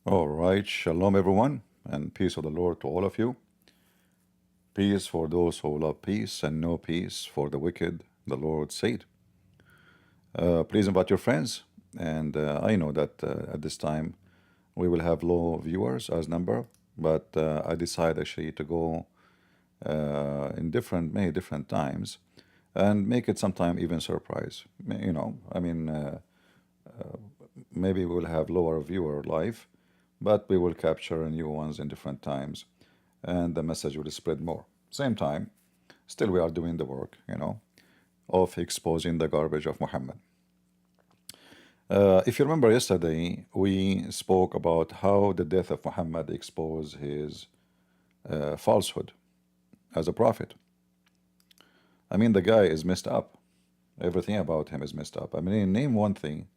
All right, shalom everyone, and peace of the Lord to all of you. Peace for those who love peace, and no peace for the wicked, the Lord said. Please invite your friends, and I know that at this time we will have low viewers as number, but I decided actually to go in many different times, and make it sometime even surprise. Maybe we will have lower viewer live, but we will capture new ones in different times, and the message will spread more. Same time, still we are doing the work, of exposing the garbage of Muhammad. If you remember yesterday, we spoke about how the death of Muhammad exposed his falsehood as a prophet. I mean, the guy is messed up. Everything about him is messed up. I mean, name one thing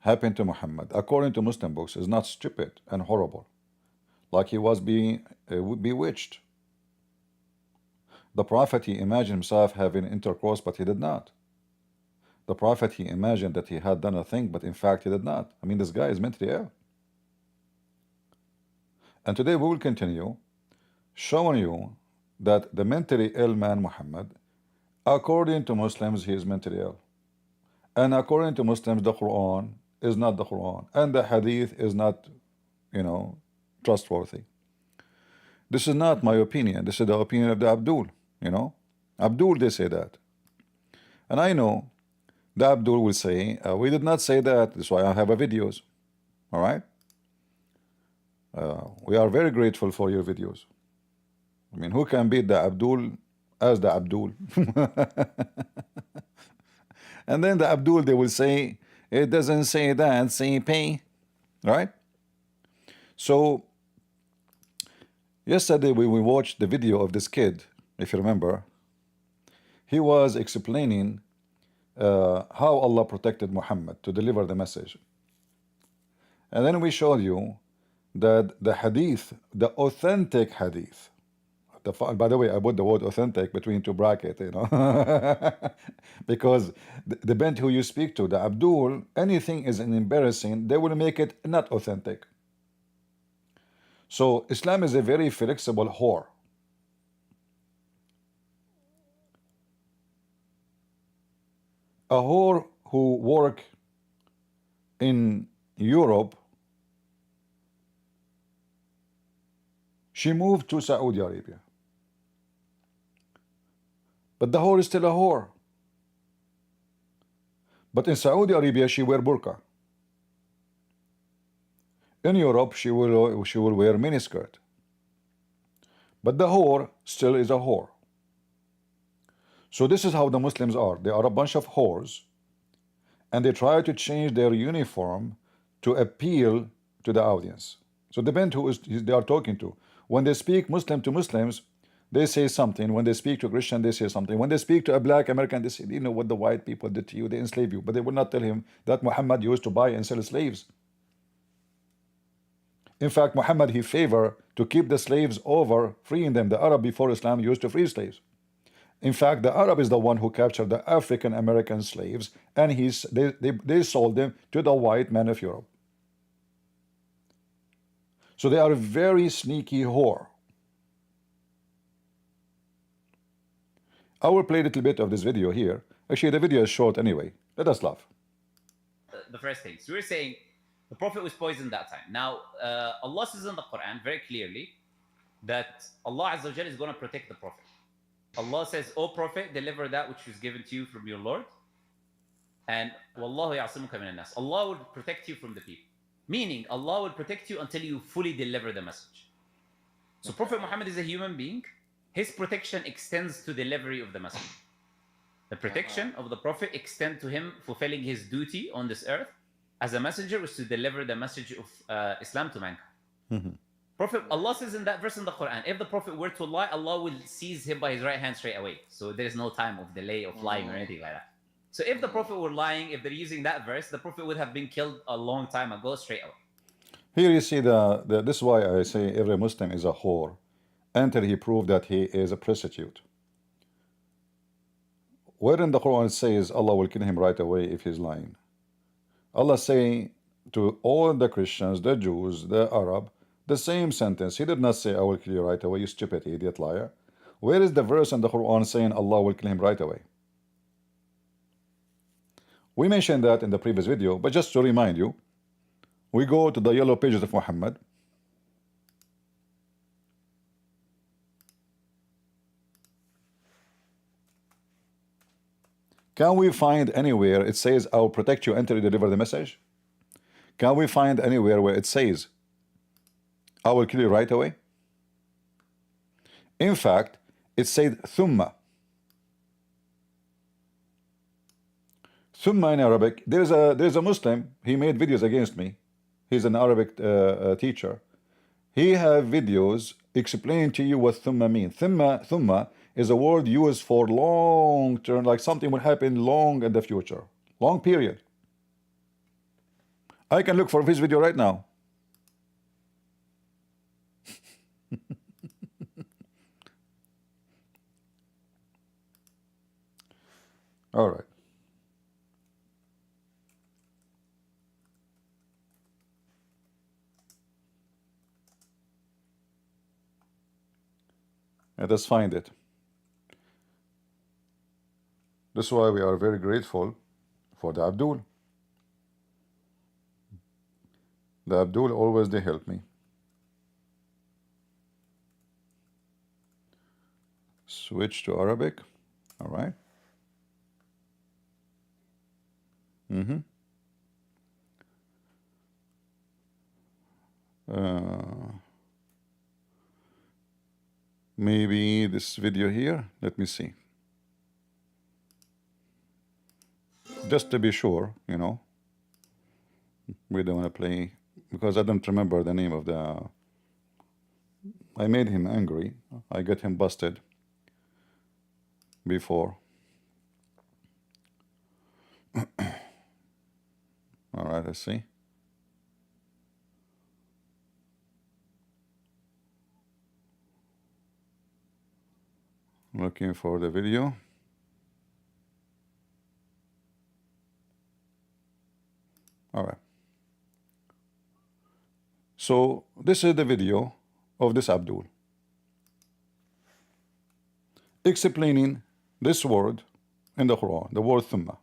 happened to Muhammad, according to Muslim books, is not stupid and horrible, like he was being bewitched. The prophet, he imagined himself having intercourse, but he did not. The prophet, he imagined that he had done a thing, but in fact he did not. I mean, this guy is mentally ill. And today we will continue showing you that the mentally ill man Muhammad, according to Muslims, he is mentally ill. And according to Muslims, the Quran is not the Quran, and the Hadith is not, trustworthy. This is not my opinion. This is the opinion of the Abdul, Abdul, they say that. And I know the Abdul will say, we did not say that. That's why I have a videos. All right? We are very grateful for your videos. I mean, who can beat the Abdul as the Abdul? And then the Abdul, they will say, it doesn't say that, say pay. Right? So, yesterday we watched the video of this kid, if you remember. He was explaining how Allah protected Muhammad to deliver the message. And then we showed you that the hadith, the authentic hadith, by the way, I put the word authentic between two brackets, because the bent who you speak to, the Abdul, anything is embarrassing, they will make it not authentic. So Islam is a very flexible whore. A whore who work in Europe, she moved to Saudi Arabia. But the whore is still a whore. But in Saudi Arabia, she wear burqa. In Europe, she will wear miniskirt. But the whore still is a whore. So this is how the Muslims are. They are a bunch of whores, and they try to change their uniform to appeal to the audience. So depend who they are talking to. When they speak Muslim to Muslims, they say something. When they speak to Christian, they say something. When they speak to a black American, they say, you know what the white people did to you, they enslave you. But they will not tell him that Muhammad used to buy and sell slaves. In fact, Muhammad, he favored to keep the slaves over, freeing them. The Arab before Islam used to free slaves. In fact, the Arab is the one who captured the African American slaves, and they sold them to the white men of Europe. So they are a very sneaky whore. I will play a little bit of this video here. Actually, the video is short anyway. Let us laugh. The first thing. So we're saying the Prophet was poisoned that time. Now, Allah says in the Quran very clearly that Allah Azza wa Jalla is going to protect the Prophet. Allah says, O Prophet, deliver that which is given to you from your Lord. And Wallahu ya'asimuka minan nas. Allah will protect you from the people. Meaning, Allah will protect you until you fully deliver the message. So Prophet Muhammad is a human being. His protection extends to delivery of the message. The protection of the Prophet extends to him fulfilling his duty on this earth as a messenger was to deliver the message of Islam to mankind. Prophet, Allah says in that verse in the Quran, if the Prophet were to lie, Allah will seize him by his right hand straight away. So there is no time of delay of lying or anything like that. So if the Prophet were lying, if they're using that verse, the Prophet would have been killed a long time ago straight away. Here you see this is why I say every Muslim is a whore until he proved that he is a prostitute. Where in the Quran it says Allah will kill him right away if he's lying? Allah say to all the Christians, the Jews, the Arab, the same sentence. He did not say, I will kill you right away, you stupid idiot liar. Where is the verse in the Quran saying Allah will kill him right away? We mentioned that in the previous video, but just to remind you, we go to the yellow pages of Muhammad. Can we find anywhere it says, I will protect you until you deliver the message? Can we find anywhere where it says, I will kill you right away? In fact, it said, Thumma. Thumma in Arabic. There's a Muslim, he made videos against me. He's an Arabic teacher. He have videos explaining to you what thumma means. Thumma is a word used for long term, like something will happen long in the future, long period. I can look for his video right now. All right. Let us find it. This is why we are very grateful for the Abdul. The Abdul always they help me. Switch to Arabic. All right. Maybe this video here. Let me see. Just to be sure, you know. We don't want to play because I don't remember the name of the. I made him angry. I got him busted before. All right, let's see. Looking for the video. All right. So this is the video of this Abdul explaining this word in the Quran, the word thumma.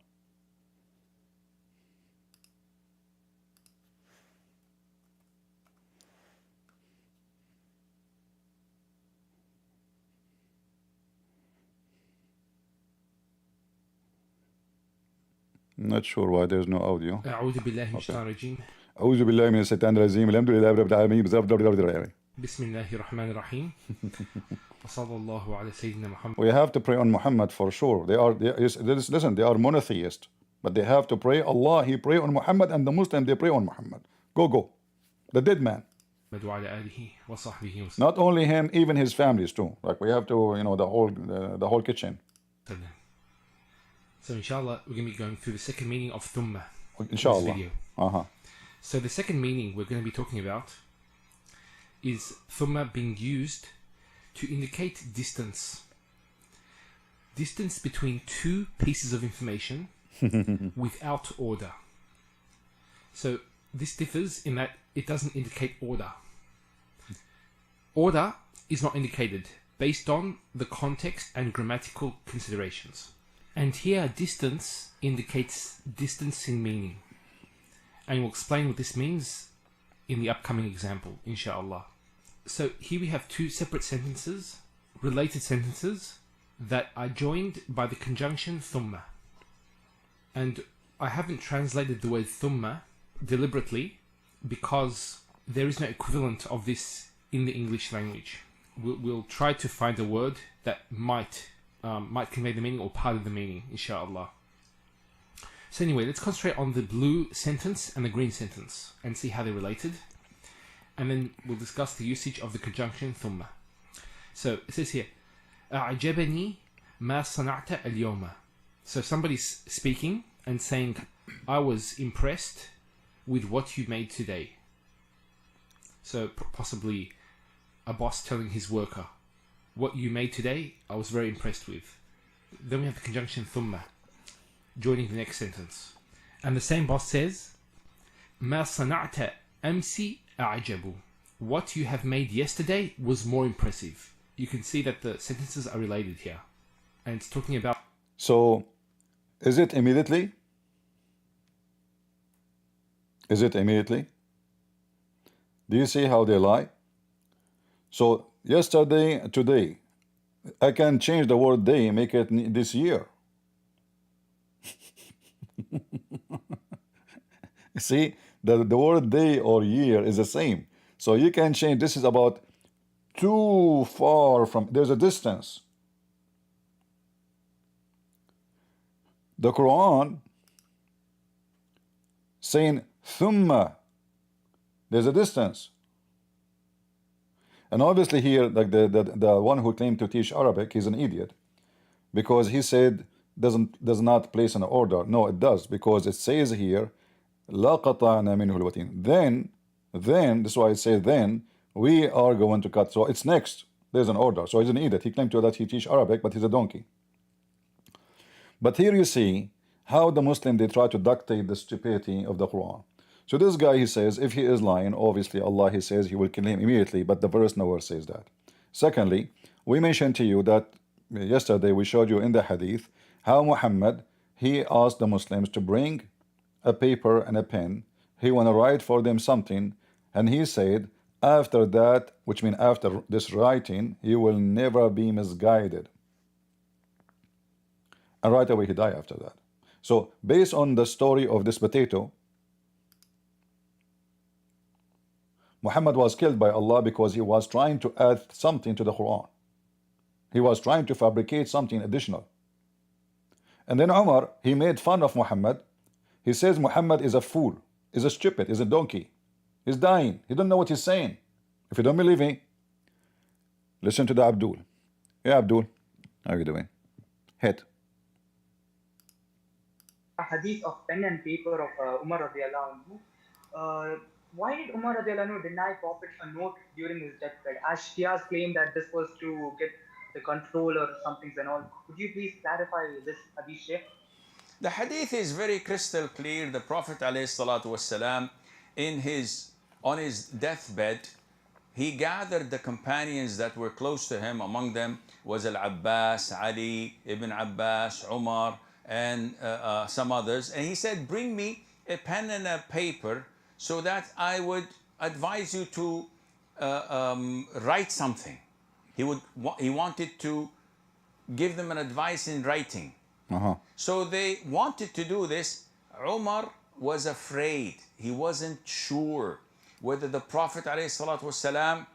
Not sure why there's no audio. أعوذ بالله من الشيطان الرجيم. أعوذ بالله من الشيطان الرجيم. الحمد لله رب العالمين. بسم الله الرحمن الرحيم. وصلى الله على سيدنا محمد. We have to pray on Muhammad for sure. Listen, they are monotheist, but they have to pray Allah. He pray on Muhammad, and the Muslim they pray on Muhammad. Go. The dead man. وعلى آله وصحبه وسلم. Not only him, even his families too. Like we have to, you know, the whole kitchen. So inshallah, we're going to be going through the second meaning of thumma Inshallah. in this video. So the second meaning we're going to be talking about is thumma being used to indicate distance. Distance between two pieces of information without order. So this differs in that it doesn't indicate order. Order is not indicated based on the context and grammatical considerations. And here distance indicates distance in meaning. And we'll explain what this means in the upcoming example, inshallah. So here we have two separate sentences, related sentences, that are joined by the conjunction thumma. And I haven't translated the word thumma deliberately because there is no equivalent of this in the English language. We'll try to find a word that might convey the meaning or part of the meaning, inshallah. So anyway, let's concentrate on the blue sentence and the green sentence and see how they're related. And then we'll discuss the usage of the conjunction thumma. So it says here, أعجبني ما صنعت اليوم. So somebody's speaking and saying, I was impressed with what you made today. So possibly a boss telling his worker, what you made today, I was very impressed with. Then we have the conjunction thumma, joining the next sentence. And the same boss says, ما صنعت أمس أعجب. What you have made yesterday was more impressive. You can see that the sentences are related here. And it's talking about... So, is it immediately? Is it immediately? Do you see how they lie? So, yesterday, today. I can change the word day, make it this year. See, the word day or year is the same. So you can change. This is about too far from, there's a distance. The Quran saying thumma, there's a distance. And obviously here, like the one who claimed to teach Arabic, he's an idiot, because he said does not place an order. No, it does, because it says here لا قطعنا منه الوتين. Then this is why it says then we are going to cut. So it's next. There's an order. So he's an idiot. He claimed to that he teach Arabic, but he's a donkey. But here you see how the Muslim, they try to dictate the stupidity of the Quran. So this guy, he says, if he is lying, obviously Allah, he says he will kill him immediately, but the verse nowhere says that. Secondly, we mentioned to you that yesterday we showed you in the Hadith how Muhammad, he asked the Muslims to bring a paper and a pen. He want to write for them something, and he said after that, which means after this writing, he will never be misguided. And right away he died after that. So based on the story of this potato, Muhammad was killed by Allah because he was trying to add something to the Quran. He was trying to fabricate something additional. And then Umar, he made fun of Muhammad. He says Muhammad is a fool, is a stupid, is a donkey. He's dying. He don't know what he's saying. If you don't believe me, listen to the Abdul. Yeah, Abdul, how are you doing? Hit. A hadith of pen and paper of Umar radiallahu anhu. Why did Umar radiallahu anhu deny Prophet a note during his deathbed? As Shias claim that this was to get the control or something and all. Could you please clarify this hadith, Sheikh? The hadith is very crystal clear. The Prophet ﷺ, on his deathbed, he gathered the companions that were close to him. Among them was Al-Abbas, Ali, Ibn Abbas, Umar, and some others. And he said, bring me a pen and a paper so that I would advise you to write something. He wanted to give them an advice in writing. So they wanted to do this. Umar was afraid. He wasn't sure whether the Prophet ﷺ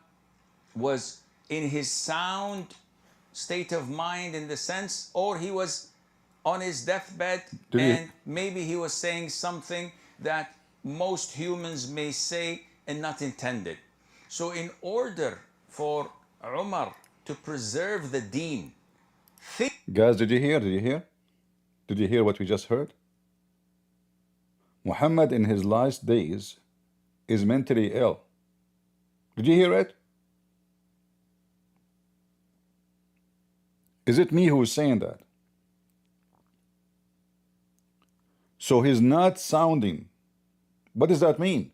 was in his sound state of mind in the sense, or he was on his deathbed and maybe he was saying something that most humans may say and not intended. So in order for Umar to preserve the deen. Guys, did you hear? Did you hear? Did you hear what we just heard? Muhammad in his last days is mentally ill. Did you hear it? Is it me who's saying that? So he's not sounding. What does that mean?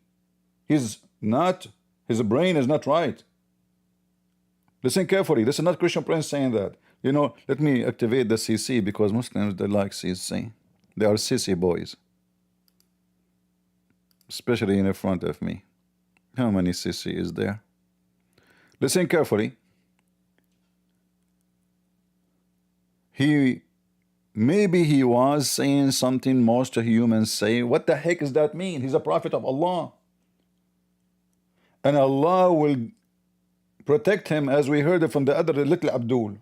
His brain is not right. Listen carefully. This is not Christian Prince saying that. You know, let me activate the CC because Muslims, they like CC. They are CC boys. Especially in front of me. How many CC is there? Listen carefully. Maybe he was saying something most humans say. What the heck does that mean? He's a prophet of Allah. And Allah will protect him, as we heard it from the other little Abdul.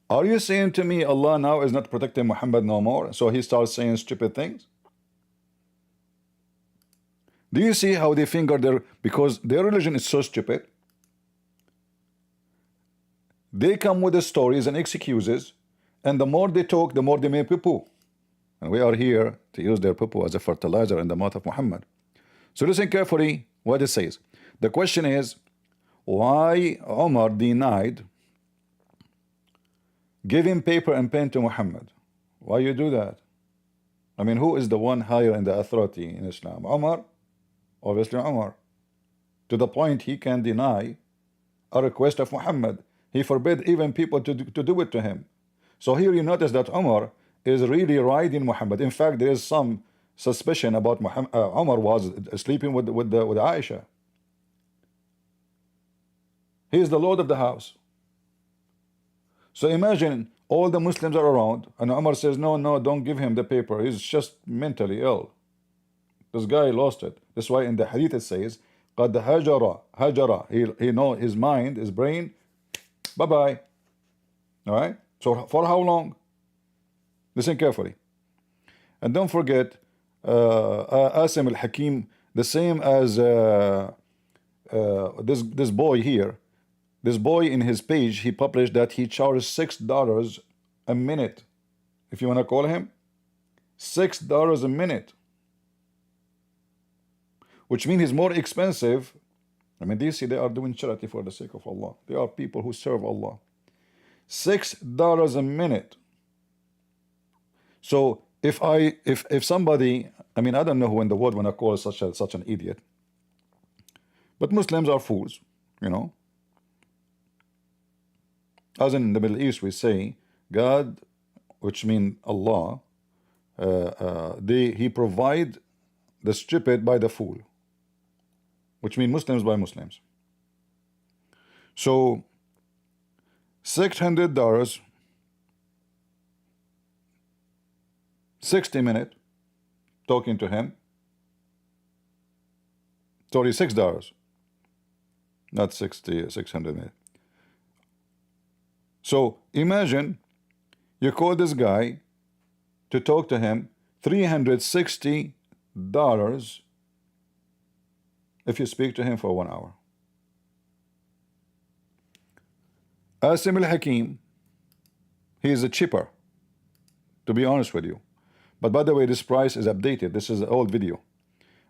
Are you saying to me Allah now is not protecting Muhammad no more? So he starts saying stupid things? Do you see how they finger because their religion is so stupid? They come with the stories and excuses, and the more they talk, the more they make poo-poo. And we are here to use their poo-poo as a fertilizer in the mouth of Muhammad. So listen carefully what it says. The question is, why Umar denied giving paper and pen to Muhammad? Why you do that? I mean, who is the one higher in the authority in Islam? Umar? Obviously Umar. To the point he can deny a request of Muhammad. He forbid even people to do it to him. So here you notice that Umar is really riding Muhammad. In fact, there is some suspicion about Muhammad. Umar was sleeping with Aisha. He is the Lord of the house. So imagine all the Muslims are around, and Umar says, no, no, don't give him the paper. He's just mentally ill. This guy lost it. That's why in the Hadith it says, قَدْ هَجَرَ. He know his mind, his brain, bye-bye. All right? So for how long? Listen carefully. And don't forget, Asim al-Hakim, the same as this boy here. This boy in his page, he published that he charged $6 a minute. If you want to call him, $6 a minute. Which means he's more expensive. I mean, do you see they are doing charity for the sake of Allah? They are people who serve Allah. $6 a minute. So if somebody, I mean, I don't know who in the world want to call such an idiot. But Muslims are fools, you know. As in the Middle East, we say God, which means Allah, He provide the stupid by the fool, which means Muslims by Muslims. So $600, 60 minutes talking to him. Sorry, $6, not 600 minutes. So imagine you call this guy to talk to him, $360 if you speak to him for 1 hour. Asim al-Hakim, he is a cheaper, to be honest with you. But by the way, this price is updated. This is an old video.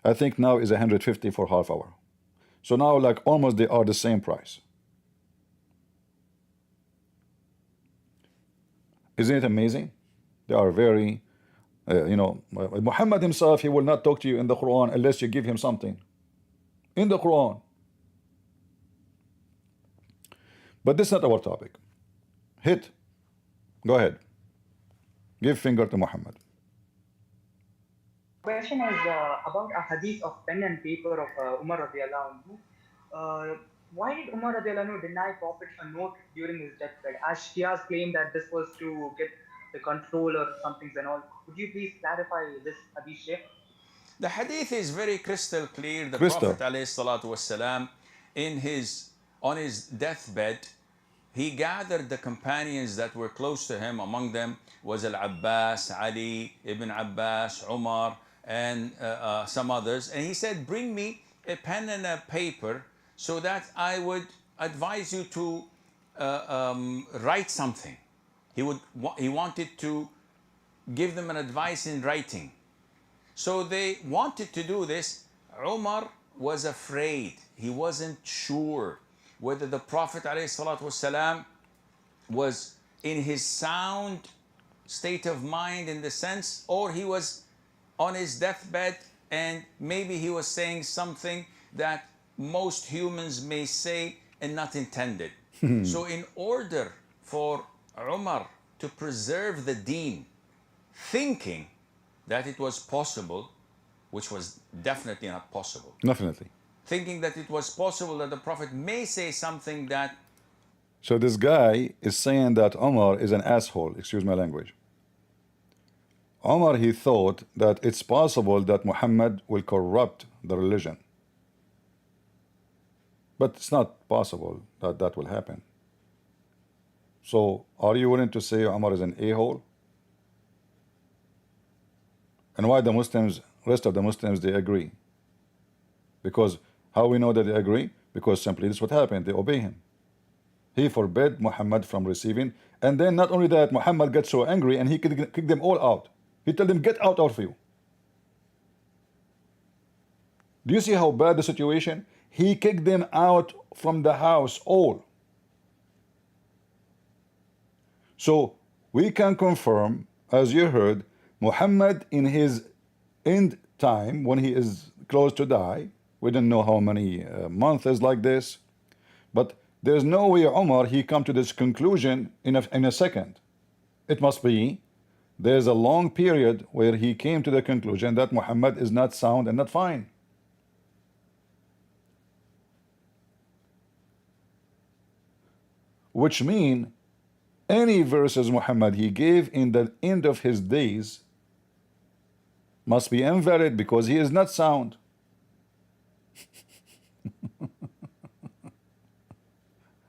I think now is 150 for half hour. So now like almost they are the same price. Isn't it amazing? They are very, you know, Muhammad himself, he will not talk to you in the Quran unless you give him something. In the Quran. But this is not our topic. Hit. Go ahead. Give finger to Muhammad. Question is about a hadith of pen and paper of Umar radiallahu anhu. Why did Umar radiallahu anhu deny Prophet a note during his deathbed? As Shias claim that this was to get the control or something and all. Could you please clarify this hadith, Sheikh? The hadith is very crystal clear. The Crystal. Prophet ﷺ, on his deathbed, he gathered the companions that were close to him. Among them was Al-Abbas, Ali, Ibn Abbas, Umar, and some others. And he said, bring me a pen and a paper so that I would advise you to write something. He wanted to give them an advice in writing. So they wanted to do this. Umar was afraid. He wasn't sure whether the Prophet ﷺ was in his sound state of mind in the sense, or he was on his deathbed and maybe he was saying something that most humans may say and not intended. So in order for Umar to preserve the deen, thinking that it was possible, which was definitely not possible. Definitely. Thinking that it was possible that the Prophet may say something that... So this guy is saying that Umar is an asshole, excuse my language. Umar, he thought that it's possible that Muhammad will corrupt the religion. But it's not possible that that will happen. So are you willing to say Umar is an a-hole? And why the Muslims, rest of the Muslims, they agree? Because how we know that they agree? Because simply this is what happened. They obey him. He forbade Muhammad from receiving. And then not only that, Muhammad got so angry and he could kick them all out. He told them, get out of you. Do you see how bad the situation? He kicked them out from the house all. So we can confirm as you heard, Muhammad in his end time, when he is close to die, we don't know how many months is like this, but there's no way Umar he come to this conclusion in a second. It must be there's a long period where he came to the conclusion that Muhammad is not sound and not fine. Which mean any verses Muhammad he gave in the end of his days must be invalid because he is not sound.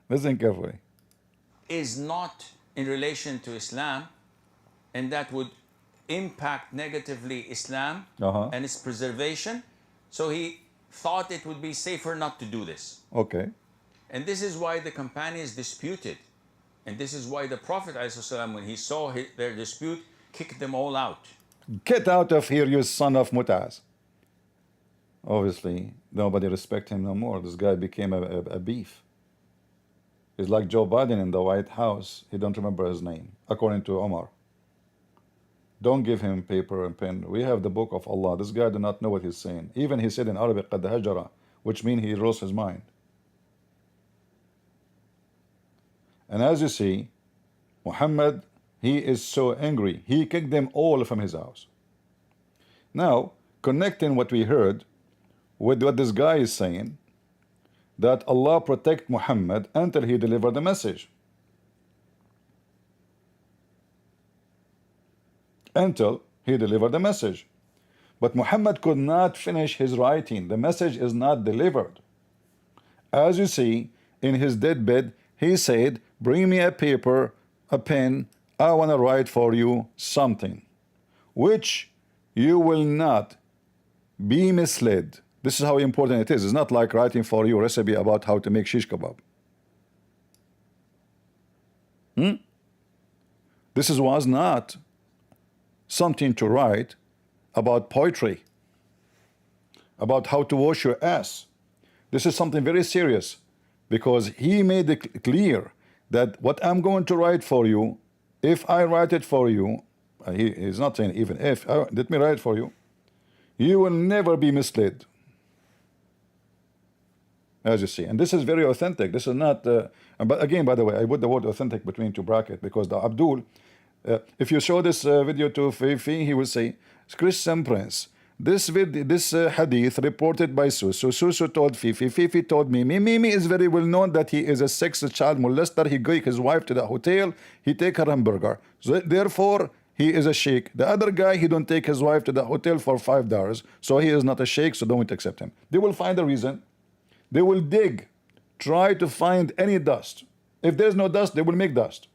Listen carefully. Is not in relation to Islam, and that would impact negatively Islam and its preservation. So he thought it would be safer not to do this. Okay. And this is why the companions disputed. And this is why the Prophet ﷺ, when he saw their dispute, kicked them all out. Get out of here, you son of Mutaz. Obviously, nobody respect him no more. This guy became a beef. He's like Joe Biden in the White House. He don't remember his name, according to Omar. Don't give him paper and pen. We have the book of Allah. This guy do not know what he's saying. Even he said in Arabic, قَدْ هَجَرَ, which means he lost his mind. And as you see, Muhammad, he is so angry. He kicked them all from his house. Now, connecting what we heard with what this guy is saying, that Allah protect Muhammad until he delivered the message. Until he delivered the message. But Muhammad could not finish his writing. The message is not delivered. As you see, in his deathbed, he said, bring me a paper, a pen, I want to write for you something, which you will not be misled. This is how important it is. It's not like writing for you a recipe about how to make shish kebab. This was not something to write about poetry, about how to wash your ass. This is something very serious, because he made it clear that what I'm going to write for you, if I write it for you, he's not saying even if, let me write for you, you will never be misled. As you see, and this is very authentic. This is not, but again, by the way, I put the word authentic between two brackets, because the Abdul, if you show this video to Fifi, he will say, Christian Prince, this hadith reported by Susu. Susu told Fifi. Fifi told Mimi. Mimi is very well known that he is a sex child molester. He take his wife to the hotel. He take her hamburger. So therefore, he is a sheikh. The other guy, he don't take his wife to the hotel for $5. So he is not a sheikh, so don't accept him. They will find a reason. They will dig, try to find any dust. If there's no dust, they will make dust.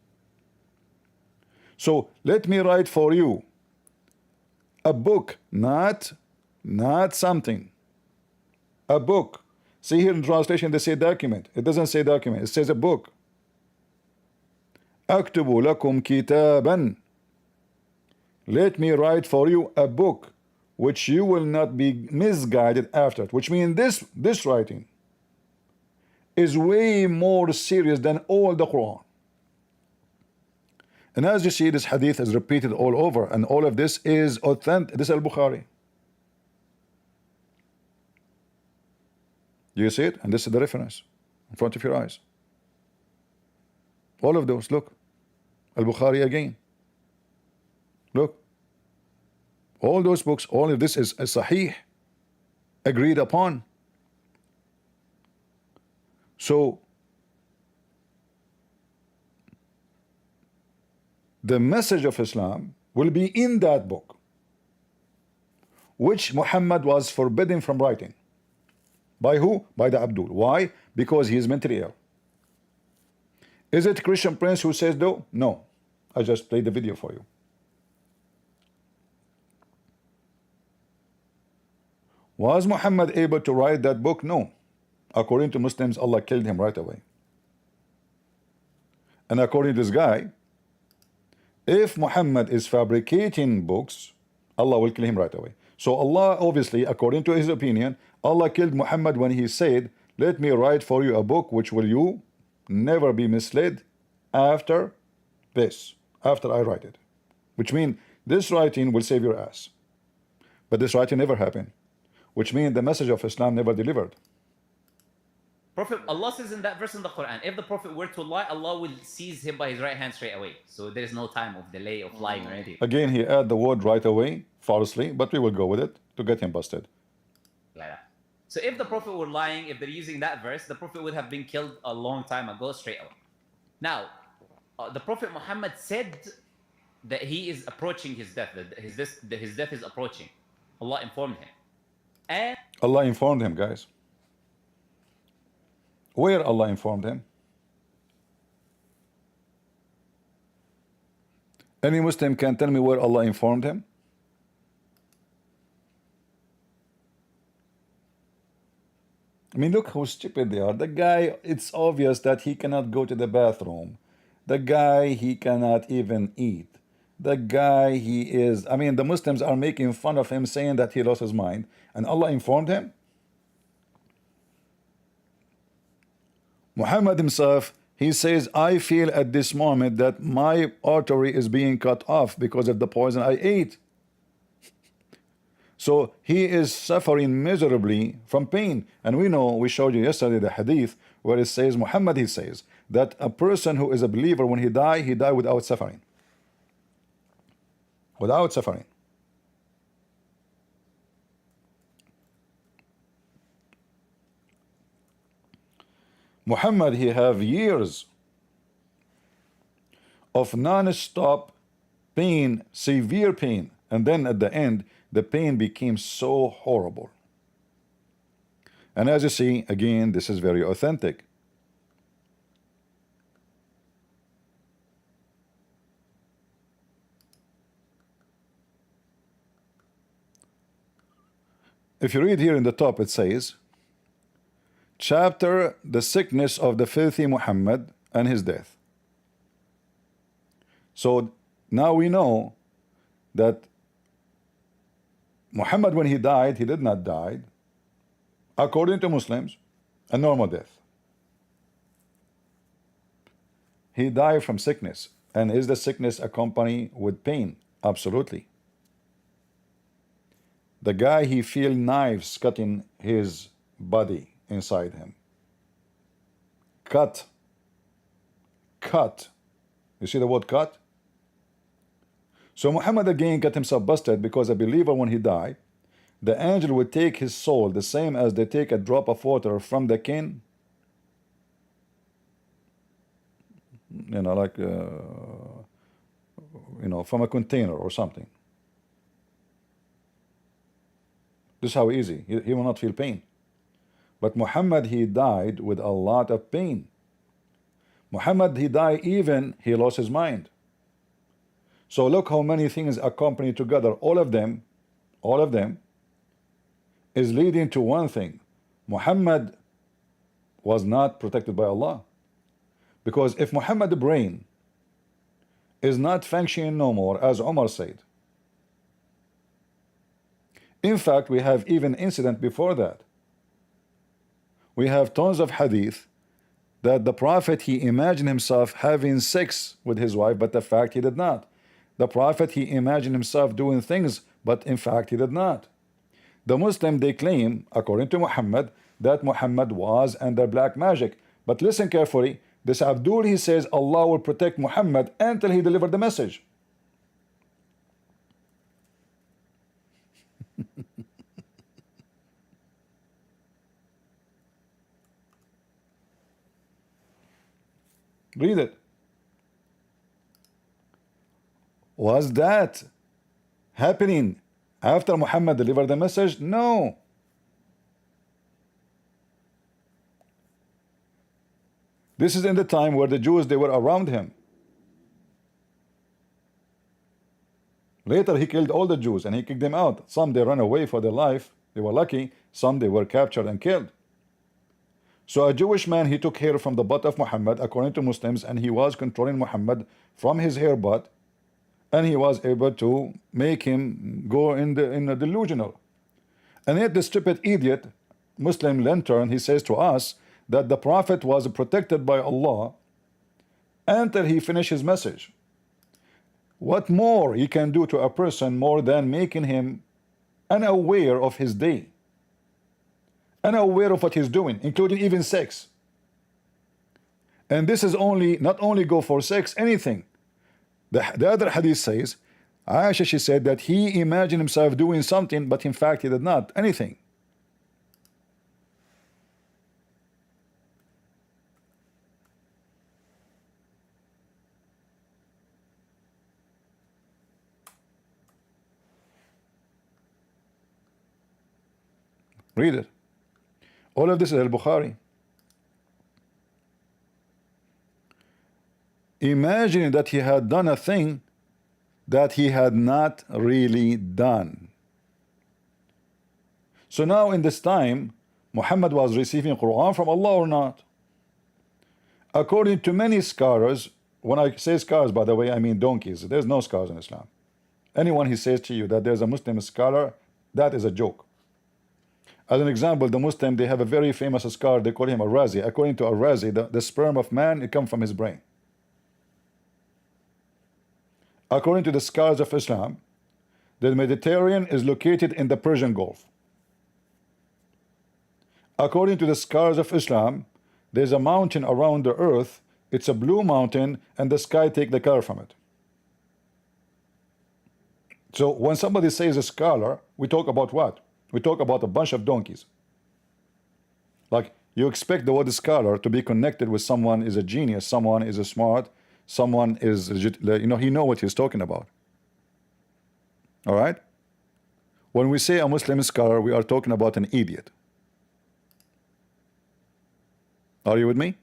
So let me write for you a book, not something. A book. See here in translation, they say document. It doesn't say document. It says a book. أكتب لكم كتابا. Let me write for you a book, which you will not be misguided after it. Which means this writing is way more serious than all the Quran. And as you see, this hadith is repeated all over, and all of this is authentic. This is Al-Bukhari. Do you see it? And this is the reference in front of your eyes. All of those, look. Al-Bukhari again. Look. All those books, all of this is a sahih, agreed upon. So, the message of Islam will be in that book, which Muhammad was forbidden from writing. By who? By the Abdul. Why? Because he is mentally ill. Is it Christian Prince who says though? No. I just played the video for you. Was Muhammad able to write that book? No. According to Muslims, Allah killed him right away. And according to this guy, if Muhammad is fabricating books, Allah will kill him right away. So Allah, obviously, according to his opinion, Allah killed Muhammad when he said, let me write for you a book which will you never be misled after this, after I write it. which means this writing will save your ass. But this writing never happened, which means the message of Islam never delivered. Prophet, Allah says in that verse in the Quran, if the Prophet were to lie, Allah will seize him by his right hand straight away. So there is no time of delay of lying or anything. Again, he add the word right away, falsely, but we will go with it to get him busted. Like that. So if the Prophet were lying, if they're using that verse, the Prophet would have been killed a long time ago straight away. Now, the Prophet Muhammad said that he is approaching his death, that his death is approaching. Allah informed him. And Allah informed him, guys. Where Allah informed him? Any Muslim can tell me where Allah informed him? I mean, look how stupid they are. The guy, it's obvious that he cannot go to the bathroom. The guy, he cannot even eat. The guy, he is, I mean, the Muslims are making fun of him, saying that he lost his mind. And Allah informed him? Muhammad himself, he says, I feel at this moment that my artery is being cut off because of the poison I ate. So he is suffering miserably from pain. And we know, we showed you yesterday the hadith where it says, Muhammad, he says, that a person who is a believer, when he die without suffering. Without suffering. Muhammad, he have years of non-stop pain, severe pain, and then at the end the pain became so horrible. And as you see, again, this is very authentic. If you read here in the top, it says, chapter, the sickness of the filthy Muhammad and his death. So now we know that Muhammad, when he died, he did not die, according to Muslims, a normal death. He died from sickness. And is the sickness accompanied with pain? Absolutely. The guy, he feel knives cutting his body inside him. Cut. Cut. You see the word cut? So Muhammad again got himself busted because a believer, when he died, the angel would take his soul the same as they take a drop of water from the kin. You know, like, you know, from a container or something. This is how easy. He will not feel pain. But Muhammad, he died with a lot of pain. Muhammad, he died even, he lost his mind. So look how many things accompany together. All of them is leading to one thing. Muhammad was not protected by Allah. Because if Muhammad's brain is not functioning no more, as Umar said. In fact, we have even incident before that. We have tons of hadith that the Prophet, he imagined himself having sex with his wife, but the fact he did not. The Prophet, he imagined himself doing things, but in fact he did not. The Muslim, they claim, according to Muhammad, that Muhammad was under black magic. But listen carefully, this Abdul, he says Allah will protect Muhammad until he delivered the message. Read it. Was that happening after Muhammad delivered the message? No. This is in the time where the Jews, they were around him. Later he killed all the Jews and he kicked them out. Some they ran away for their life. They were lucky. Some they were captured and killed. So a Jewish man, he took hair from the butt of Muhammad, according to Muslims, and he was controlling Muhammad from his hair butt, and he was able to make him go in a delusional. And yet the stupid idiot, Muslim lantern, he says to us that the Prophet was protected by Allah until he finished his message. What more he can do to a person more than making him unaware of his day, unaware of what he's doing, including even sex. And this is only, not only go for sex, anything. The other hadith says, Aisha, she said that he imagined himself doing something, but in fact he did not, anything. Read it. All of this is Al-Bukhari. Imagining that he had done a thing that he had not really done. So now in this time, Muhammad was receiving Quran from Allah or not? According to many scholars, when I say scholars, by the way, I mean donkeys. There's no scholars in Islam. Anyone who says to you that there's a Muslim scholar, that is a joke. As an example, the Muslim, they have a very famous scholar, they call him Al-Razi. According to Al-Razi, the sperm of man, it comes from his brain. According to the scholars of Islam, the Mediterranean is located in the Persian Gulf. According to the scholars of Islam, there's a mountain around the earth, it's a blue mountain, and the sky take the color from it. So when somebody says a scholar, we talk about what? We talk about a bunch of donkeys. Like, you expect the word scholar to be connected with someone is a genius, someone is a smart, someone is, you know, he know what he's talking about. All right? When we say a Muslim scholar, we are talking about an idiot. Are you with me?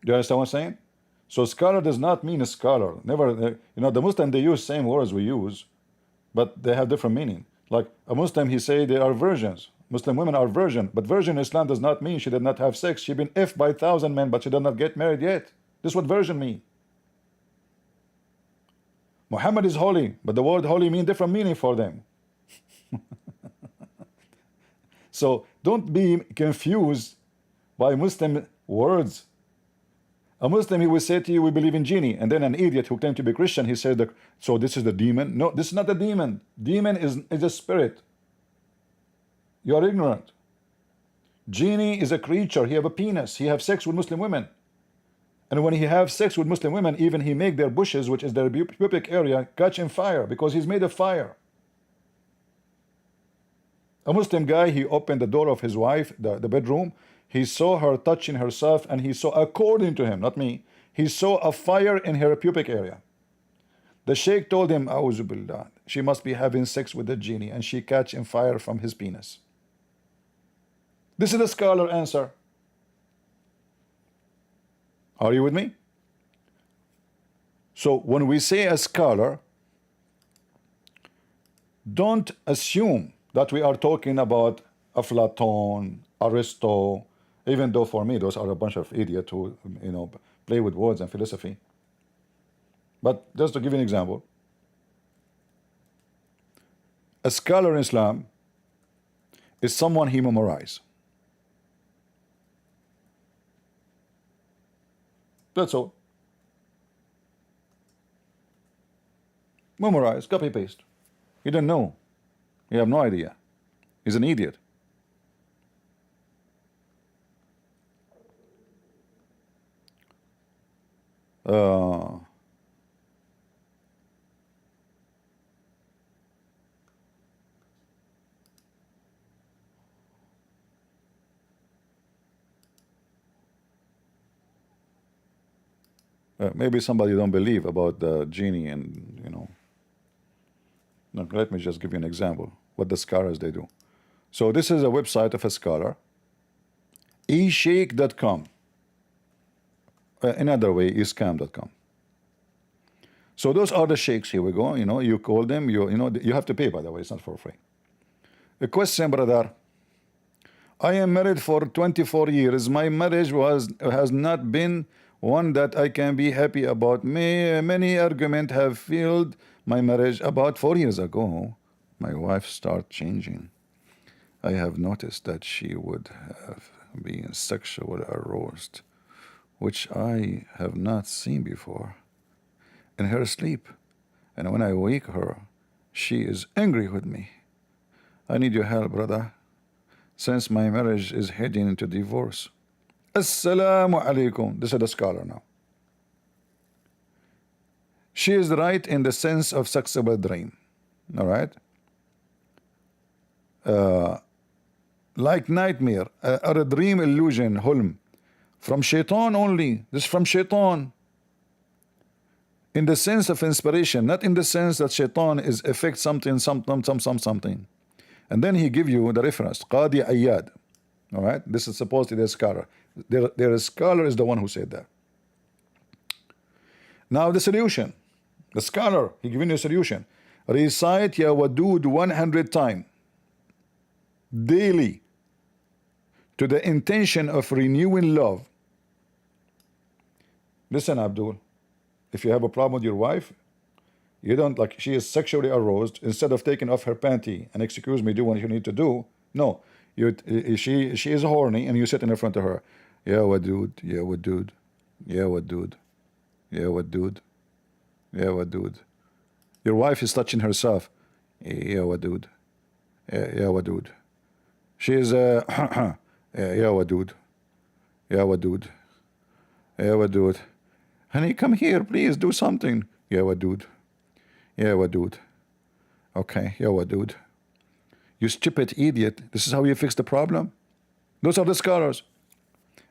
Do you understand what I'm saying? So scholar does not mean a scholar. Never, you know, the Muslim, they use same words we use, but they have different meaning. Like a Muslim, he say they are virgins. Muslim women are virgin, but virgin in Islam does not mean she did not have sex. She been effed by 1,000 men, but she did not get married yet. This is what virgin mean. Muhammad is holy, but the word holy mean different meaning for them. So don't be confused by Muslim words. A Muslim, he will say to you, we believe in genie, and then an idiot who claimed to be Christian, he said, that, so this is the demon? No, this is not a demon. Demon is a spirit. You are ignorant. Genie is a creature. He have a penis. He have sex with Muslim women. And when he have sex with Muslim women, even he make their bushes, which is their pubic area, catch in fire, because he's made of fire. A Muslim guy, he opened the door of his wife, the bedroom. He saw her touching herself, and he saw, according to him, not me, he saw a fire in her pubic area. The sheikh told him, A'udhu billah, she must be having sex with the genie, and she catch in fire from his penis. This is the scholar answer. Are you with me? So when we say a scholar, don't assume that we are talking about Aflaton, Aristo, even though for me those are a bunch of idiots who, you know, play with words and philosophy. But just to give you an example, a scholar in Islam is someone he memorized. That's all. Memorize, copy paste. You don't know. You have no idea. He's an idiot. Maybe somebody don't believe about the genie, and you know. Look, let me just give you an example what the scholars they do. So this is a website of a scholar, esheikh.com. Another way is scam.com. So those are the sheikhs. Here we go. You know, you call them. You know, you have to pay, by the way. It's not for free. A question, brother. I am married for 24 years. My marriage has not been one that I can be happy about. Many arguments have failed my marriage. About 4 years ago, my wife started changing. I have noticed that she would have been sexually aroused, which I have not seen before, in her sleep. And when I wake her, she is angry with me. I need your help, brother, since my marriage is heading into divorce. Assalamu alaikum. This is the scholar now. She is right in the sense of sexual dream. All right? Like nightmare, or a dream illusion, hulm. From shaitan only. This is from shaitan. In the sense of inspiration, not in the sense that shaitan is affect something. And then he give you the reference, Qadi Ayyad. All right? This is supposed to be the scholar. Their scholar is the one who said that. Now the solution. The scholar, he giving you a solution. Recite Ya Wadud 100 times daily to the intention of renewing love. Listen, Abdul, if you have a problem with your wife, you don't like she is sexually aroused, instead of taking off her panty and excuse me, do what you need to do. No, she is horny and you sit in front of her. Ya Wadud, Ya Wadud, Ya Wadud, Ya Wadud, Ya Wadud. Your wife is touching herself. Ya Wadud, Ya Wadud. She is Ya Wadud, Ya Wadud, Ya Wadud. Honey, come here, please do something. Ya Wadud, Ya Wadud. Okay, Ya Wadud. You stupid idiot. This is how you fix the problem? Those are the scholars.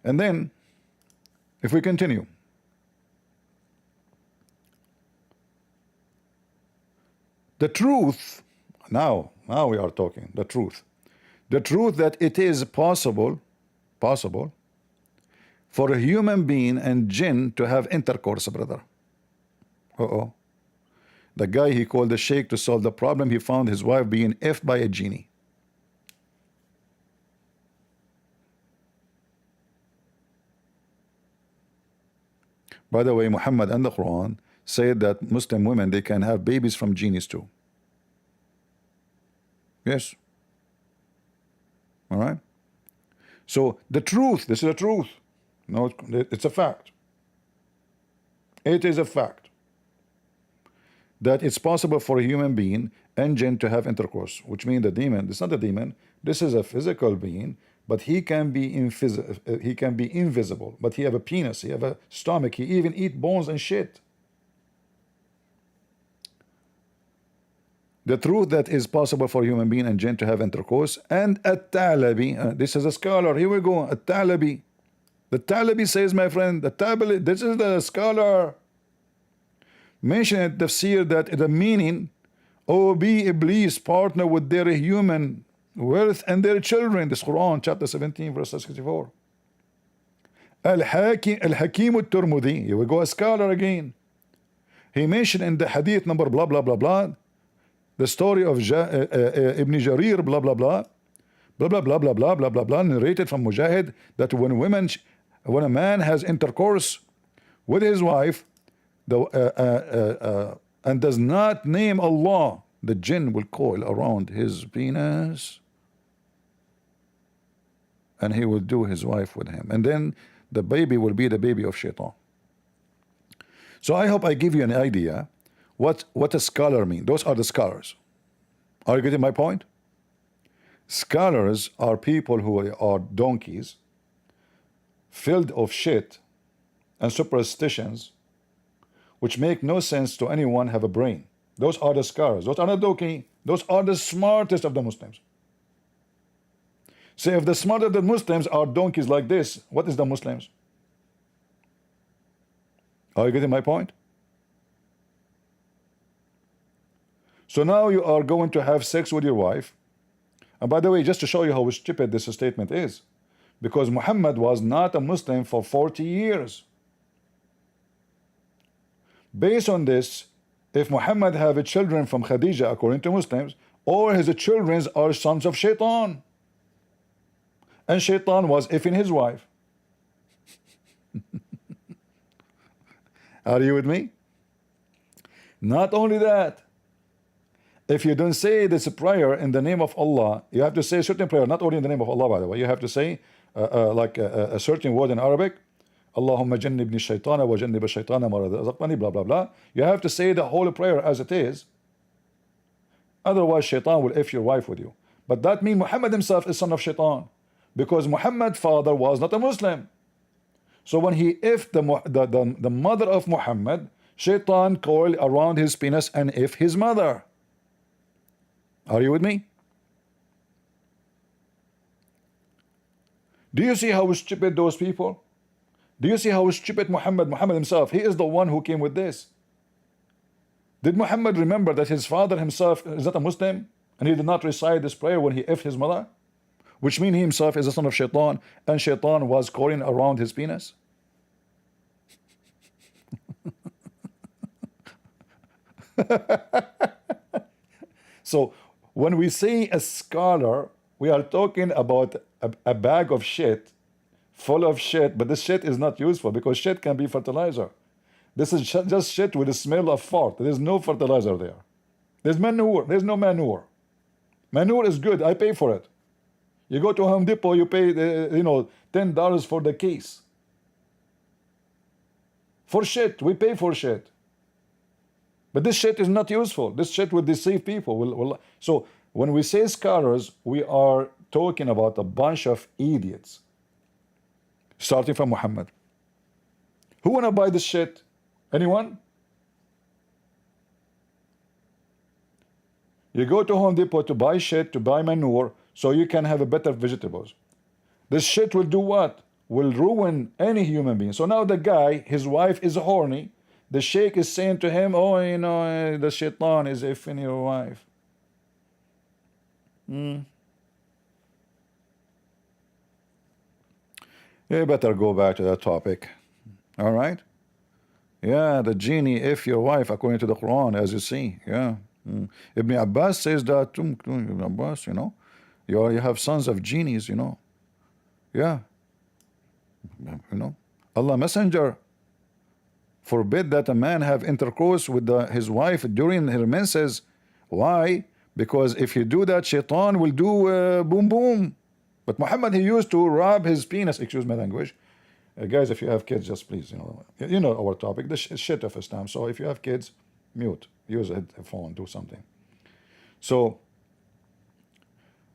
And then, if we continue. The truth, now we are talking, the truth. The truth that it is possible for a human being and jinn to have intercourse, brother. The guy he called the sheikh to solve the problem, he found his wife being effed by a genie. By the way, Muhammad and the Quran said that Muslim women, they can have babies from genies too. Yes. All right. So the truth, this is the truth. No, it's a fact. It is a fact that it's possible for a human being and jinn to have intercourse, which means the demon, it's not a demon, this is a physical being, but he can be invisible, but he have a penis, he have a stomach, he even eat bones and shit. The truth that is possible for human being and jinn to have intercourse, and At-Talabi, this is a scholar, here we go, At-Talabi. The Talabi says, my friend, this is the scholar, mention in tafsir that the meaning, be Iblis partner with their human wealth and their children. This Quran, chapter 17, verse 64. Al-Hakim al-Tirmidhi, here we go, a scholar again. He mentioned in the hadith number blah blah blah blah, the story of Ibn Jarir blah blah blah, blah blah blah blah blah blah blah blah, narrated from Mujahid that when a man has intercourse with his wife, and does not name Allah, the jinn will coil around his penis and he will do his wife with him, and then the baby will be the baby of shaitan. So I hope I give you an idea what a scholar means. Those are the scholars. Are you getting my point? Scholars are people who are donkeys filled of shit and superstitions which make no sense to anyone have a brain. Those are the scholars. Those are not donkey. Those are the smartest of the Muslims. So if the smartest of the Muslims are donkeys like this, what is the Muslims? Are you getting my point? So now you are going to have sex with your wife. And by the way, just to show you how stupid this statement is, because Muhammad was not a Muslim for 40 years. Based on this, if Muhammad have children from Khadija, according to Muslims, all his children are sons of Shaitan. And Shaitan was effing his wife. Are you with me? Not only that, if you don't say this prayer in the name of Allah, you have to say a certain prayer, not only in the name of Allah, by the way. You have to say like a certain word in Arabic. Allahumma jannibni shaytana wa jannib shaytana ma razaqtani, blah blah blah. You have to say the whole prayer as it is. Otherwise, shaitan will F your wife with you. But that means Muhammad himself is son of shaitan, because Muhammad's father was not a Muslim. So when he F the mother of Muhammad, shaitan coiled around his penis and F his mother. Are you with me? Do you see how stupid those people? Do you see how stupid Muhammad himself, he is the one who came with this. Did Muhammad remember that his father himself is not a Muslim and he did not recite this prayer when he F his mother? Which means he himself is a son of shaitan, and shaitan was coiling around his penis. So when we say a scholar, we are talking about a bag of shit, full of shit, but this shit is not useful because shit can be fertilizer. This is just shit with the smell of fart. There's no fertilizer there. There's manure. There's no manure. Manure is good. I pay for it. You go to Home Depot, you pay $10 for the case. For shit, we pay for shit. But this shit is not useful. This shit will deceive people. So when we say scholars, we are talking about a bunch of idiots. Starting from Muhammad. Who wanna buy this shit? Anyone? You go to Home Depot to buy shit, to buy manure, so you can have a better vegetables. This shit will do what? Will ruin any human being. So now the guy, his wife is horny. The sheikh is saying to him, oh, the shaitan is effing your wife. You better go back to that topic. All right? Yeah, the genie, if your wife, according to the Quran, as you see. Yeah. Ibn Abbas says that, Ibn Abbas, you have sons of genies, Yeah. Allah Messenger forbid that a man have intercourse with his wife during her menses. Why? Because if you do that, shaitan will do boom boom. But Muhammad, he used to rub his penis, excuse my language. Guys, if you have kids, just please, you know our topic, the shit of Islam. So if you have kids, mute, use a phone, do something. So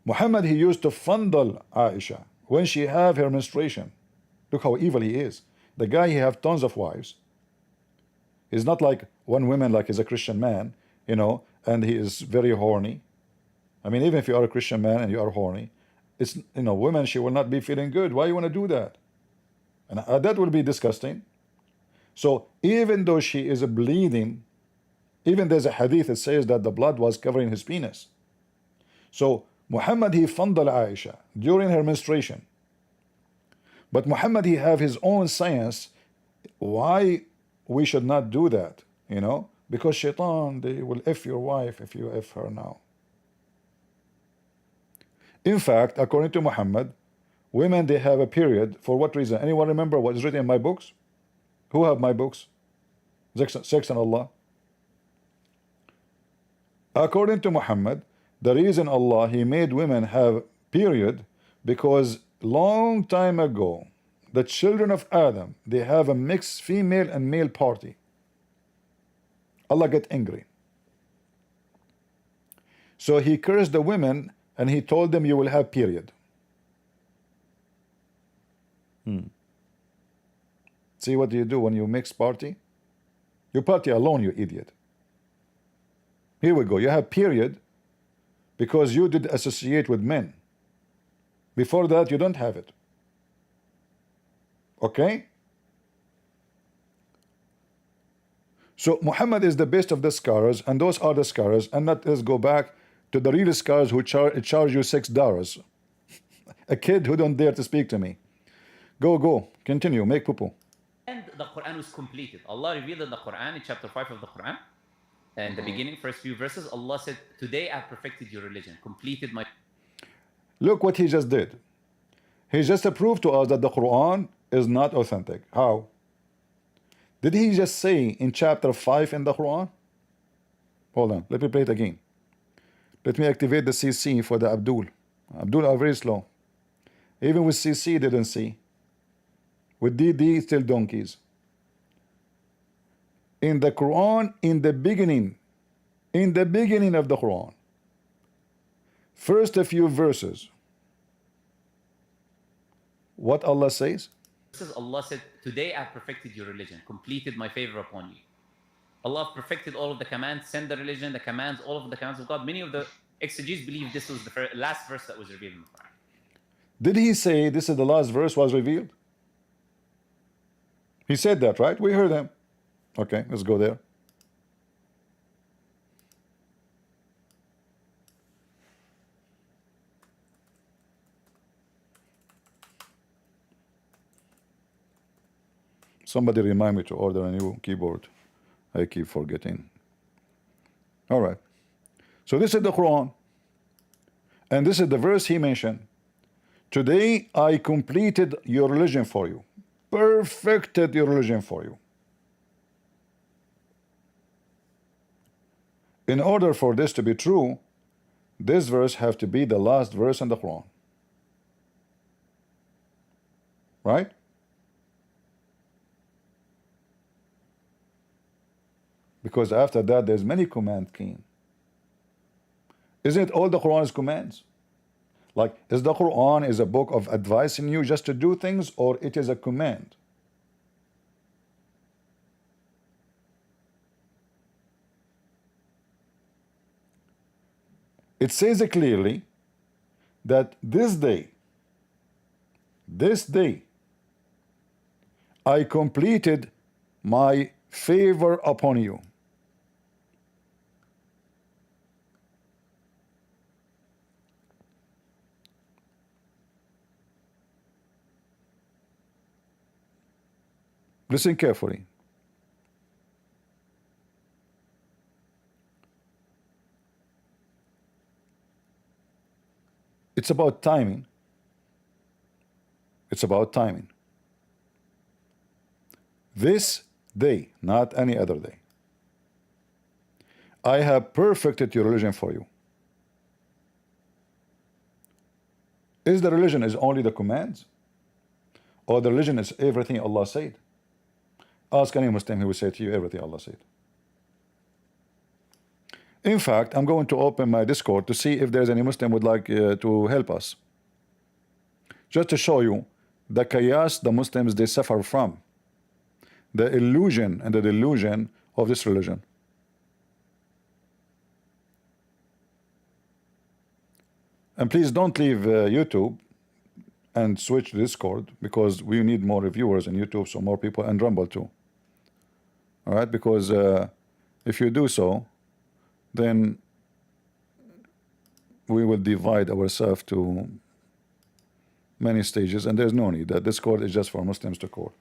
Muhammad, he used to fondle Aisha when she have her menstruation. Look how evil he is. The guy, he have tons of wives. He's not like one woman, like he's a Christian man, and he is very horny. I mean, even if you are a Christian man and you are horny, it's, women, she will not be feeling good. Why you want to do that? And that will be disgusting. So even though she is bleeding, even there's a hadith that says that the blood was covering his penis. So Muhammad, he fondled Aisha during her menstruation. But Muhammad, he have his own science why we should not do that, because shaitan, they will F your wife if you F her now. In fact, according to Muhammad, women, they have a period. For what reason? Anyone remember what is written in my books? Who have my books? Sex and Allah. According to Muhammad, the reason Allah, he made women have period, because long time ago, the children of Adam, they have a mixed female and male party. Allah get angry. So he cursed the women and he told them, you will have period. See what you do when you mix party? You party alone, you idiot. Here we go. You have period because you did associate with men. Before that, you don't have it. Okay? So Muhammad is the best of the scholars, and those are the scholars, and let's go back to the real scholars who charge you $6. A kid who don't dare to speak to me. Go, continue, make poo-poo. And the Quran was completed. Allah revealed in the Quran, in chapter 5 of the Quran, and the beginning, first few verses, Allah said, today I perfected your religion, completed my... Look what he just did. He just proved to us that the Quran is not authentic. How? Did he just say in chapter 5 in the Quran? Hold on, let me play it again. Let me activate the CC for the Abdul. Abdul are very slow. Even with CC didn't see. With DD still donkeys. In the Quran, in the beginning of the Quran, first a few verses, what Allah says? Allah said, today I have perfected your religion, completed my favor upon you. Allah perfected all of the commands, send the religion, the commands, all of the commands of God. Many of the exegetes believe this was the last verse that was revealed in the Quran. Did he say this is the last verse was revealed? He said that, right? We heard him. Okay, let's go there. Somebody remind me to order a new keyboard. I keep forgetting. All right. So this is the Quran. And this is the verse he mentioned. Today I completed your religion for you. Perfected your religion for you. In order for this to be true, this verse have to be the last verse in the Quran. Right? Because after that there's many command came. Isn't all the Quran is commands? Like, is the Quran is a book of advising you just to do things, or it is a command? It says clearly that this day, I completed my favor upon you. Listen carefully. It's about timing. It's about timing. This day, not any other day, I have perfected your religion for you. Is the religion is only the commands? Or the religion is everything Allah said? Ask any Muslim, he will say to you everything Allah said. In fact, I'm going to open my Discord to see if there's any Muslim would like to help us. Just to show you the chaos the Muslims they suffer from. The illusion and the delusion of this religion. And please don't leave YouTube and switch to Discord, because we need more viewers in YouTube, so more people, and Rumble too. All right, because if you do so, then we will divide ourselves to many stages, and there's no need. That Discord is just for Muslims to call.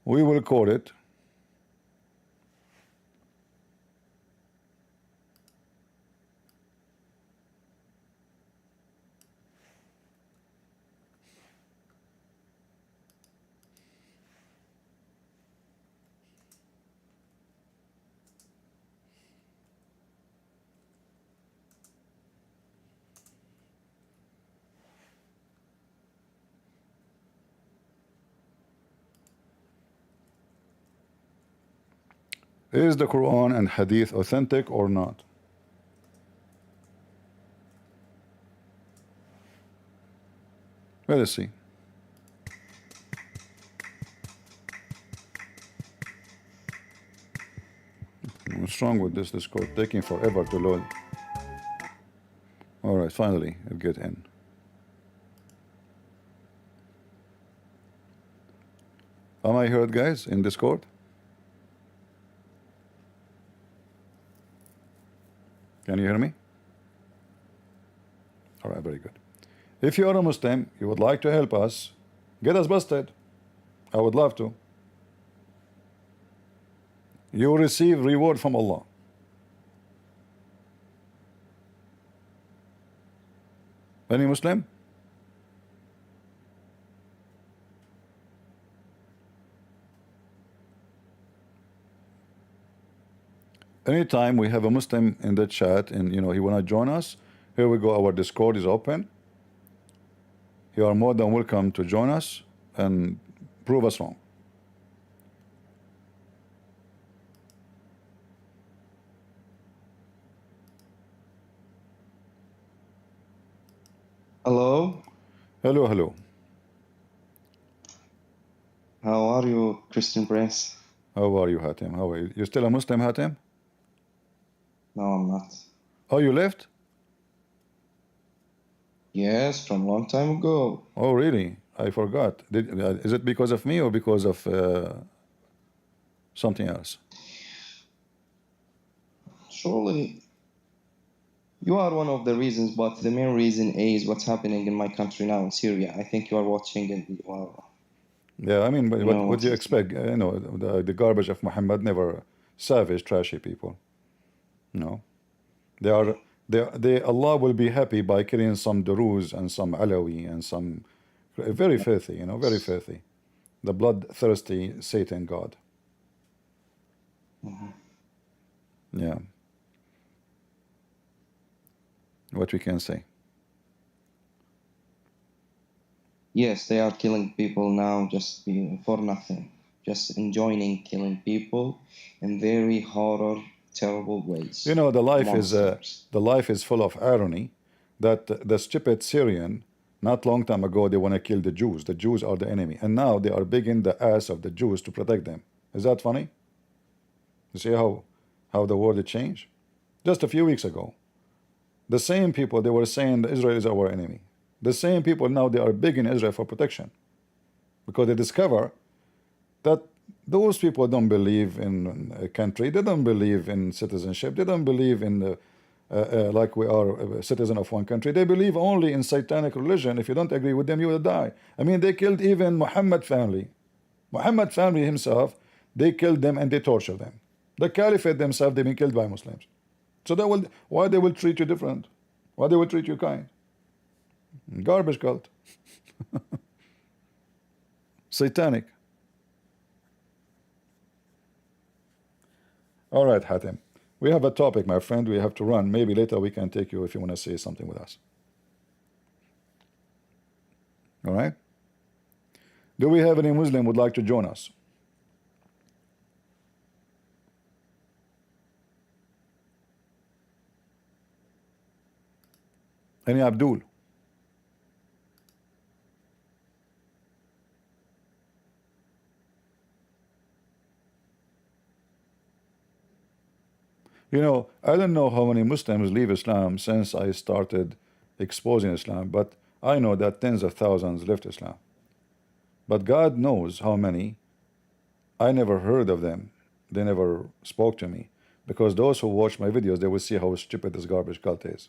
We will call it Is the Quran and Hadith authentic or not? Let us see. What's wrong with this Discord? Taking forever to load. Alright, finally, it'll get in. Am I heard, guys, in Discord? Can you hear me? All right, very good. If you are a Muslim, you would like to help us, get us busted. I would love to. You will receive reward from Allah. Any Muslim? anytime we have a Muslim in the chat and he wanna join us, here we go. Our Discord is open. You are more than welcome to join us and prove us wrong. Hello, Hello, hello. how are you, Christian Prince? How are you, Hatem? How are you? You still a Muslim, Hatem? No, I'm not. Oh, you left? Yes, from long time ago. Oh, really? I forgot. Is it because of me or because of something else? Surely, you are one of the reasons, but the main reason is what's happening in my country now in Syria. I think you are watching and Yeah, I mean, you what know what do you what's expect? The garbage of Muhammad never savage, trashy people. No, they are they Allah will be happy by killing some Duruz and some Alawi and some very filthy, very filthy, the bloodthirsty Satan God. Yeah, what we can say. Yes, they are killing people now just for nothing, just enjoying killing people in very horror, terrible ways. The Monsters. life is full of irony. That the stupid Syrian, not long time ago, they want to kill the Jews. The Jews are the enemy, and now they are begging the ass of the Jews to protect them. Is that funny? You see how the world changed? Just a few weeks ago, the same people they were saying that Israel is our enemy. The same people now they are begging Israel for protection because they discover that those people don't believe in a country. They don't believe in citizenship. They don't believe in like we are a citizen of one country. They believe only in satanic religion. If you don't agree with them, you will die. I mean, they killed even Muhammad family. Muhammad family himself, they killed them and they tortured them. The caliphate themselves, they've been killed by Muslims. So why they will treat you different? Why they will treat you kind? Garbage cult. Satanic. All right, Hatem. We have a topic, my friend. We have to run. Maybe later we can take you if you want to say something with us. All right? Do we have any Muslim would like to join us? Any Abdul? I don't know how many Muslims leave Islam since I started exposing Islam, but I know that tens of thousands left Islam. But God knows how many. I never heard of them. They never spoke to me. Because those who watch my videos, they will see how stupid this garbage cult is.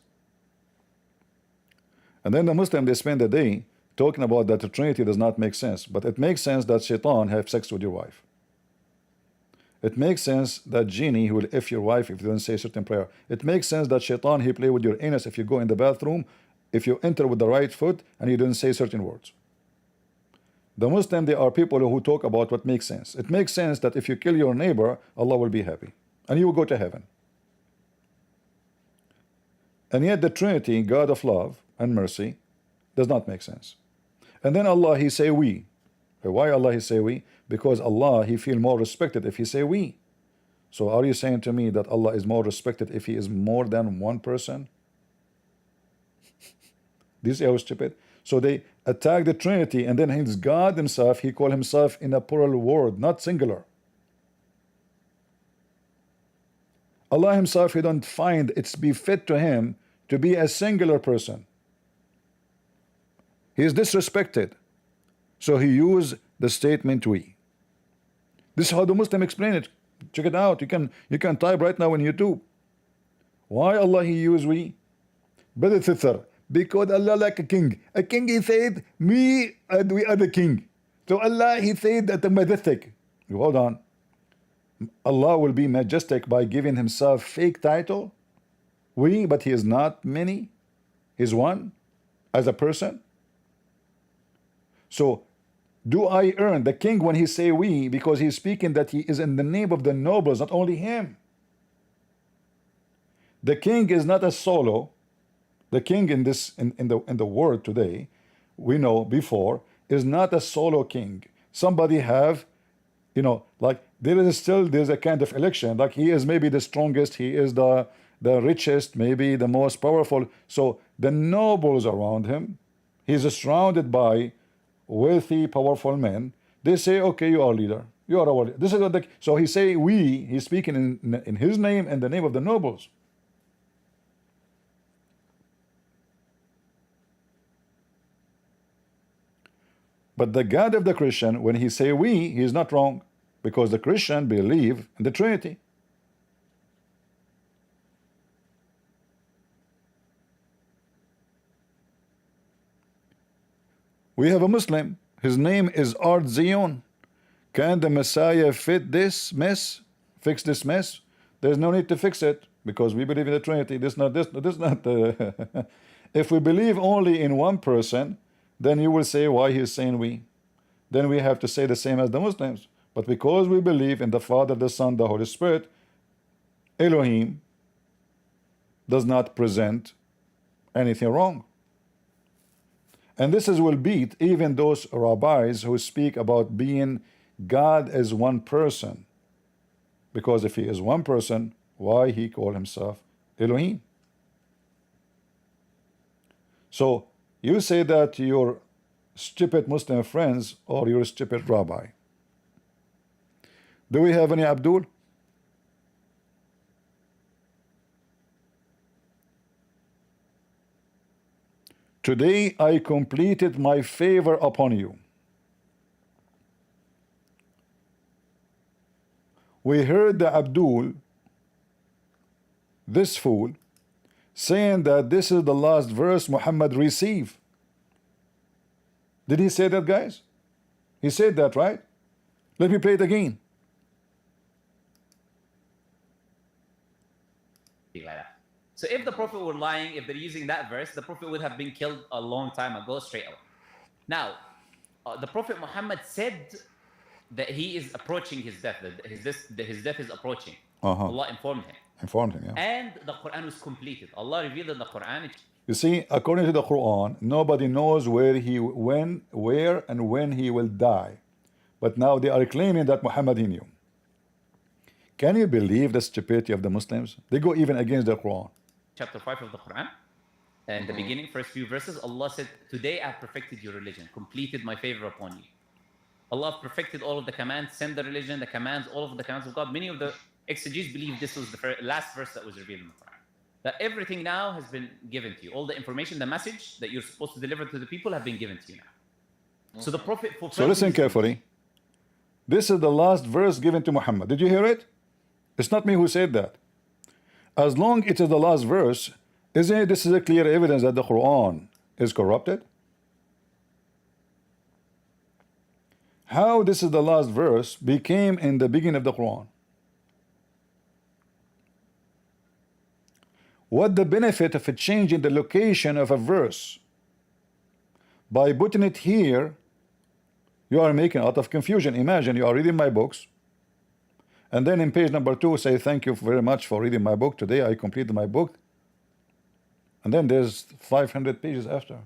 And then the Muslim, they spend the day talking about that the Trinity does not make sense. But it makes sense that Shaitan have sex with your wife. It makes sense that genie, he will F your wife if you don't say a certain prayer. It makes sense that Shaitan, he play with your anus if you go in the bathroom, if you enter with the right foot and you don't say certain words. The Muslim, they are people who talk about what makes sense. It makes sense that if you kill your neighbor, Allah will be happy and you will go to heaven. And yet the Trinity, God of love and mercy, does not make sense. And then Allah, he say we. Why Allah he say we? Because Allah, he feel more respected if he say we. So are you saying to me that Allah is more respected if he is more than one person? This is how stupid. So they attack the Trinity, and then his God himself, he call himself in a plural word, not singular. Allah himself, he don't find it's befit to him to be a singular person. He is disrespected. So he used the statement we. This is how the Muslim explain it. Check it out. You can type right now on YouTube. Why Allah he use we? Brother sister, because Allah like a king. A king he said, me and we are the king. So Allah he said that the majestic. Hold on. Allah will be majestic by giving himself fake title. We, but he is not many. He's one as a person. So do I earn the king when he say we, because he's speaking that he is in the name of the nobles, not only him. The king is not a solo. The king in this in the world today, we know before, is not a solo king. Somebody have, you know, like there's a kind of election. Like he is maybe the strongest, he is the richest, maybe the most powerful. So the nobles around him, he's surrounded by wealthy, powerful men. They say, okay, you are leader. You are our leader. This is what so he say we. He's speaking in his name and the name of the nobles. But the God of the Christian, when he say we, he is not wrong, because the Christian believe in the Trinity. We have a Muslim. His name is Art Zion. Can the Messiah fit this mess? Fix this mess? There's no need to fix it, because we believe in the Trinity. This not. If we believe only in one person, then you will say why he's saying we. Then we have to say the same as the Muslims. But because we believe in the Father, the Son, the Holy Spirit, Elohim does not present anything wrong. And this will beat even those rabbis who speak about being God as one person. Because if he is one person, why he call himself Elohim? So you say that your stupid Muslim friends or your stupid rabbi. Do we have any Abdul? Today I completed my favor upon you. We heard the Abdul, this fool, saying that this is the last verse Muhammad received. Did he say that, guys? He said that, right? Let me play it again. Like that. So if the Prophet were lying, if they're using that verse, the Prophet would have been killed a long time ago, straight away. Now, the Prophet Muhammad said that he is approaching his death, that his death is approaching. Allah informed him. Yeah. And the Quran was completed. Allah revealed in the Quran. You see, according to the Quran, nobody knows where and when he will die. But now they are claiming that Muhammad he knew. Can you believe the stupidity of the Muslims? They go even against the Quran. Chapter 5 of the Quran, and the beginning, first few verses, Allah said, today I have perfected your religion, completed my favor upon you. Allah perfected all of the commands, send the religion, the commands, all of the commands of God. Many of the exegetes believe this was the last verse that was revealed in the Quran. That everything now has been given to you. All the information, the message that you're supposed to deliver to the people have been given to you now. So the Prophet fulfilled. So listen carefully. This is the last verse given to Muhammad. Did you hear it? It's not me who said that. As long it is the last verse, isn't it this is a clear evidence that the Quran is corrupted? How this is the last verse became in the beginning of the Quran? What the benefit of changing the location of a verse? By putting it here, you are making a lot of confusion. Imagine you are reading my books, and then in page number 2 say thank you very much for reading my book. Today I completed my book. And then there's 500 pages after.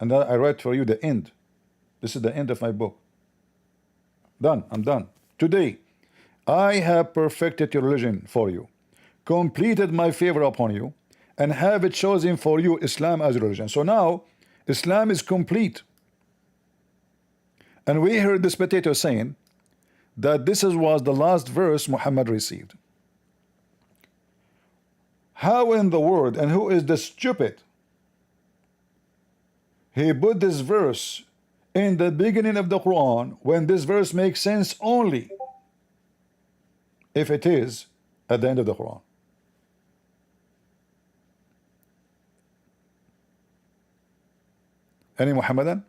And then I write for you the end. This is the end of my book. Done. I'm done. Today I have perfected your religion for you, completed my favor upon you, and have it chosen for you Islam as a religion. So now Islam is complete. And we heard this potato saying that this was the last verse Muhammad received. How in the world, and who is the stupid? He put this verse in the beginning of the Quran when this verse makes sense only if it is at the end of the Quran. Any Muhammadan?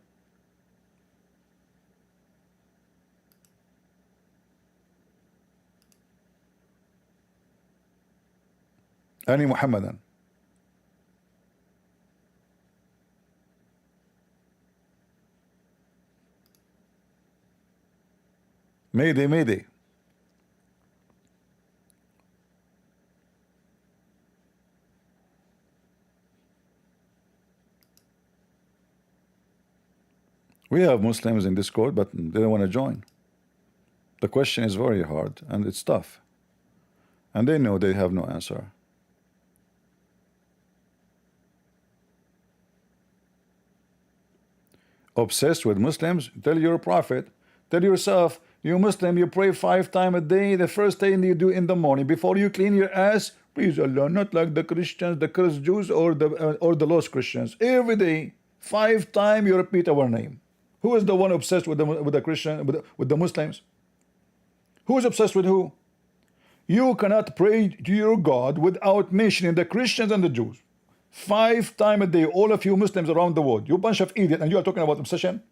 Any Muhammadan? Mayday, mayday. We have Muslims in Discord, but they don't want to join. The question is very hard and it's tough. And they know they have no answer. Obsessed with Muslims, tell your prophet, tell yourself, you Muslim, you pray 5 times a day. The first thing you do in the morning before you clean your ass, please Allah, not like the Christians, the cursed Jews, or the lost Christians. Every day, 5 times you repeat our name. Who is the one obsessed with the Christian, with the Muslims? Who is obsessed with who? You cannot pray to your God without mentioning the Christians and the Jews. 5 times a day, all of you Muslims around the world, you bunch of idiots, and you are talking about obsession?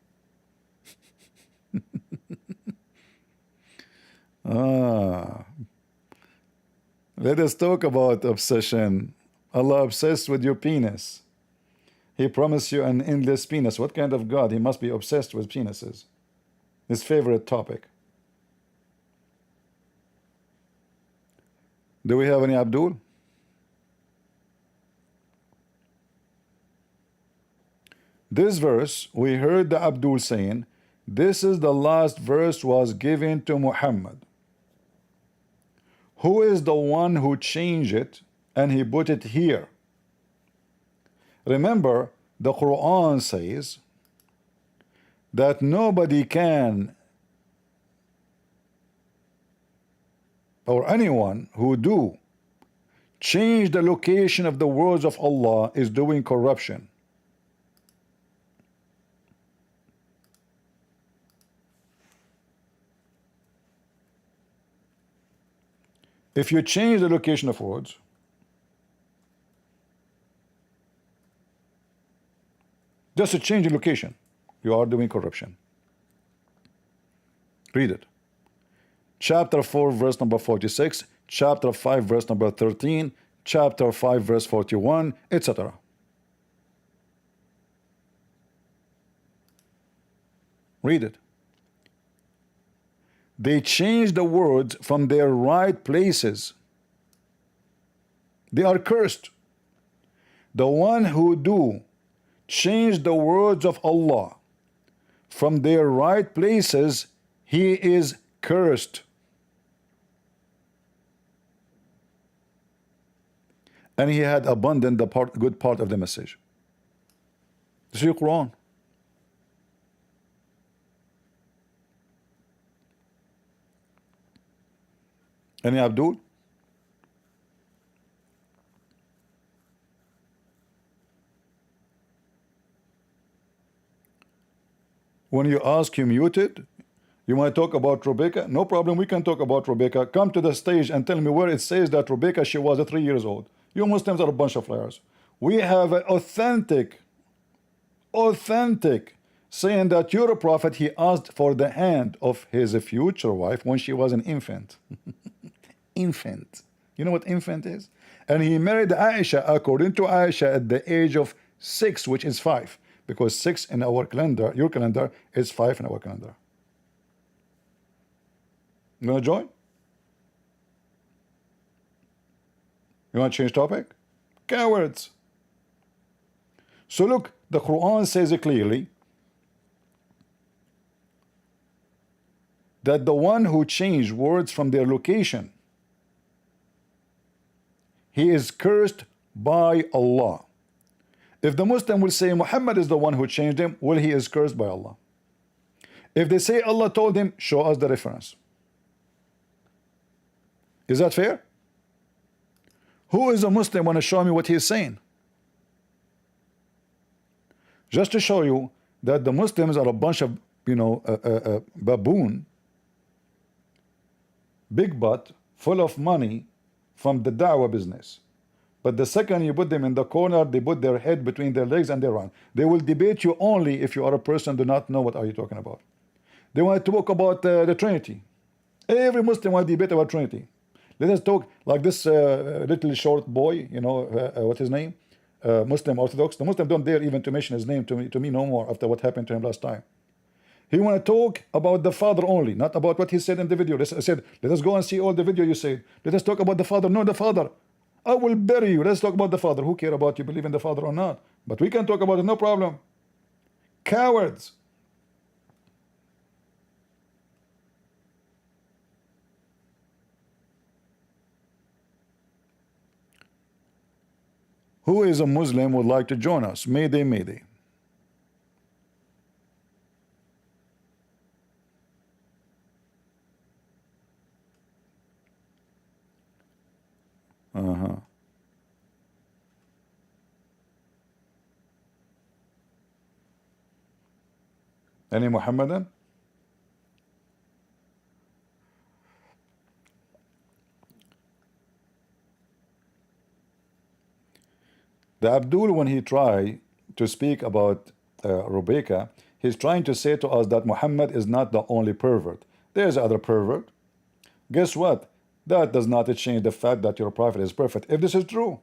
Let us talk about obsession. Allah obsessed with your penis. He promised you an endless penis. What kind of God? He must be obsessed with penises. His favorite topic. Do we have any Abdul? This verse, we heard the Abdul saying, this is the last verse was given to Muhammad. Who is the one who changed it and he put it here? Remember, the Quran says that nobody can, or anyone who do change the location of the words of Allah is doing corruption. If you change the location of words, just a change in location, you are doing corruption. Read it. Chapter 4, verse number 46, chapter 5, verse number 13, chapter 5, verse 41, etc. Read it. They changed the words from their right places. They are cursed. The one who do change the words of Allah from their right places, he is cursed. And he had abandoned the good part of the message. This is your Quran. Any Abdul? When you ask, you muted. You want to talk about Rebecca? No problem, we can talk about Rebecca. Come to the stage and tell me where it says that Rebecca, she was 3 years old. You Muslims are a bunch of liars. We have an authentic saying that your prophet, he asked for the hand of his future wife when she was an infant. Infant. You know what infant is? And he married Aisha, according to Aisha, at the age of 6, which is 5. Because 6 in our calendar, your calendar, is 5 in our calendar. You want to join? You want to change topic? Cowards. So look, the Quran says it clearly that the one who changed words from their location, he is cursed by Allah. If the Muslim will say Muhammad is the one who changed him, well, he is cursed by Allah. If they say Allah told him, show us the reference. Is that fair? Who is a Muslim want to show me what he is saying? Just to show you that the Muslims are a bunch of, baboon, big butt, full of money from the da'wah business. But the second you put them in the corner, they put their head between their legs and they run. They will debate you only if you are a person do not know what are you talking about. They want to talk about the Trinity. Every Muslim want to debate about Trinity. Let us talk like this little short boy, what's his name? Muslim Orthodox. The Muslim don't dare even to mention his name to me no more after what happened to him last time. He want to talk about the Father only, not about what he said in the video. I said, let us go and see all the video you said. Let us talk about the Father. No, the Father. I will bury you. Let's talk about the Father. Who care about you believe in the Father or not? But we can talk about it, no problem. Cowards. Who is a Muslim would like to join us? Mayday, mayday. Uh-huh. Any Muhammadan? The Abdul, when he tried to speak about Rebecca, he's trying to say to us that Muhammad is not the only pervert. There's other pervert. Guess what? That does not change the fact that your prophet is perfect. If this is true,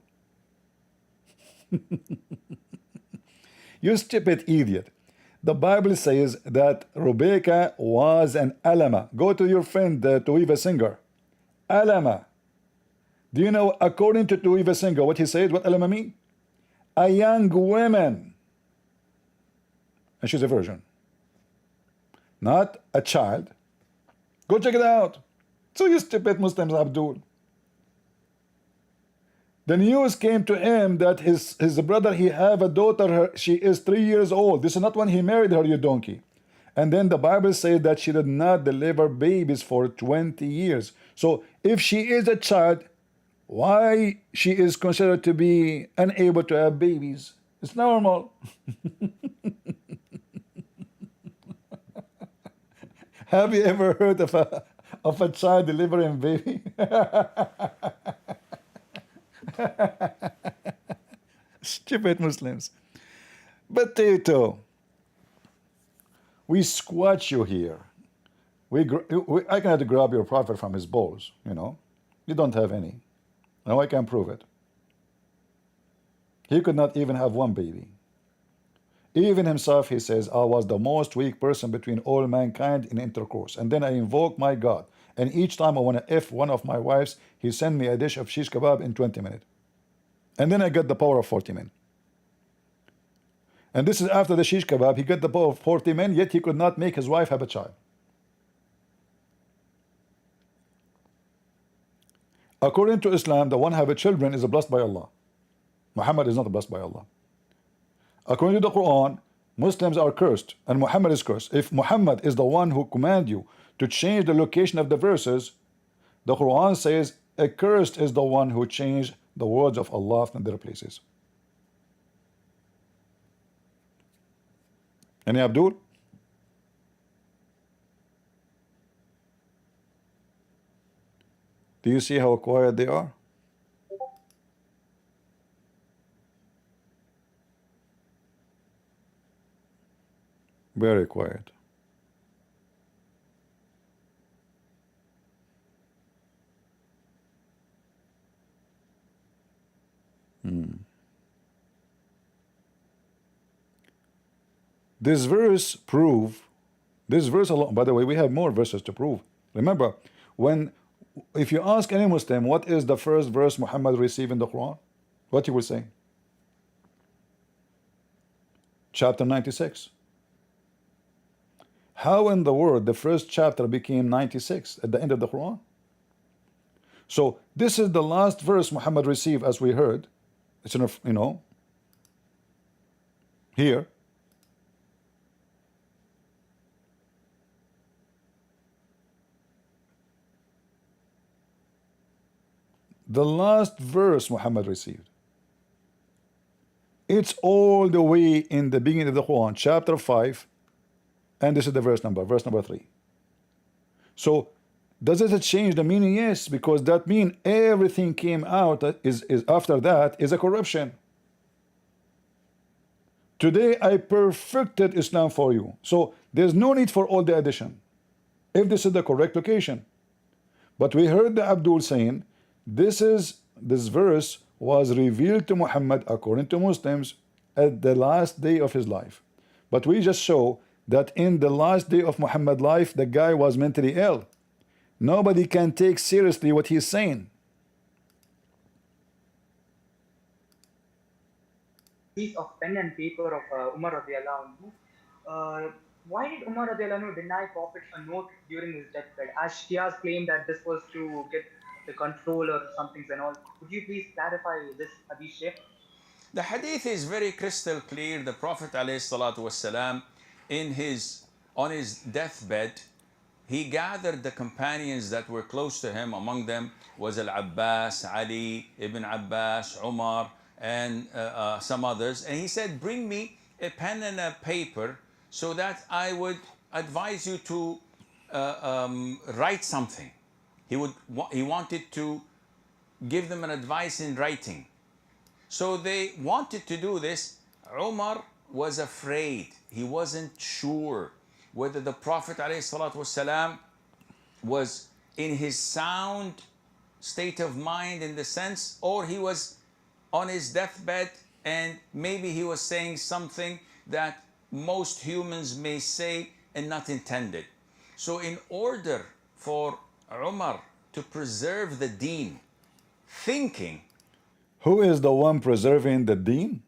you stupid idiot. The Bible says that Rebecca was an alama. Go to your friend Tuiva Singer. Alama. Do you know, according to Tuiva Singer, what he says, what alama mean? A young woman. And she's a virgin. Not a child. Go check it out. So you stupid Muslims, Abdul. The news came to him that his brother, he have a daughter, she is 3 years old. This is not when he married her, you donkey. And then the Bible says that she did not deliver babies for 20 years. So if she is a child, why she is considered to be unable to have babies? It's normal. Have you ever heard of a child delivering a baby? Stupid Muslims. Potato. We squat you here. I cannot grab your prophet from his balls, you know. You don't have any. Now I can prove it. He could not even have one baby. Even himself, he says, I was the most weak person between all mankind in intercourse. And then I invoke my God. And each time I want to F one of my wives, he send me a dish of shish kebab in 20 minutes. And then I get the power of 40 men. And this is after the shish kebab, he got the power of 40 men, yet he could not make his wife have a child. According to Islam, the one who have children is blessed by Allah. Muhammad is not blessed by Allah. According to the Quran, Muslims are cursed and Muhammad is cursed. If Muhammad is the one who command you to change the location of the verses, the Quran says, accursed is the one who changed the words of Allah from their places. Any Abdul? Do you see how quiet they are? Very quiet. This verse alone, by the way, we have more verses to prove. Remember, if you ask any Muslim what is the first verse Muhammad received in the Quran, what he will say? Chapter 96. How in the world the first chapter became 96 at the end of the Quran? So this is the last verse Muhammad received, as we heard. It's enough, you know, here. The last verse Muhammad received. It's all the way in the beginning of the Quran, chapter 5, and this is the verse number 3. So does it change the meaning? Yes, because that means everything came out is after that is a corruption. Today I perfected Islam for you. So there's no need for all the addition, if this is the correct location. But we heard the Abdul saying, this verse was revealed to Muhammad according to Muslims at the last day of his life. But we just show that in the last day of Muhammad's life, the guy was mentally ill. Nobody can take seriously what he's saying. Piece of pen and paper of Umar radiallahu anhu. Why did Umar radiallahu anhu deny Prophet a note during his deathbed? As Shias claimed that this was to get the control or something and all. Could you please clarify this, Hadith Sheikh? The hadith is very crystal clear. The Prophet ﷺ, on his deathbed, he gathered the companions that were close to him. Among them was Al-Abbas, Ali, Ibn Abbas, Umar, and some others. And he said, bring me a pen and a paper so that I would advise you to write something. He wanted to give them an advice in writing. So they wanted to do this. Umar was afraid. He wasn't sure whether the Prophet ﷺ was in his sound state of mind in the sense, or he was on his deathbed and maybe he was saying something that most humans may say and not intended. So in order for Umar to preserve the deen, thinking, Who is the one preserving the deen?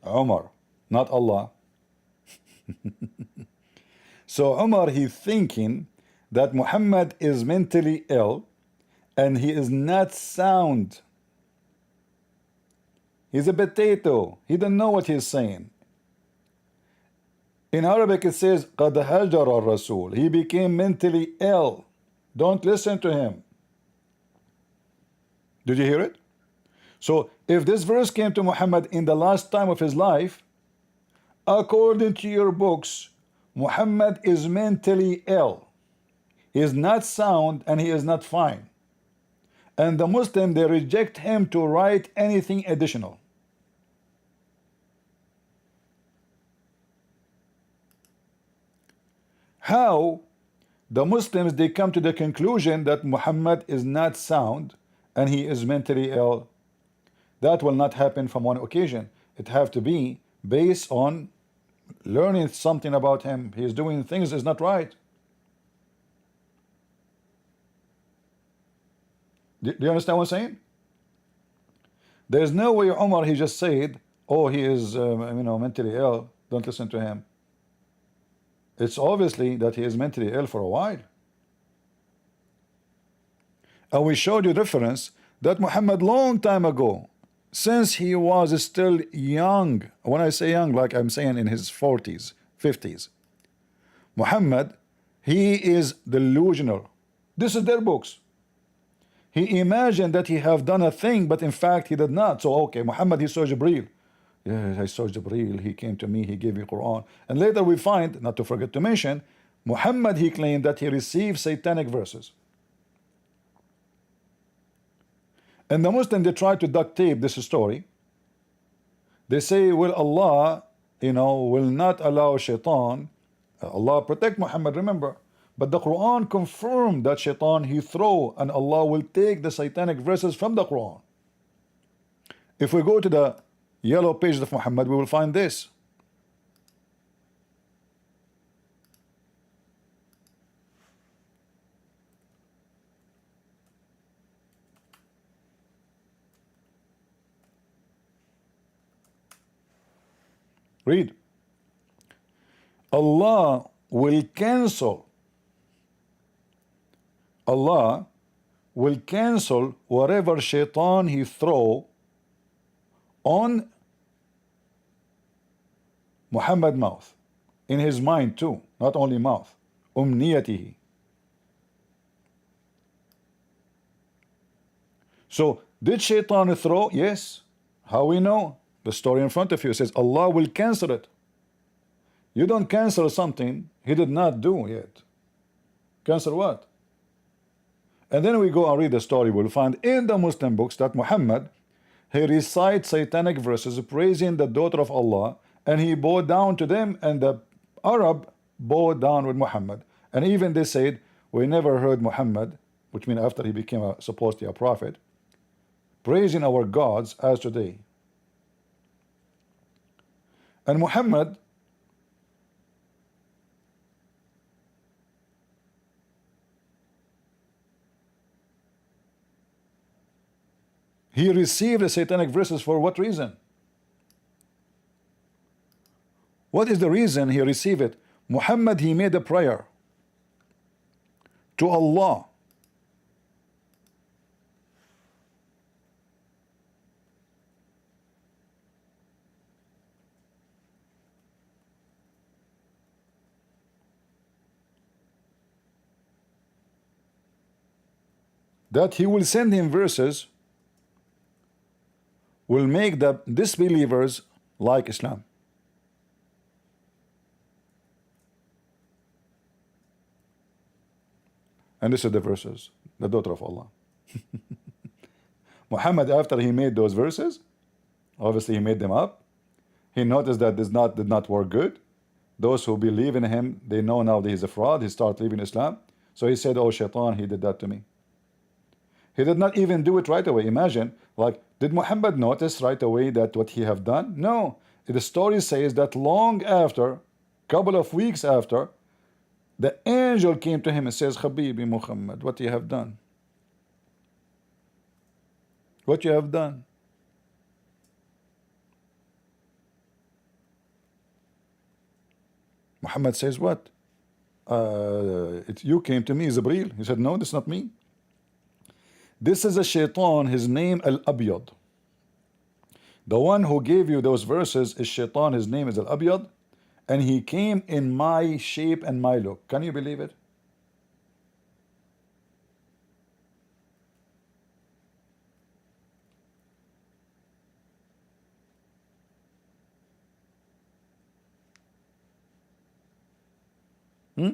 Umar, not Allah. So Umar, he's thinking that Muhammad is mentally ill and he is not sound. He's a potato. He doesn't know what he's saying. In Arabic it says قَدْ هَجَرَ الرَّسُولِ. He became mentally ill. Don't listen to him. Did you hear it? So if this verse came to Muhammad in the last time of his life, according to your books, Muhammad is mentally ill. He is not sound and he is not fine. And the Muslim, they reject him to write anything additional. How the Muslims, they come to the conclusion that Muhammad is not sound and he is mentally ill? That will not happen from one occasion. It have to be based on learning something about him. He is doing things is not right. Do you understand what I'm saying? There is no way Umar, he just said, oh, he is mentally ill, don't listen to him. It's obviously that he is mentally ill for a while. And we showed you reference that Muhammad long time ago, since he was still young, when I say young, like I'm saying in his 40s, 50s, Muhammad, he is delusional. This is their books. He imagined that he have done a thing, but in fact he did not. So okay, Muhammad, he saw Jibreel. Yes, I saw Jibreel, he came to me, he gave me Quran. And later we find, not to forget to mention, Muhammad, he claimed that he received satanic verses. And the Muslim, they try to duct tape this story. They say, well, Allah, will not allow shaitan. Allah protect Muhammad, remember. But the Quran confirmed that shaitan, he throw, and Allah will take the satanic verses from the Quran. If we go to the yellow pages of Muhammad, we will find this. Read. Allah will cancel whatever shaitan he throw on Muhammad mouth, in his mind too, not only mouth. Umniyatihi. So did shaitan throw? Yes. How we know? The story in front of you says Allah will cancel it. You don't cancel something he did not do yet. Cancel what? And then we go and read the story. We'll find in the Muslim books that Muhammad, he recites satanic verses praising the daughter of Allah, and he bowed down to them, and the Arab bowed down with Muhammad. And even they said, we never heard Muhammad, which means after he became supposedly a prophet, praising our gods as today. And Muhammad, he received the satanic verses for what reason? What is the reason he received it? Muhammad, he made a prayer to Allah. that he will send him verses will make the disbelievers like Islam. And this is the verses, the daughter of Allah. Muhammad, after he made those verses, obviously he made them up. He noticed that this did not work good. Those who believe in him, they know now that he's a fraud. He started leaving Islam. So he said, oh shaitan, he did that to me. He did not even do it right away. Imagine, like, did Muhammad notice right away that what he have done? No. The story says that long after, couple of weeks after, the angel came to him and says, Habibi Muhammad, what you have done? What you have done? Muhammad says, what? You came to me, Jibreel. He said, no, this is not me. This is a shaitan, his name Al-Abyad. The one who gave you those verses is shaitan, his name is Al-Abyad, and he came in my shape and my look. Can you believe it? Hmm?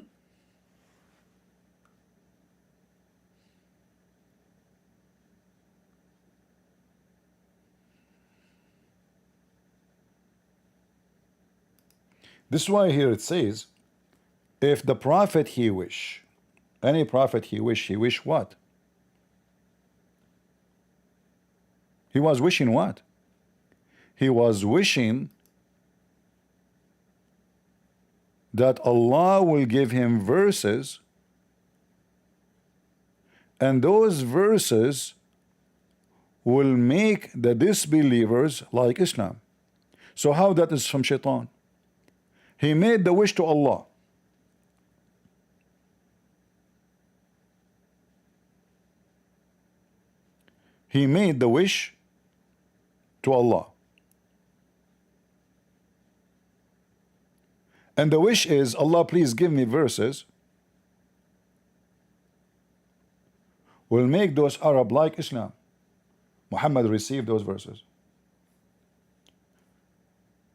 This is why here it says, if the prophet he wish, any prophet he wish what? He was wishing what? He was wishing that Allah will give him verses, and those verses will make the disbelievers like Islam. So how that is from shaitan? He made the wish to Allah. He made the wish to Allah. And the wish is, Allah, please give me verses will make those Arab like Islam. Muhammad received those verses.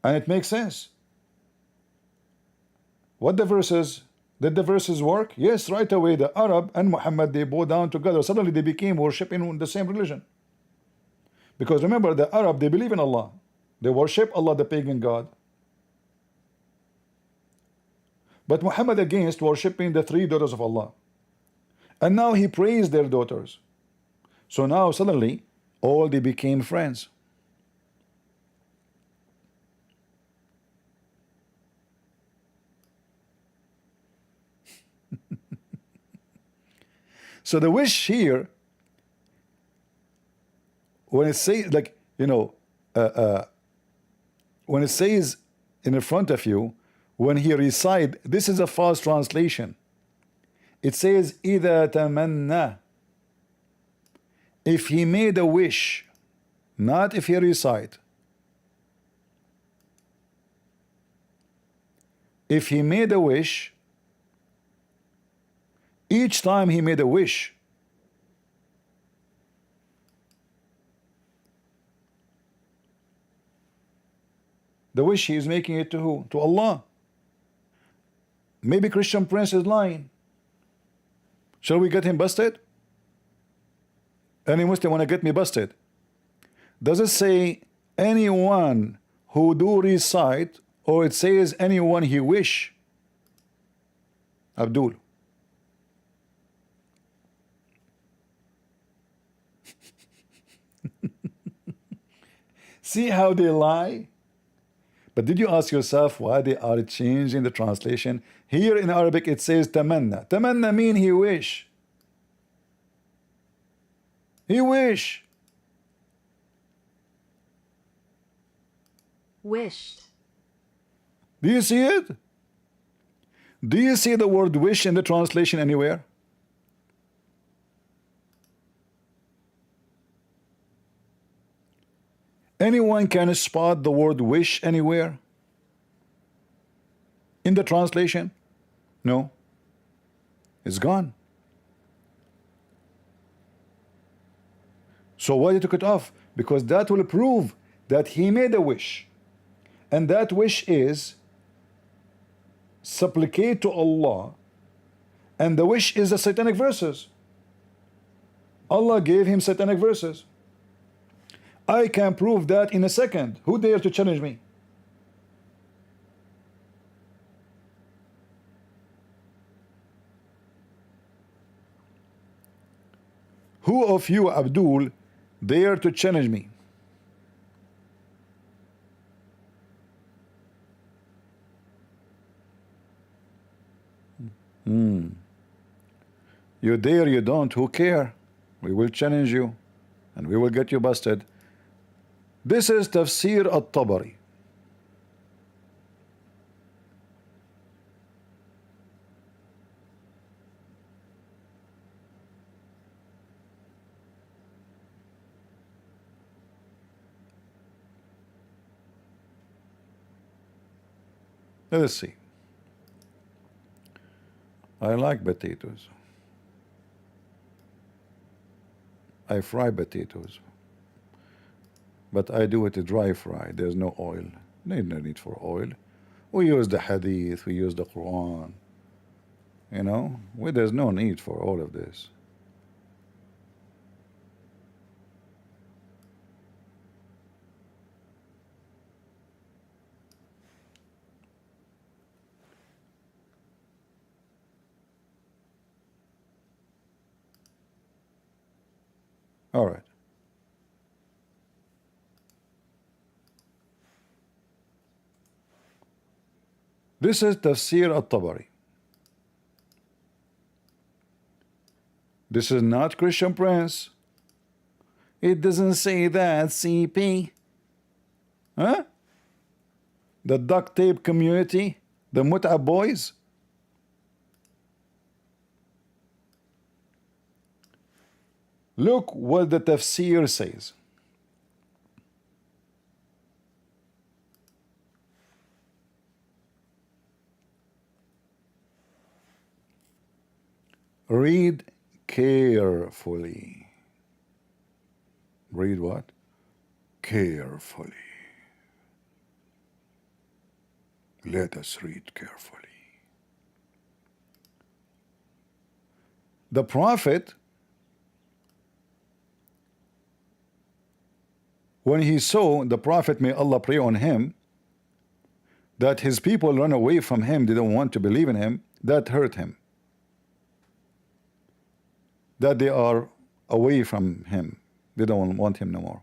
And it makes sense. What the verses? Did the verses work? Yes, right away the Arab and Muhammad, they bow down together. Suddenly they became worshipping the same religion. Because remember, the Arab, they believe in Allah. They worship Allah, the pagan god. But Muhammad against worshipping the three daughters of Allah. And now he praised their daughters. So now suddenly all they became friends. So the wish here, when it says, like, you know, when it says in front of you, when he recite, this is a false translation. It says, إِذَا تَمَنَّى. If he made a wish, not if he recite. If he made a wish, each time he made a wish, the wish he is making it to who? To Allah. Maybe Christian Prince is lying. Shall we get him busted? Any Muslim want to get me busted? Does it say anyone who do recite, or it says anyone he wish? Abdul. See how they lie? But did you ask yourself why they are changing the translation? Here in Arabic it says tamanna. Tamanna mean he wish. He wish. Wished. Do you see it? Do you see the word wish in the translation anywhere? Anyone can spot the word wish anywhere in the translation? No, it's gone. So why they took it off? Because that will prove that he made a wish. And that wish is supplicate to Allah. And the wish is the satanic verses. Allah gave him satanic verses. I can prove that in a second. Who dare to challenge me? Who of you, Abdul, dare to challenge me? You dare, you don't, who care? We will challenge you and we will get you busted. This is Tafsir al-Tabari. Let us see. I like potatoes. I fry potatoes. But I do it a dry fry. There's no oil. There's no need for oil. We use the Hadith. We use the Quran. You know, there's no need for all of this. All right. This is Tafsir al-Tabari. This is not Christian Prince. It doesn't say that, CP. Huh? The duct tape community, the Mut'a boys. Look what the tafsir says. Read carefully. Read what? Carefully. Let us read carefully. The Prophet, when he saw the Prophet, may Allah pray on him, that his people run away from him, they don't want to believe in him, that hurt him. That they are away from him, they don't want him no more.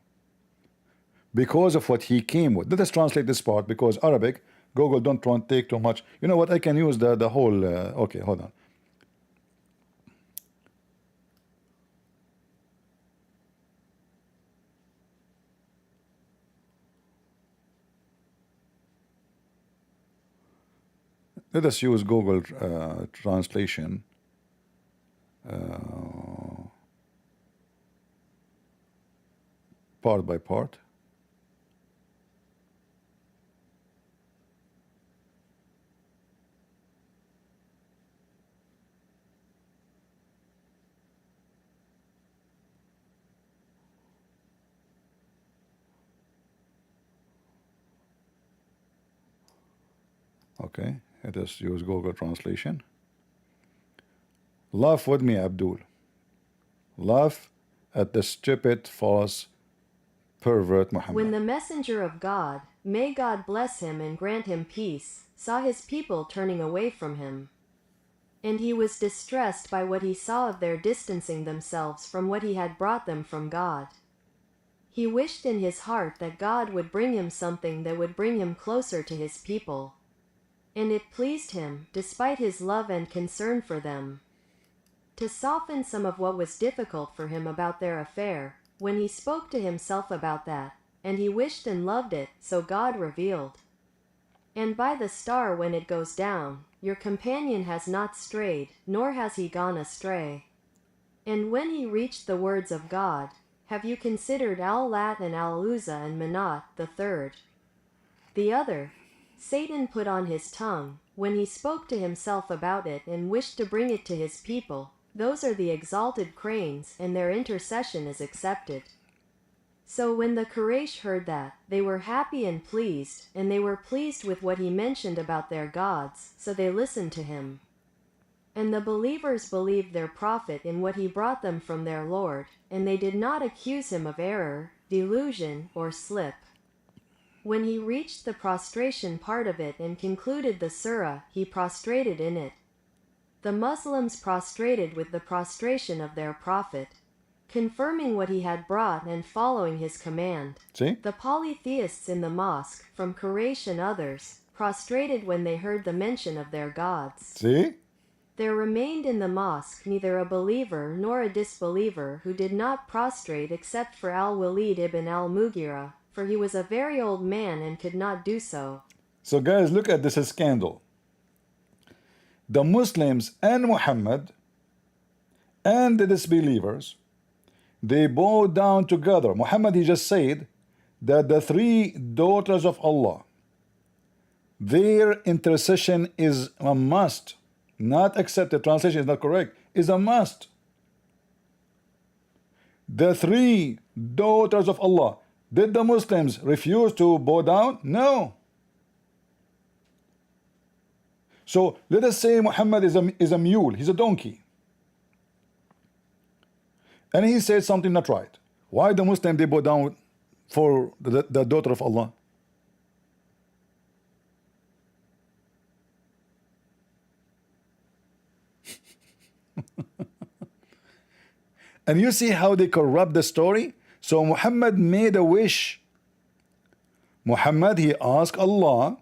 Because of what he came with. Let us translate this part, because Arabic, Google don't take too much. You know what, I can use the whole, okay, hold on. Let us use Google translation. Part by part. Okay, let us use Google translation. Laugh with me, Abdul. Laugh at the stupid, false, pervert Muhammad. When the messenger of God, may God bless him and grant him peace, saw his people turning away from him, and he was distressed by what he saw of their distancing themselves from what he had brought them from God, he wished in his heart that God would bring him something that would bring him closer to his people. And it pleased him, despite his love and concern for them, to soften some of what was difficult for him about their affair, when he spoke to himself about that, and he wished and loved it, so God revealed. And by the star when it goes down, your companion has not strayed, nor has he gone astray. And when he reached the words of God, have you considered Al-Lat and Al-Uzza and Manat, the third? The other, Satan put on his tongue, when he spoke to himself about it and wished to bring it to his people. Those are the exalted cranes, and their intercession is accepted. So when the Quraysh heard that, they were happy and pleased, and they were pleased with what he mentioned about their gods, so they listened to him. And the believers believed their prophet in what he brought them from their Lord, and they did not accuse him of error, delusion, or slip. When he reached the prostration part of it and concluded the surah, he prostrated in it. The Muslims prostrated with the prostration of their prophet, confirming what he had brought and following his command. See? The polytheists in the mosque, from Quraysh and others, prostrated when they heard the mention of their gods. See? There remained in the mosque neither a believer nor a disbeliever who did not prostrate except for al-Walid ibn al-Mughira, for he was a very old man and could not do so. So guys, look at this scandal. The Muslims and Muhammad and the disbelievers, they bow down together. Muhammad, he just said that the three daughters of Allah, their intercession is a must. Not accepted. Translation is not correct. Is a must. The three daughters of Allah. Did the Muslims refuse to bow down? No. So let us say Muhammad is a mule. He's a donkey. And he said something not right. Why the Muslim they bow down for the daughter of Allah? And you see how they corrupt the story? So Muhammad made a wish. Muhammad, he asked Allah.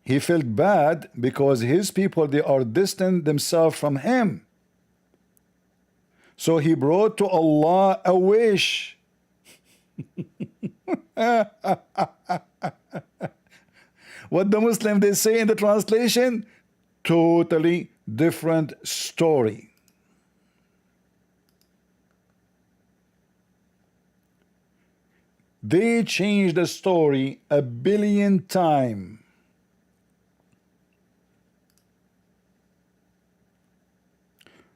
He felt bad because his people, they are distant themselves from him. So he brought to Allah a wish. What the Muslim they say in the translation? Totally different story. They changed the story 1 billion times.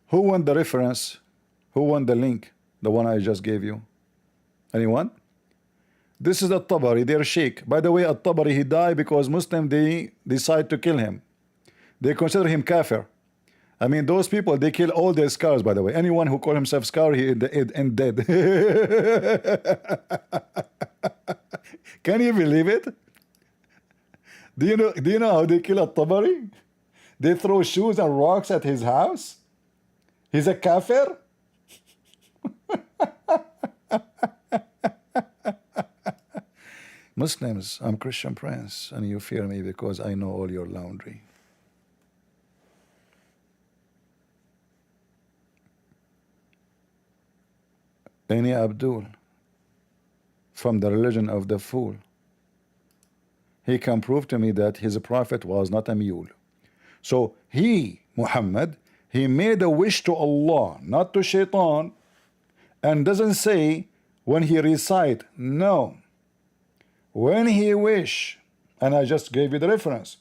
Who won the reference? Who won the link? The one I just gave you? Anyone? This is At-Tabari, their sheikh. By the way, At-Tabari, he died because Muslim, they decide to kill him. They consider him kafir. I mean, those people, they kill all their scars, by the way. Anyone who call himself scar, he end dead. Can you believe it? Do you know how they kill At-Tabari? They throw shoes and rocks at his house. He's a kafir. Muslims, I'm Christian Prince, and you fear me because I know all your laundry. Any Abdul from the religion of the fool, he can prove to me that his prophet was not a mule. So he, Muhammad, he made a wish to Allah, not to Shaitan, and doesn't say when he recite. No. When he wish, and I just gave you the reference.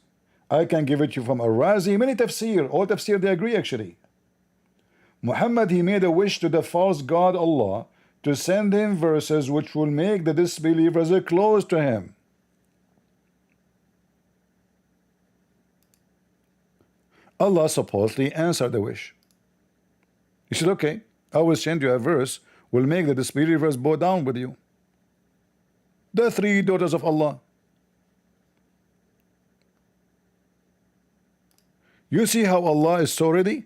I can give it to you from Ar-Razi, many tafsir, all tafsir they agree actually. Muhammad, he made a wish to the false God Allah to send him verses which will make the disbelievers close to him. Allah supposedly answered the wish. He said, okay, I will send you a verse will make the disbelievers bow down with you. The three daughters of Allah. You see how Allah is so ready?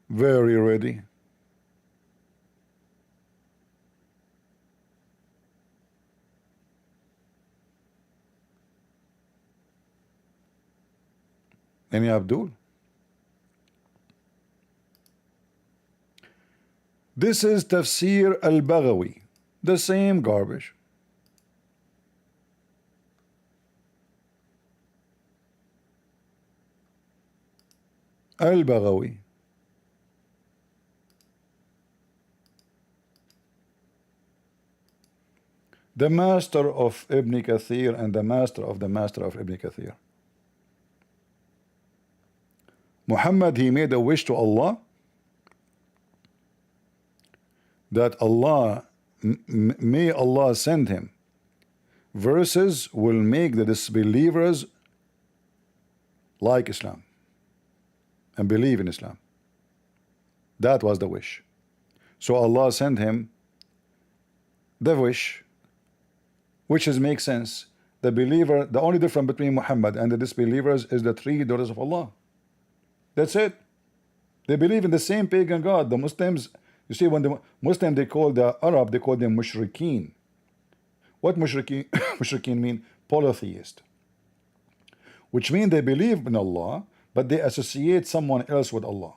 Very ready. Any Abdul? This is Tafsir al-Baghawi, the same garbage. Al-Baghawi. The master of Ibn Kathir and the master of Ibn Kathir. Muhammad, he made a wish to Allah. that may Allah send him verses will make the disbelievers like Islam and believe in Islam. That was the wish. So Allah sent him the wish, which makes sense. The believer, the only difference between Muhammad and the disbelievers is the three daughters of Allah. That's it. They believe in the same pagan God. The Muslims, you see, when the Muslim, they call the Arab, they call them mushrikeen. What mushrikeen? Mushrikeen mean polytheist, which means they believe in Allah, but they associate someone else with Allah.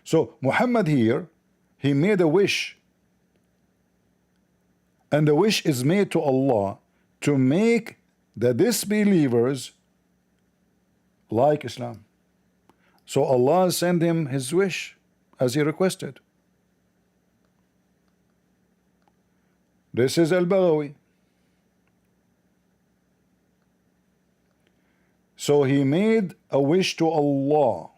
So Muhammad here, he made a wish, and the wish is made to Allah to make the disbelievers like Islam. So Allah sent him his wish as he requested. This is Al-Baghawi. So he made a wish to Allah.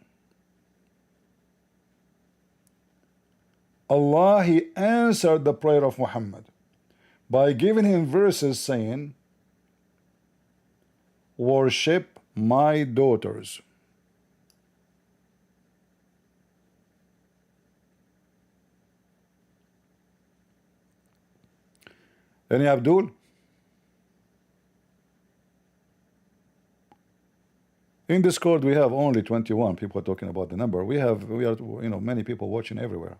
Allah, he answered the prayer of Muhammad by giving him verses saying, worship my daughters. Any Abdul? In Discord we have only 21 people talking about the number. We are many people watching everywhere.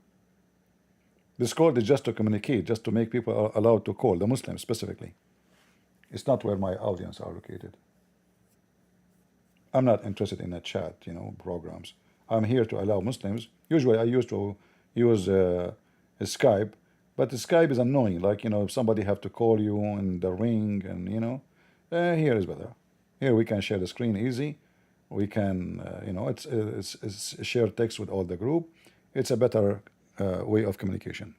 Discord is just to communicate, just to make people allowed to call, the Muslims specifically. It's not where my audience are located. I'm not interested in a chat, programs. I'm here to allow Muslims. Usually I used to use Skype, but the Skype is annoying. Like, if somebody have to call you in the ring, and here is better. Here we can share the screen easy. We can, it's share text with all the group. It's a better way of communication.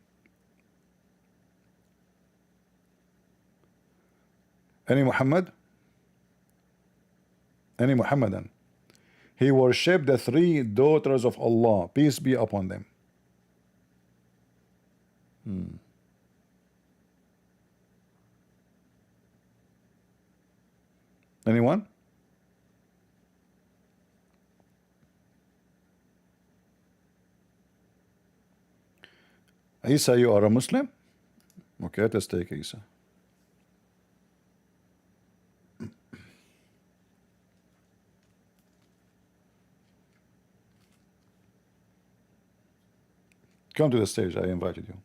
Any Muhammad? Any Muhammadan? He worshipped the three daughters of Allah, peace be upon them. Anyone? Isa, you are a Muslim? Okay, let's take Isa. Come to the stage, I invited you.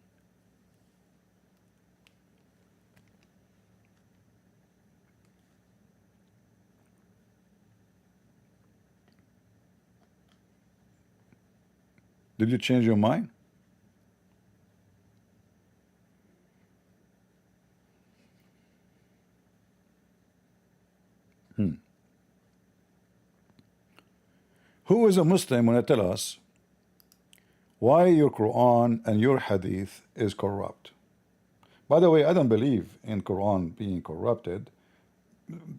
Did you change your mind? Who is a Muslim when I tell us why your Quran and your Hadith is corrupt? By the way, I don't believe in Quran being corrupted,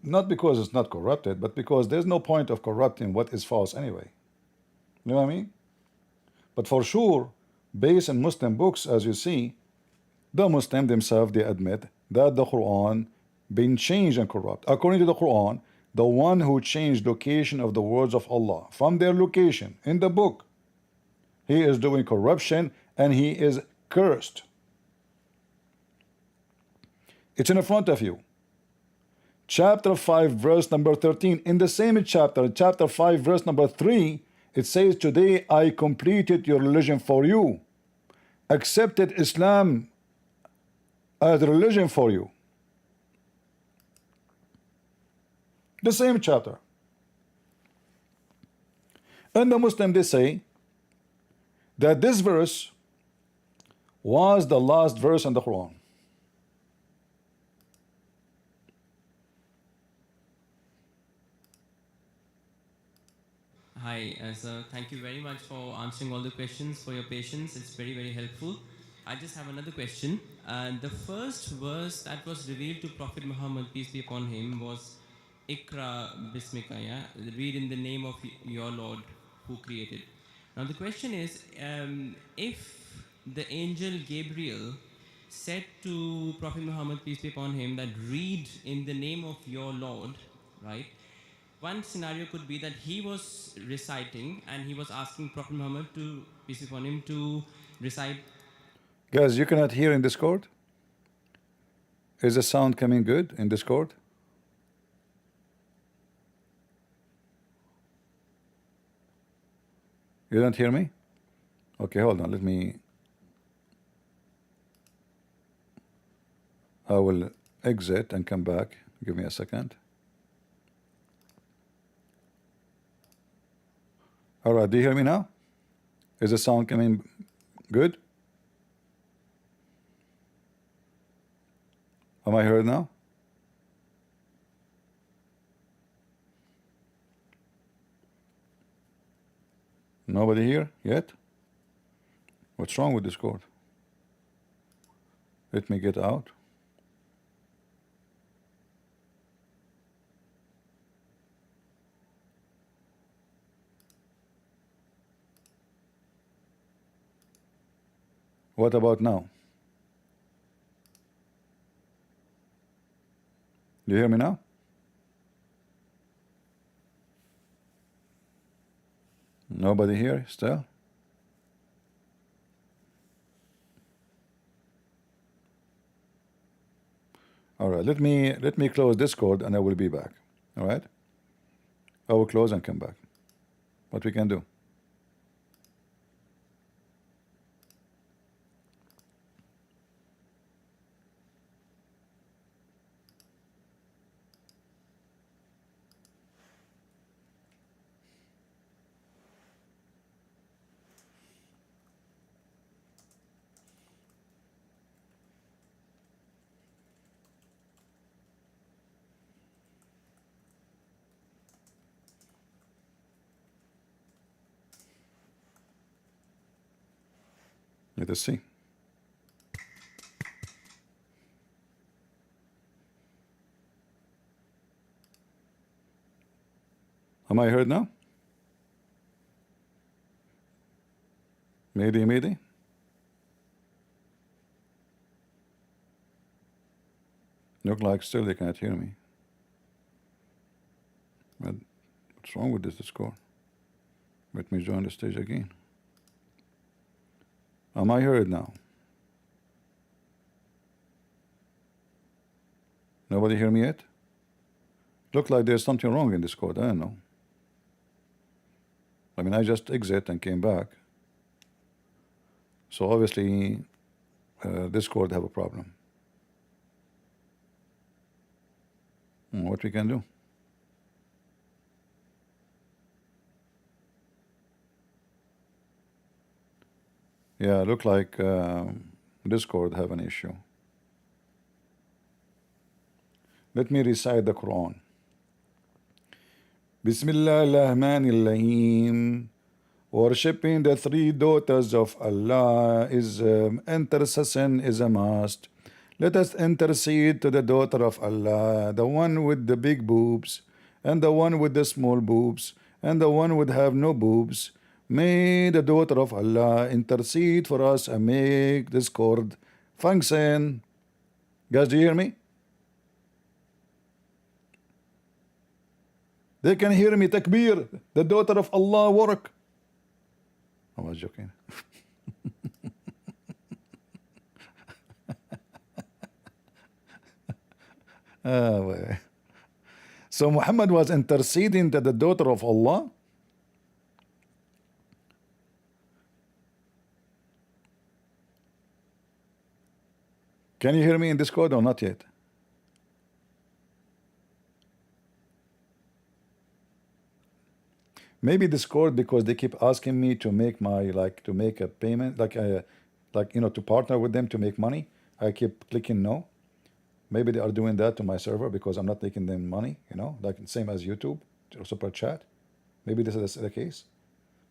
not because it's not corrupted, but because there's no point of corrupting what is false anyway. You know what I mean? But for sure, based on Muslim books, as you see, the Muslim themselves, they admit that the Quran been changed and corrupt. According to the Quran, the one who changed location of the words of Allah from their location in the book, he is doing corruption and he is cursed. It's in front of you. Chapter 5, verse number 13. In the same chapter, chapter 5, verse number 3, it says, today I completed your religion for you, accepted Islam as religion for you. The same chapter. And the Muslim, they say that this verse was the last verse in the Quran. Hi, sir. Thank you very much for answering all the questions, for your patience. It's very, very helpful. I just have another question. The first verse that was revealed to Prophet Muhammad, peace be upon him, was Ikra Bismika, yeah? Read in the name of your Lord who created. Now the question is, if the angel Gabriel said to Prophet Muhammad, peace be upon him, that read in the name of your Lord, right? One scenario could be that he was reciting and he was asking Prophet Muhammad to, peace be upon him, to recite. Guys, you cannot hear in Discord? Is the sound coming good in Discord? You don't hear me? Okay, hold on. I will exit and come back. Give me a second. All right, do you hear me now? Is the sound coming good? Am I heard now? Nobody here yet? What's wrong with Discord? Let me get out. What about now? Do you hear me now? Nobody here still? All right, let me close Discord and I will be back. All right? I will close and come back. What we can do? Let us see. Am I heard now? Maybe. Look like still they can't hear me. But what's wrong with this Discord? Let me join the stage again. Am I heard now? Nobody hear me yet? Look like there's something wrong in Discord. I don't know. I mean, I just exit and came back. So obviously, Discord have a problem. What we can do? Yeah, look like Discord have an issue. Let me recite the Quran. Bismillah ar-Rahman ar-Rahim. Worshipping the three daughters of Allah is intercession is a must. Let us intercede to the daughter of Allah, the one with the big boobs, and the one with the small boobs, and the one would have no boobs. May the daughter of Allah intercede for us and make Discord function. Guys, do you hear me? They can hear me. Takbir. The daughter of Allah work. I was joking. Well. So Muhammad was interceding to the daughter of Allah. Can you hear me in Discord or not yet? Maybe Discord, because they keep asking me to make my to make a payment, to partner with them to make money. I keep clicking no. Maybe they are doing that to my server because I'm not taking them money, like same as YouTube or super chat. Maybe this is the case.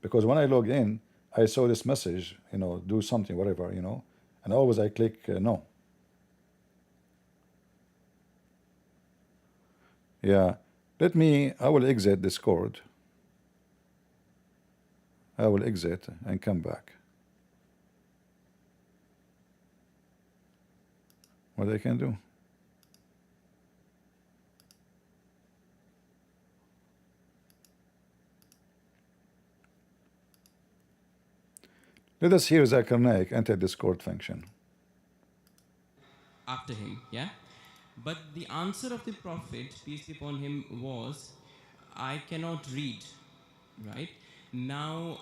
Because when I log in, I saw this message, do something, whatever, and always I click no. Yeah, I will exit Discord. I will exit and come back. what they can do. Let us hear Zakir Naik enter Discord function. After him, yeah? But the answer of the Prophet, peace be upon him, was, I cannot read, right? Now,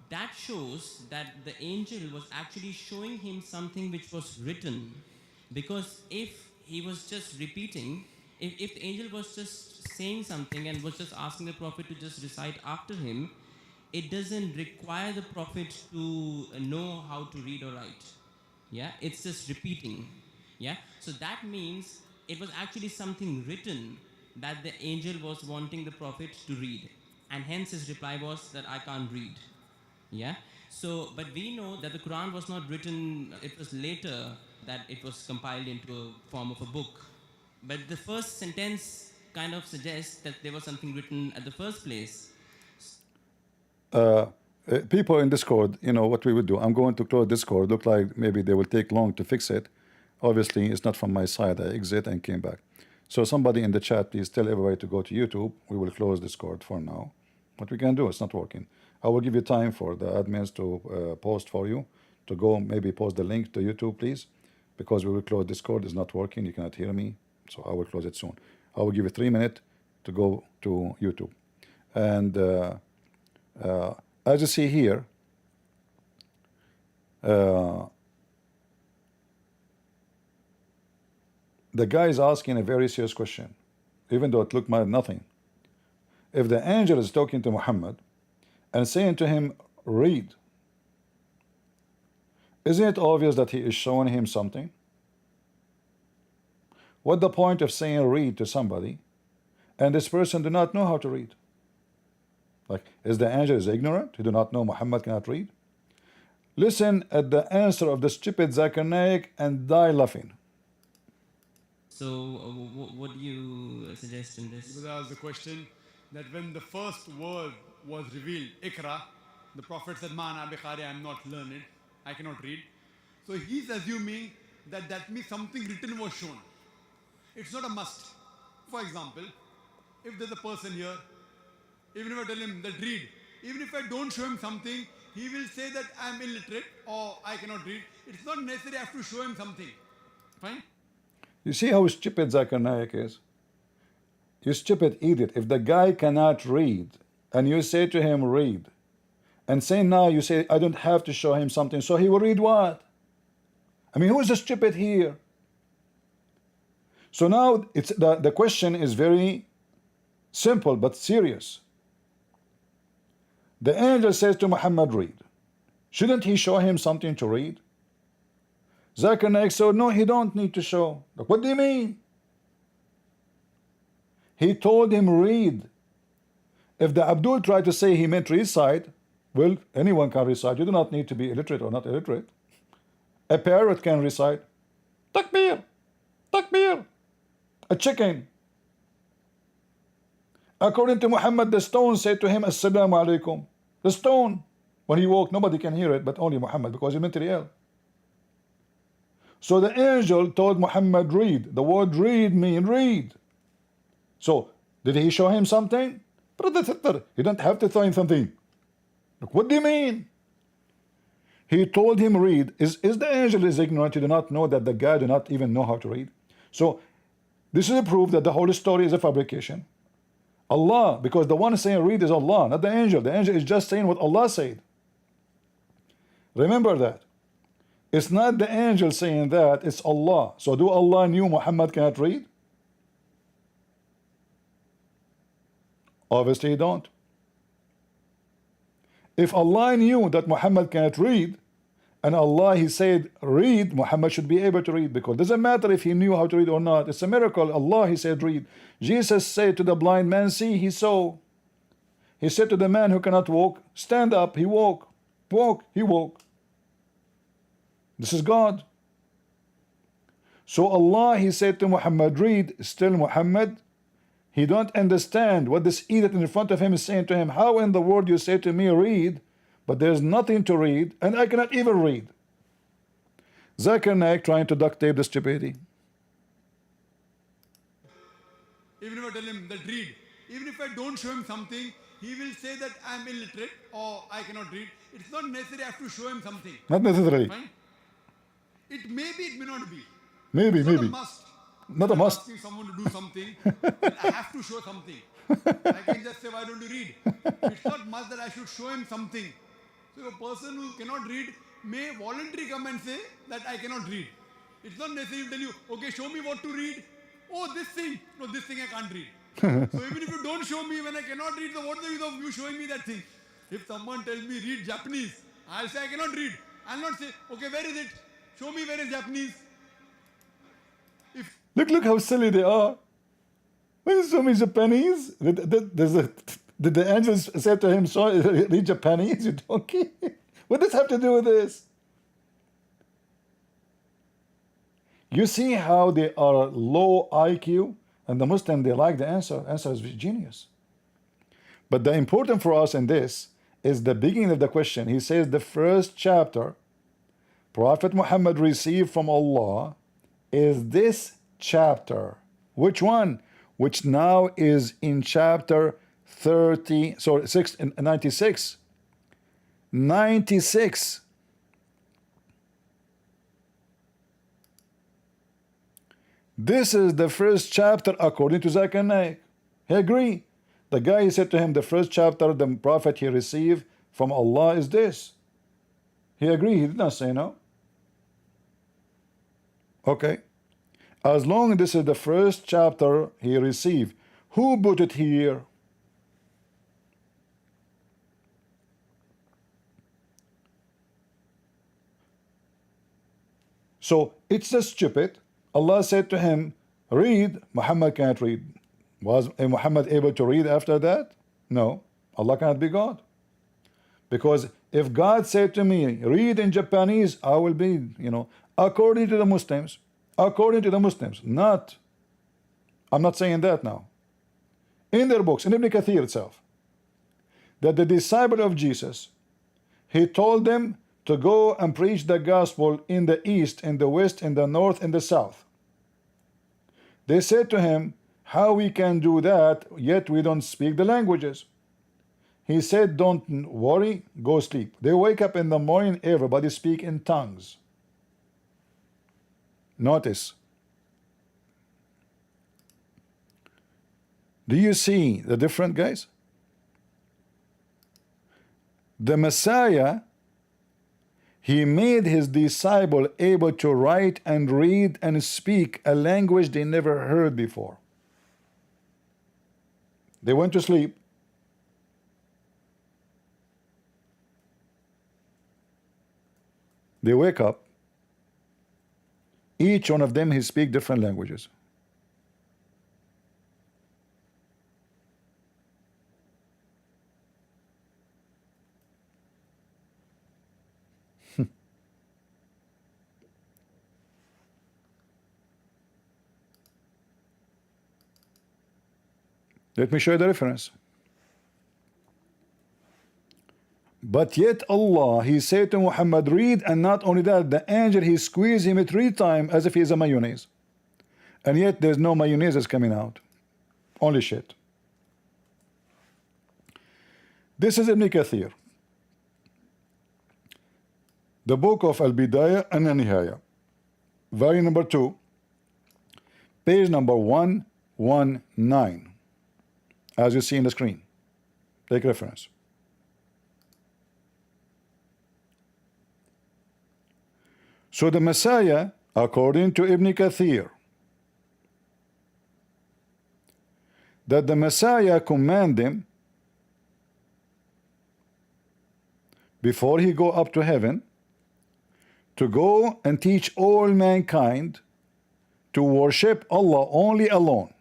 that shows that the angel was actually showing him something which was written. Because if he was just repeating, if the angel was just saying something and was just asking the Prophet to just recite after him, it doesn't require the Prophet to know how to read or write. Yeah, it's just repeating. Yeah, so that means it was actually something written that the angel was wanting the Prophet to read. And hence his reply was that I can't read. Yeah, so, but we know that the Quran was not written, it was later that it was compiled into a form of a book. But the first sentence kind of suggests that there was something written at the first place. People in Discord, you know what we would do. I'm going to close Discord. Look like maybe they will take long to fix it. Obviously, it's not from my side. I exit and came back. So somebody in the chat, please tell everybody to go to YouTube. We will close Discord for now. What we can do, it's not working. I will give you time for the admins to post for you, to go maybe post the link to YouTube, please, because we will close Discord. It's not working. You cannot hear me. So I will close it soon. I will give you 3 minutes to go to YouTube. And as you see here, the guy is asking a very serious question, even though it looked like nothing. If the angel is talking to Muhammad and saying to him, read, isn't it obvious that he is showing him something? What the point of saying read to somebody and this person do not know how to read? Like, is the angel is ignorant? He do not know Muhammad cannot read? Listen at the answer of the stupid Zakir Naik and die laughing. So, what do you suggest in this? Because I asked the question that when the first word was revealed, Ikra, the Prophet said, Ma ana biqari, I am not learned, I cannot read. So he's assuming that that means something written was shown. It's not a must. For example, if there's a person here, even if I tell him that read, even if I don't show him something, he will say that I am illiterate or I cannot read. It's not necessary I have to show him something. Fine? You see how stupid Zakir Naik is? You stupid idiot. If the guy cannot read and you say to him read, and say now you say I don't have to show him something, so he will read what? I mean, who is the stupid here? So now it's the question is very simple but serious. The angel says to Muhammad, read. Shouldn't he show him something to read? Zakir Naik said, no, he don't need to show. Like, what do you mean? He told him read. If the Abdul tried to say he meant recite, well, anyone can recite. You do not need to be illiterate or not illiterate. A parrot can recite. Takbir, takbir. A chicken. According to Muhammad, the stone said to him, Assalamu alaikum. The stone. When he woke, nobody can hear it, but only Muhammad, because he's mentally ill. So the angel told Muhammad, read. The word read means read. So, did he show him something? He don't have to show him something. Look, what do you mean? He told him read. Is the angel is ignorant? He do not know that the guy do not even know how to read? So, this is a proof that the whole story is a fabrication. Allah, because the one saying read is Allah, not the angel. The angel is just saying what Allah said. Remember that. It's not the angel saying that, it's Allah. So do Allah knew Muhammad cannot read? Obviously he don't. If Allah knew that Muhammad cannot read, and Allah he said read, Muhammad should be able to read, because it doesn't matter if he knew how to read or not. It's a miracle. Allah he said read. Jesus said to the blind man, see, he saw. He said to the man who cannot walk, stand up, he walk. Walk, he walk. This is God. So Allah he said to Muhammad read. Still Muhammad, he don't understand what this idiot in front of him is saying to him. How in the world you say to me read, but there's nothing to read and I cannot even read? Zakir Naik trying to duct tape the stupidity. Even if I tell him that read, even if I don't show him something, he will say that I'm illiterate or I cannot read. It's not necessary I have to show him something. Not necessarily. Fine? It may be, it may not be. Maybe, It's not maybe. a must. Not a I'm must. asking someone to do something, then I have to show something. I can just say, why don't you read? It's not must that I should show him something. So a person who cannot read may voluntarily come and say that I cannot read. It's not necessary to tell you, okay, show me what to read. Oh, this thing. No, this thing I can't read. So even if you don't show me when I cannot read, so what's the use of you showing me that thing? If someone tells me read Japanese, I'll say I cannot read. I'll not say, okay, where is it? Show me where is Japanese. If Look how silly they are. When you show me Japanese, did the angels say to him, read Japanese, you donkey? What does this have to do with this? You see how they are low IQ, and the Muslim, they like the answer. Answer is genius. But the important for us in this is the beginning of the question. He says the first chapter Prophet Muhammad received from Allah is this chapter. Which one? Which now is in chapter 96. 96. This is the first chapter according to Zakir Naik. He agreed. The guy, he said to him, the first chapter the Prophet he received from Allah is this. He agreed. He did not say no. Okay. As long as this is the first chapter he received, who put it here? So it's just stupid. Allah said to him, read. Muhammad can't read. Was Muhammad able to read after that? No. Allah cannot be God. Because if God said to me, read in Japanese, I will be, according to the Muslims. According to the Muslims. Not. I'm not saying that now. In their books, in Ibn Kathir itself, that the disciple of Jesus, he told them to go and preach the gospel in the east, in the west, in the north, in the south. They said to him, how we can do that, yet we don't speak the languages. He said, don't worry, go sleep. They wake up in the morning, everybody speak in tongues. Notice. Do you see the difference, guys? The Messiah, he made his disciple able to write and read and speak a language they never heard before. They went to sleep. They wake up. Each one of them, he speak different languages. Let me show you the reference. But yet Allah, he said to Muhammad, read, and not only that, the angel, he squeezed him 3 times as if he is a mayonnaise. And yet there's no mayonnaise that's coming out. Only shit. This is Ibn Kathir. The book of Al-Bidayah and Al-Nihaya. Volume number 2. Page number 119. As you see in the screen. Take reference. So the Messiah, according to Ibn Kathir, that the Messiah commanded him before he go up to heaven to go and teach all mankind to worship Allah only alone,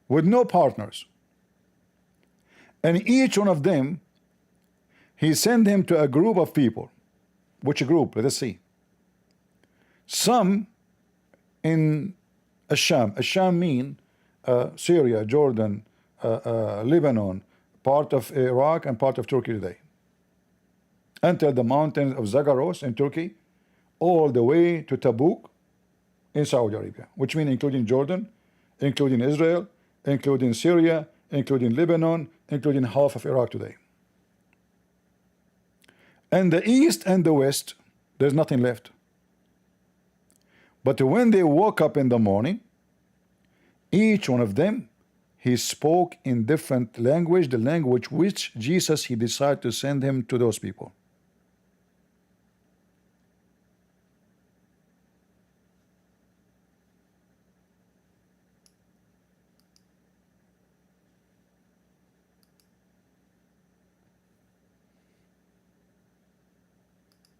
with no partners. And each one of them, he sent him to a group of people. Which group? Let us see. Some in Asham. Asham mean Syria, Jordan, Lebanon, part of Iraq and part of Turkey today. Until the mountains of Zagros in Turkey, all the way to Tabuk in Saudi Arabia, which means including Jordan, including Israel, including Syria, including Lebanon, including half of Iraq today. And the east and the west, there's nothing left. But when they woke up in the morning, each one of them, he spoke in different language, the language which Jesus, he decided to send him to those people.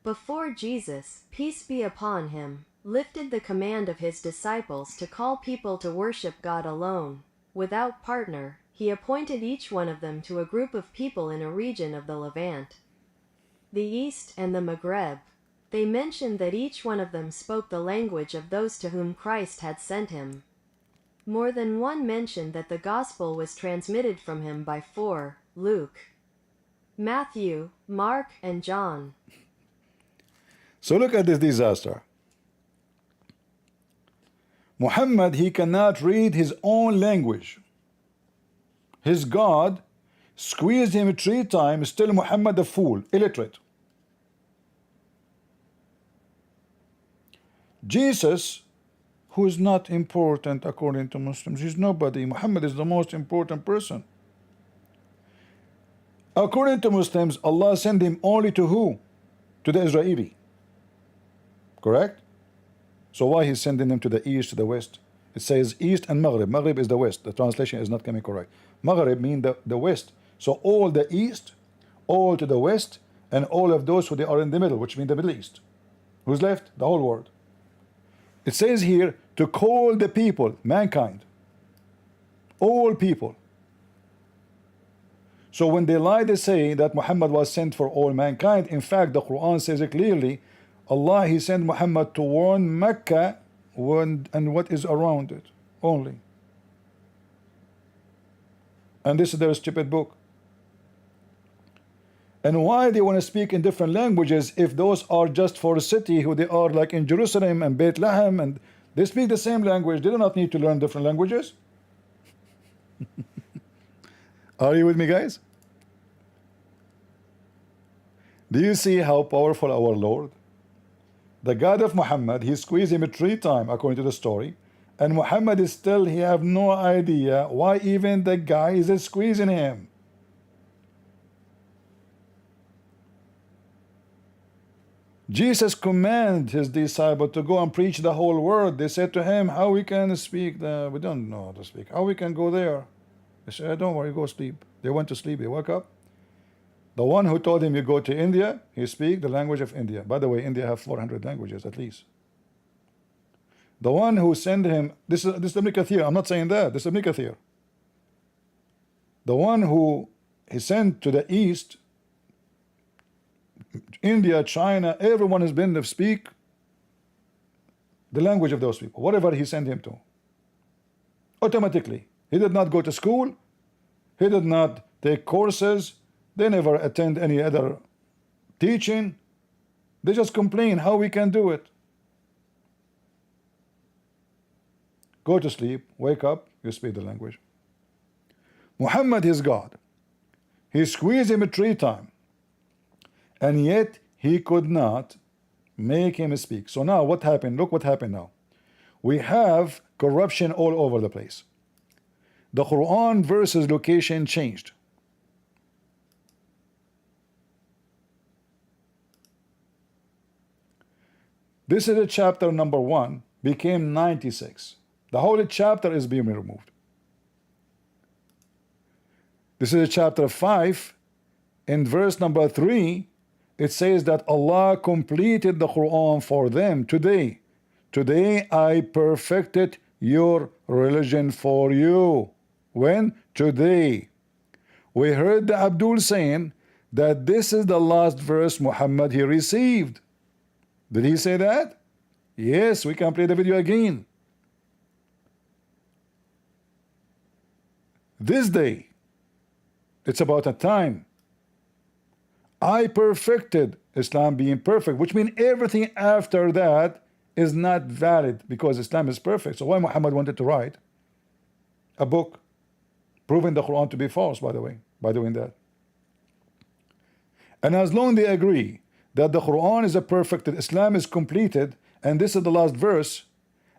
Before Jesus, peace be upon him, lifted the command of his disciples to call people to worship God alone, without partner, he appointed each one of them to a group of people in a region of the Levant, the East and the Maghreb. They mentioned that each one of them spoke the language of those to whom Christ had sent him. More than one mentioned that the gospel was transmitted from him by four: Luke, Matthew, Mark, and John. So look at this disaster. Muhammad, he cannot read his own language. His God squeezed him 3 times, still Muhammad a fool, illiterate. Jesus, who is not important according to Muslims, he's nobody. Muhammad is the most important person. According to Muslims, Allah sent him only to who? To the Israeli. Correct? So why he's sending them to the east, to the west? It says east and Maghrib. Maghrib is the west. The translation is not coming correct. Maghrib means the west. So all the east, all to the west, and all of those who they are in the middle, which means the Middle East. Who's left? The whole world. It says here to call the people, mankind, all people. So when they lie, they say that Muhammad was sent for all mankind. In fact, the Quran says it clearly. Allah, he sent Muhammad to warn Mecca and what is around it only. And this is their stupid book. And why they want to speak in different languages if those are just for a city who they are like in Jerusalem and Bethlehem and they speak the same language? They do not need to learn different languages. Are you with me, guys? Do you see how powerful our Lord? The God of Muhammad, he squeezed him 3 times according to the story, and Muhammad is still, he have no idea why even the guy is squeezing him. Jesus commanded his disciple to go and preach the whole world. They said to him, how we can speak? We don't know how to speak. How we can go there? They said, don't worry, go sleep. They went to sleep, they woke up. The one who told him you go to India, he speak the language of India. By the way, India have 400 languages at least. The one who sent him, this is Ibn Kathir, I'm not saying that, this is Ibn Kathir. The one who he sent to the east, India, China, everyone has been to speak the language of those people, whatever he sent him to. Automatically. He did not go to school, he did not take courses, they never attend any other teaching. They just complain how we can do it. Go to sleep, wake up, you speak the language. Muhammad is God. He squeezed him 3 times, and yet he could not make him speak. So now what happened? Look what happened now. We have corruption all over the place. The Quran verses location changed. This is a chapter number 1, became 96. The whole chapter is being removed. This is a chapter 5. In verse number 3, it says that Allah completed the Quran for them today. Today I perfected your religion for you. When? Today. We heard the Abdul saying that this is the last verse Muhammad he received. Did he say that? Yes, we can play the video again. This day, it's about a time. I perfected, Islam being perfect, which means everything after that is not valid because Islam is perfect. So why Muhammad wanted to write a book proving the Quran to be false, by the way, by doing that? And as long they agree that the Quran is a perfect, Islam is completed, and this is the last verse,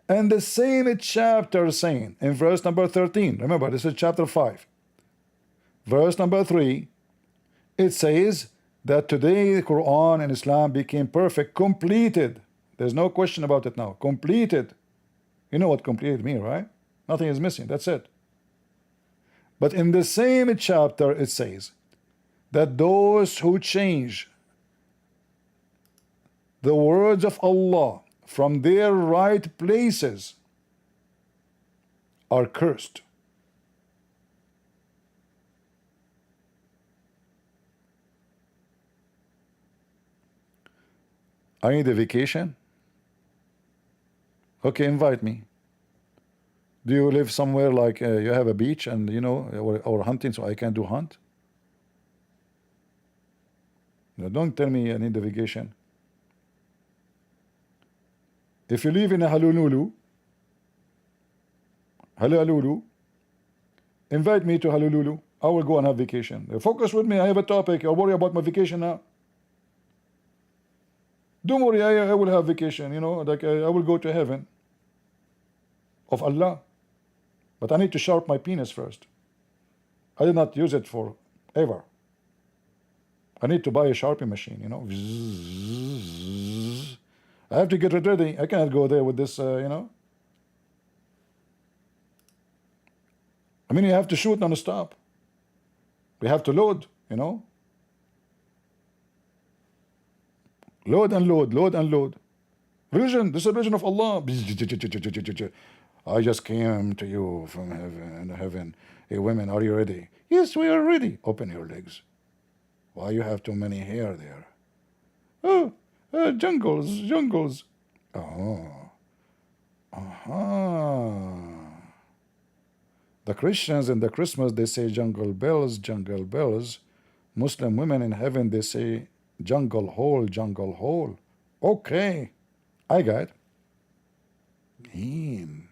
and the same chapter saying in verse number 13, remember this is chapter 5, verse number 3, it says that today the Quran and Islam became perfect, completed. There's no question about it now. Completed. You know what completed means, right? Nothing is missing. That's it. But in the same chapter it says that those who change the words of Allah from their right places are cursed. I need a vacation. Okay, invite me. Do you live somewhere like you have a beach and you know, or hunting, so I can do hunt? No, don't tell me I need a vacation. If you live in a Honolulu, invite me to Honolulu. I will go and have vacation. Focus with me. I have a topic. I'll worry about my vacation now. Don't worry, I will have vacation, you know, like I will go to heaven of Allah. But I need to sharpen my penis first. I did not use it for ever. I need to buy a sharpening machine, you know. I have to get it ready. I cannot go there with this, you know. I mean, you have to shoot non-stop. We have to load, you know. Load and load, load and load. Religion, this is the religion of Allah. I just came to you from heaven. Hey, women, are you ready? Yes, we are ready. Open your legs. Why you have too many hair there? Oh, jungles, jungles. Oh, the Christians in the Christmas, they say jungle bells, jungle bells. Muslim women in heaven, they say jungle hole, jungle hole. Okay, I got it. Man.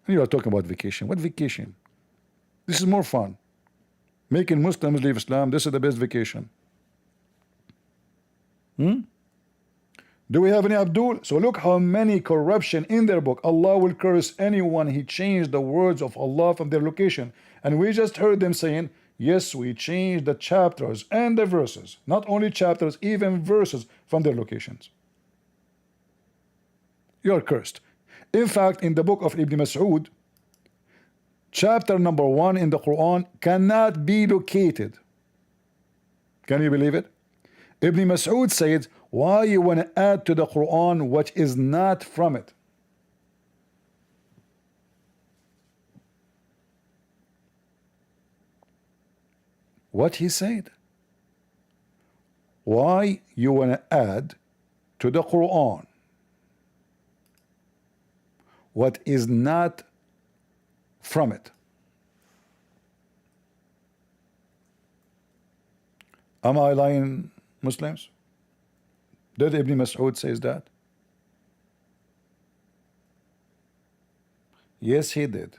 You are talking about vacation. What vacation? This is more fun. Making Muslims leave Islam, this is the best vacation. Do we have any Abdul? So look how many corruption in their book. Allah will curse anyone he changed the words of Allah from their location. And we just heard them saying, yes, we changed the chapters and the verses. Not only chapters, even verses from their locations. You are cursed. In fact, in the book of Ibn Mas'ud, chapter number 1 in the Quran cannot be located. Can you believe it? Ibn Mas'ud said, why you want to add to the Quran what is not from it? What he said? Why you want to add to the Quran what is not from it? Am I lying, Muslims? Did Ibn Mas'ud says that? Yes, he did.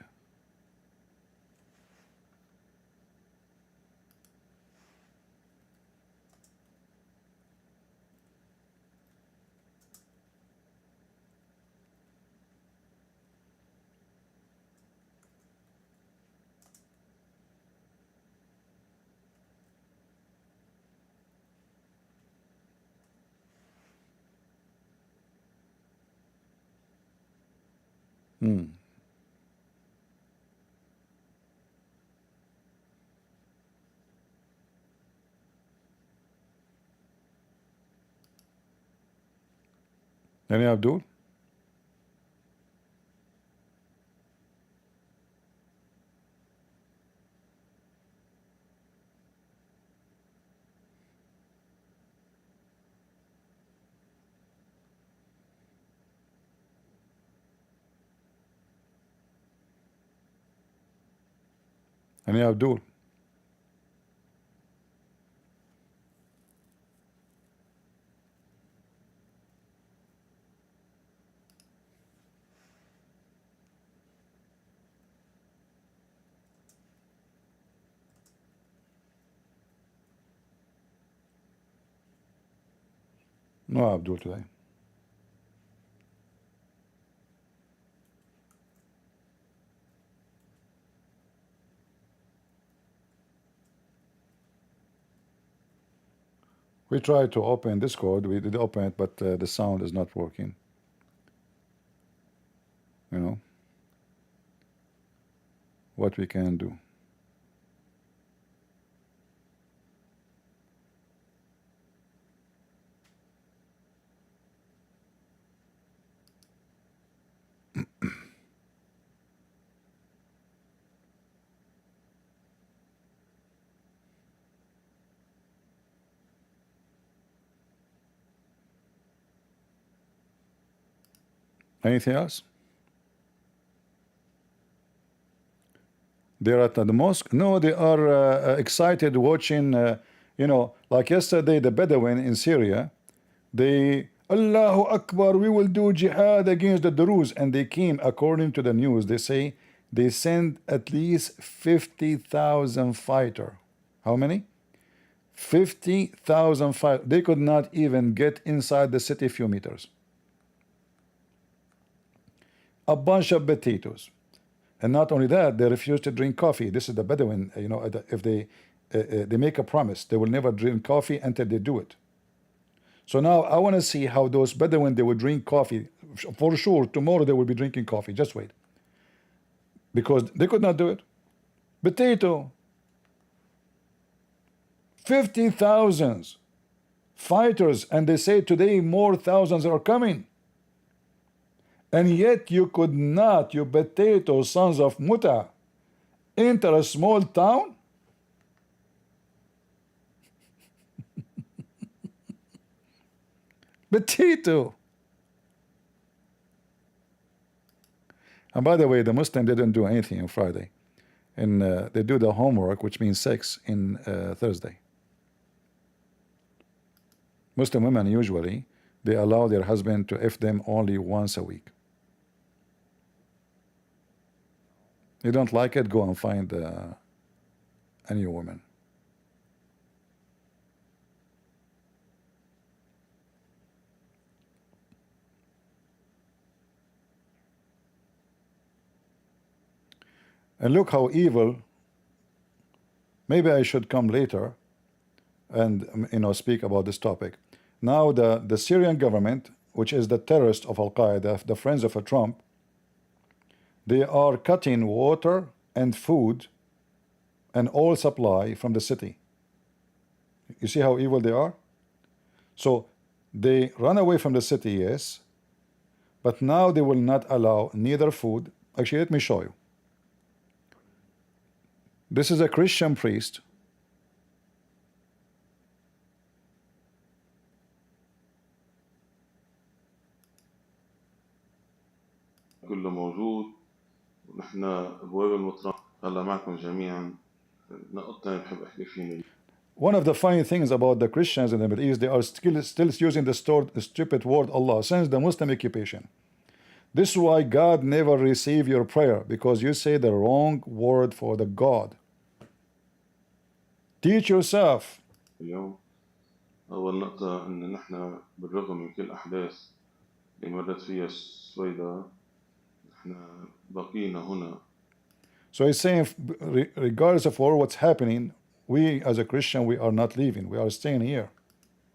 Any Abdul? Any Abdul? No Abdul today. We tried to open Discord. We did open it, but the sound is not working. You know what we can do. Anything else? They're at the mosque? No, they are excited watching, you know, like yesterday, the Bedouin in Syria, they, Allahu Akbar, we will do jihad against the Druze. And they came, according to the news, they say they sent at least 50,000 fighters. How many? 50,000 fighters. They could not even get inside the city a few meters. A bunch of potatoes. And not only that, they refuse to drink coffee. This is the Bedouin, you know, if they make a promise, they will never drink coffee until they do it. So now I want to see how those Bedouin, they will drink coffee. For sure, tomorrow they will be drinking coffee. Just wait. Because they could not do it. Potato. 50,000 fighters. And they say today more thousands are coming. And yet you could not, you potato sons of Muta, enter a small town? Potato. And by the way, the Muslim didn't do anything on Friday. And they do the homework, which means sex, in Thursday. Muslim women usually, they allow their husband to F them only once a week. You don't like it, go and find a new woman. And look how evil. Maybe I should come later and, you know, speak about this topic. Now the Syrian government, which is the terrorist of Al-Qaeda, the friends of Trump, they are cutting water and food and oil supply from the city. You see how evil they are? So they run away from the city, yes, but now they will not allow neither food. Actually, let me show you. This is a Christian priest. كله موجود ونحن ابواب المطرح الله معكم جميعا نقطة بحب احكي فيني. One of the funny things about the Christians in the Middle East, they are still using the stupid word Allah since the Muslim occupation. This is why God never receive your prayer, because you say the wrong word for the God. Teach yourself. اليوم أول نقطة إن نحن بالرغم من كل الأحداث اللي مرت فيها السويدة نحن بقينا هنا. So he's saying, regardless of all what's happening, we as a Christian, we are not leaving. We are staying here.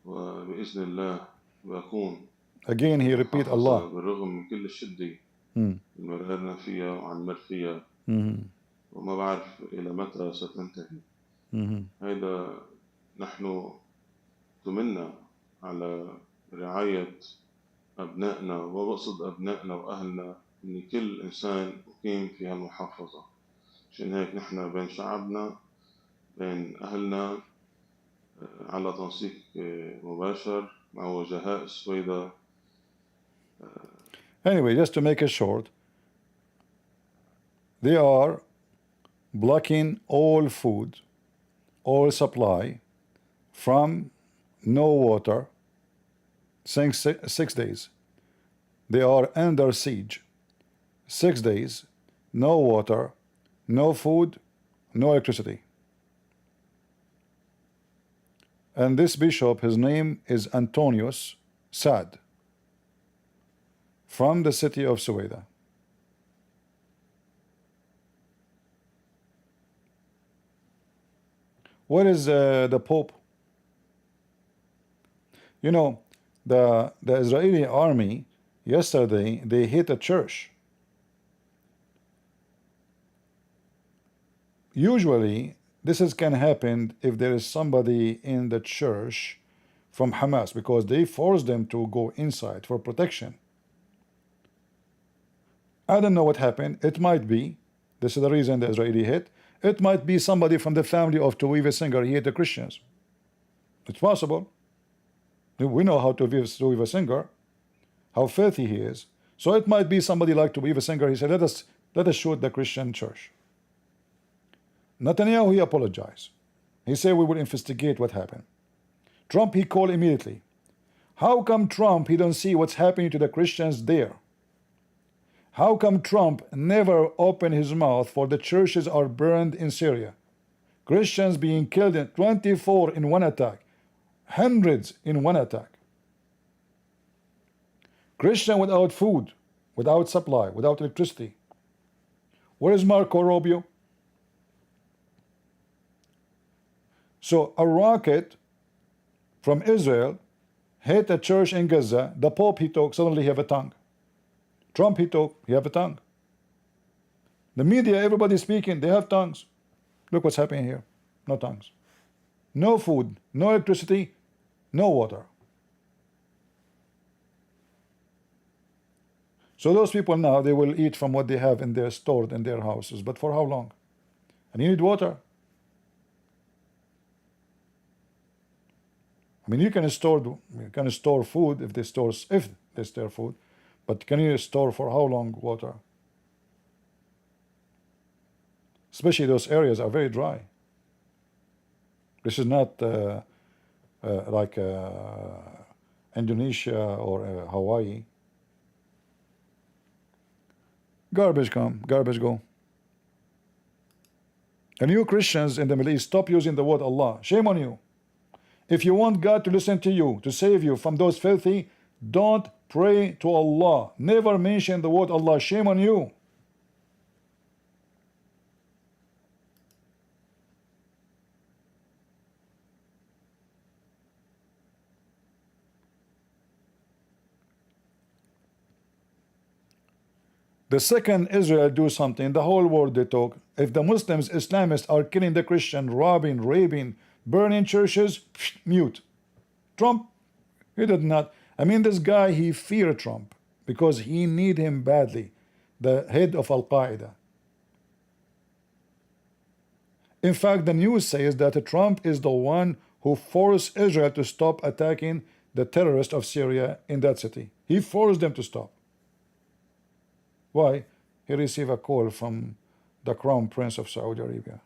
وبإذن الله بكون. Again, he repeat Allah. بالرغم من كل الشدة اللي مررنا فيها وعمر فيها وما بعرف إلى متى ستنتهي. هذا نحن تمنى على رعاية أبنائنا وبقصد أبنائنا وأهلنا إن كل إنسان مقيم في هالمحافظة. عشان هيك نحن بين شعبنا بين أهلنا على تنسيق مباشر مع وجهاء السويدة. Anyway, just to make it short, they are blocking all food, all supply from no water since 6 days. They are under siege. 6 days, no water, no food, no electricity. And this bishop, his name is Antonius, Sad, from the city of Suwaida. Where is the Pope? You know, the Israeli army yesterday, they hit a church. Usually this can happen if there is somebody in the church from Hamas, because they force them to go inside for protection. I don't know what happened. It might be, this is the reason the Israeli hit, it might be somebody from the family of Tuiva Singer. He hit the Christians. It's possible. We know how Tuiva Singer, how filthy he is. So it might be somebody like Tuiva Singer. He said, let us shoot the Christian church. Netanyahu, he apologized. He said, we will investigate what happened. Trump, he called immediately. How come Trump, he don't see what's happening to the Christians there? How come Trump never opened his mouth for the churches are burned in Syria? Christians being killed in 24 in one attack. Hundreds in one attack. Christian without food, without supply, without electricity. Where is Marco Rubio? So a rocket from Israel hit a church in Gaza. The Pope, he talked, suddenly he have a tongue. Trump, he talked, he have a tongue. The media, everybody speaking, they have tongues. Look what's happening here. No tongues. No food, no electricity, no water. So those people now, they will eat from what they have in their stored in their houses. But for how long? And you need water. I mean, you can store food if they store food, but can you store for how long water? Especially those areas are very dry. This is not like Indonesia or Hawaii. Garbage come, garbage go. And you Christians in the Middle East, stop using the word Allah. Shame on you. If you want God to listen to you, to save you from those filthy, don't pray to Allah. Never mention the word Allah. Shame on you. The second Israel do something, the whole world they talk. If the Muslims, Islamists are killing the Christian, robbing, raping, burning churches, mute. Trump, he did not. I mean, this guy, he feared Trump because he need him badly, the head of Al-Qaeda. In fact, the news says that Trump is the one who forced Israel to stop attacking the terrorists of Syria in that city. He forced them to stop. Why? He received a call from the Crown Prince of Saudi Arabia.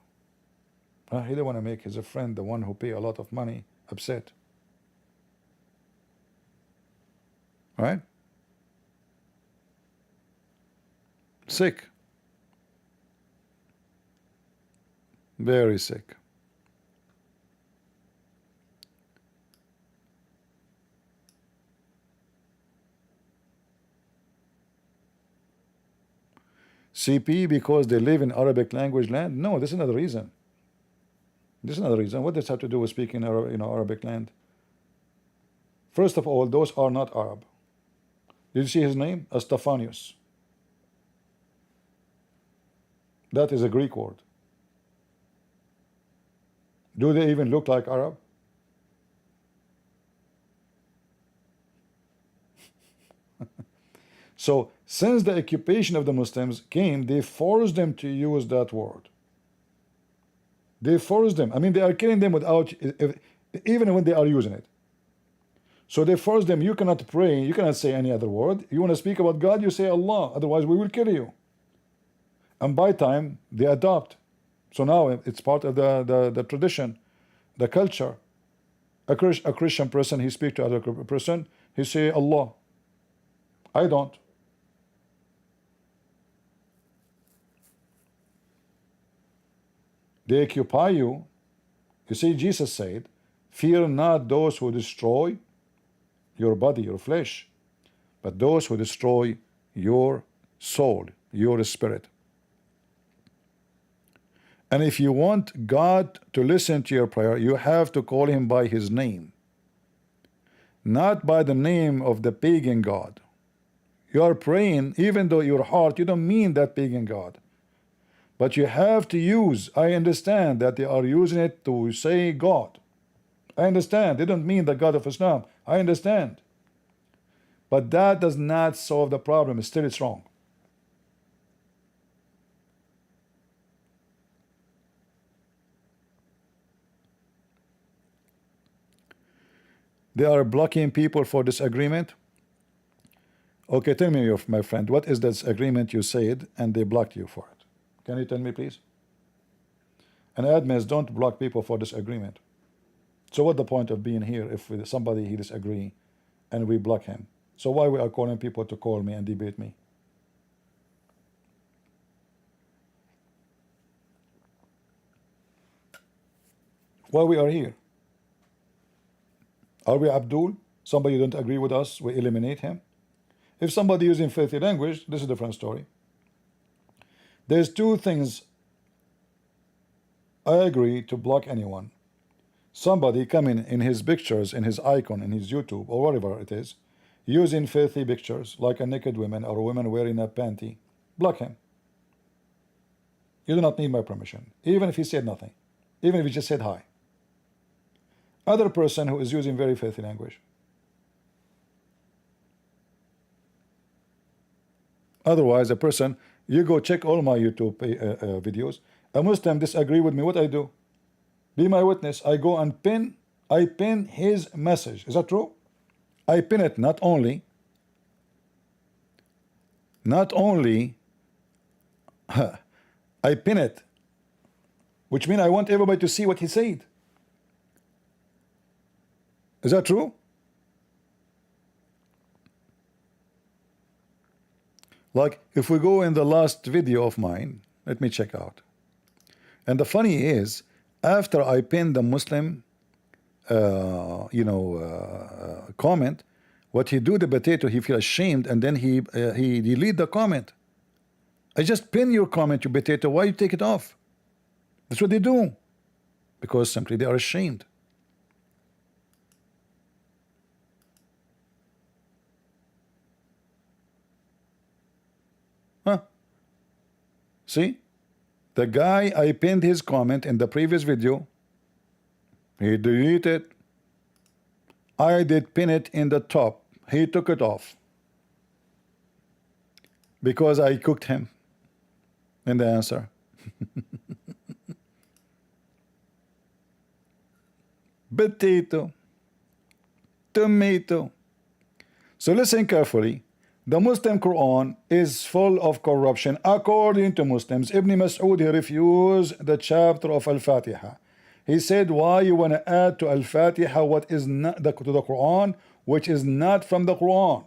He didn't want to make his friend, the one who pay a lot of money, upset. Right? Sick. Very sick. CP because they live in Arabic language land? No, this is not the reason. This is not the reason. What does this have to do with speaking Arabic land? First of all, those are not Arab. Did you see his name? Astaphanius. That is a Greek word. Do they even look like Arab? So, since the occupation of the Muslims came, they forced them to use that word. They forced them. I mean, they are killing them without, even when they are using it. So they forced them. You cannot pray. You cannot say any other word. You want to speak about God, you say Allah. Otherwise, we will kill you. And by time, they adopt. So now it's part of the tradition, the culture. A Christian person, he speak to other person, he say Allah. I don't. They occupy you. You see, Jesus said, fear not those who destroy your body, your flesh, but those who destroy your soul, your spirit. And if you want God to listen to your prayer, you have to call him by his name, not by the name of the pagan god. You are praying, even though your heart, you don't mean that pagan god. But you have to use, I understand that they are using it to say God. I understand. They don't mean the God of Islam. I understand. But that does not solve the problem. Still, it's wrong. They are blocking people for disagreement. Okay, tell me, my friend, what is this agreement you said and they blocked you for it? Can you tell me, please? And admins don't block people for disagreement. So what the point of being here if with somebody he disagree and we block him? So why we are calling people to call me and debate me? Why we are here? Are we Abdul? Somebody don't agree with us, we eliminate him. If somebody using filthy language, this is a different story. There's two things I agree to block anyone. Somebody coming in his pictures, in his icon, in his YouTube, or whatever it is, using filthy pictures, like a naked woman or a woman wearing a panty, block him. You do not need my permission, even if he said nothing, even if he just said hi. Other person who is using very filthy language. Otherwise, a person, you go check all my YouTube videos, a Muslim disagree with me, what I do? Be my witness. I go and I pin his message. Is that true? I pin it not only I pin it, which means I want everybody to see what he said. Is that true? Like if we go in the last video of mine, let me check out. And the funny is, after I pin the Muslim comment, what he do the potato, he feel ashamed and then he delete the comment. I just pin your comment, you potato, why you take it off? That's what they do, because simply they are ashamed. Huh? See, the guy I pinned his comment in the previous video, he deleted. I did pin it in the top, he took it off because I cooked him in the answer. Potato, tomato. So listen carefully. The Muslim Quran is full of corruption. According to Muslims, Ibn Mas'ud, he refused the chapter of Al-Fatiha. He said, why you want to add to Al-Fatiha what is not to the Quran, which is not from the Quran?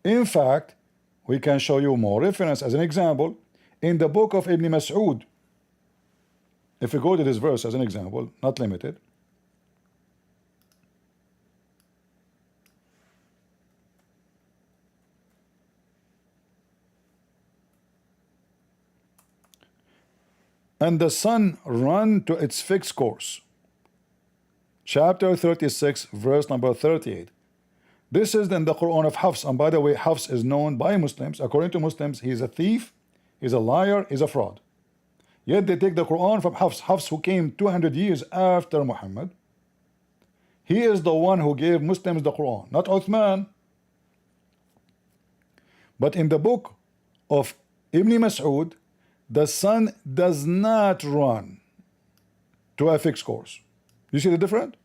In fact, we can show you more reference. As an example, in the book of Ibn Mas'ud, if we go to this verse as an example, not limited, and the sun run to its fixed course. Chapter 36, verse number 38. This is in the Quran of Hafs. And by the way, Hafs is known by Muslims. According to Muslims, he is a thief, he's a liar, he's a fraud. Yet they take the Quran from Hafs. Hafs, who came 200 years after Muhammad. He is the one who gave Muslims the Quran, not Uthman. But in the book of Ibn Mas'ud, the sun does not run to a fixed course. You see the difference?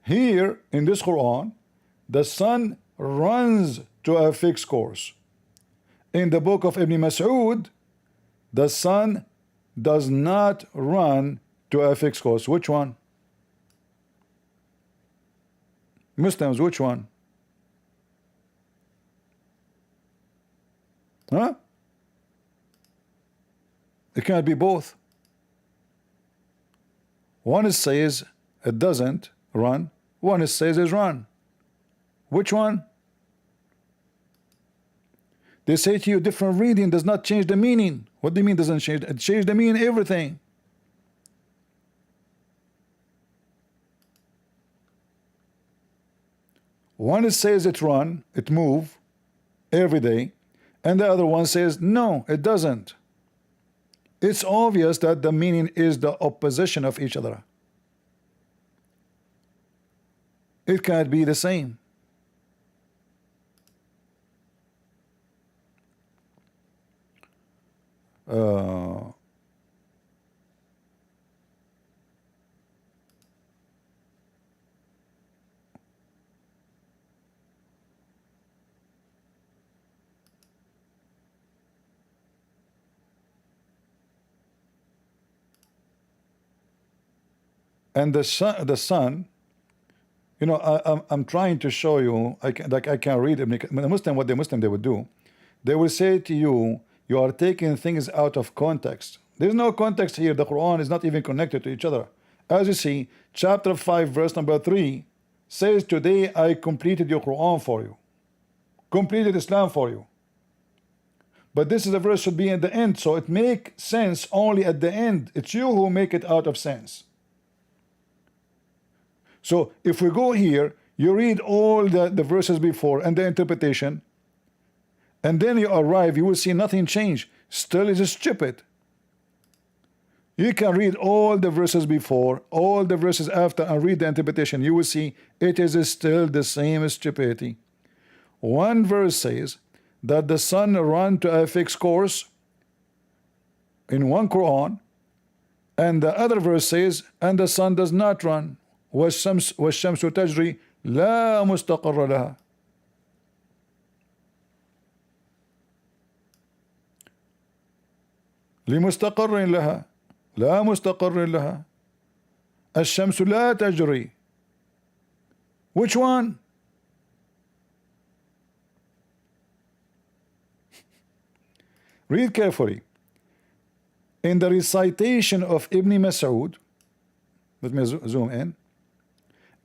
Here in this Quran, the sun runs to a fixed course. In the book of Ibn Mas'ud, the sun does not run to a fixed course. Which one? Muslims, which one? Huh? It can't be both. One says it doesn't run, One it says is run. Which one? They say to you different reading does not change the meaning. What do you mean doesn't change? It changed the meaning, everything. One it says it run, it move every day, and the other one says no, it doesn't. It's obvious that the meaning is the opposition of each other. It can't be the same. And the sun, you know, I'm trying to show you. I can read it. The Muslim, what the Muslim they would do, they will say to you, you are taking things out of context. There's no context here. The Quran is not even connected to each other. As you see, chapter 5, verse number 3 says, today I completed your Quran for you, completed Islam for you. But this is a verse should be at the end, so it makes sense only at the end. It's you who make it out of sense. So if we go here, you read all the verses before and the interpretation, and then you arrive, you will see nothing change. Still is stupid. You can read all the verses before, all the verses after, and read the interpretation. You will see it is still the same stupidity. One verse says that the sun run to a fixed course in one Quran, and the other verse says, and the sun does not run. والشمس تجري لا مستقر لها. لمستقر لها لا مستقر لها. الشمس لا تجري. Which one? Read carefully. In the recitation of Ibn Mas'ud, let me zoom in,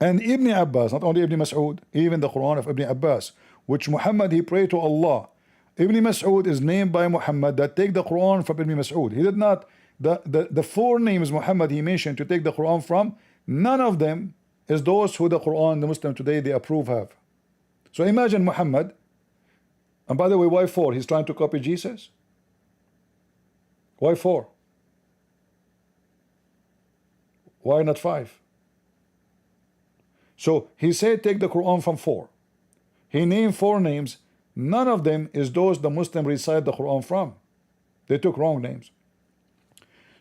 and Ibn Abbas, not only Ibn Mas'ud, even the Quran of Ibn Abbas, which Muhammad he prayed to Allah. Ibn Mas'ud is named by Muhammad that take the Quran from Ibn Mas'ud. He did not, the four names Muhammad he mentioned to take the Quran from, none of them is those who the Quran, the Muslim today, they approve have. So imagine Muhammad, and by the way, why 4? He's trying to copy Jesus? Why 4? Why not 5? So he said take the Quran from 4. He named 4 names. None of them is those the Muslim recite the Quran from. They took wrong names.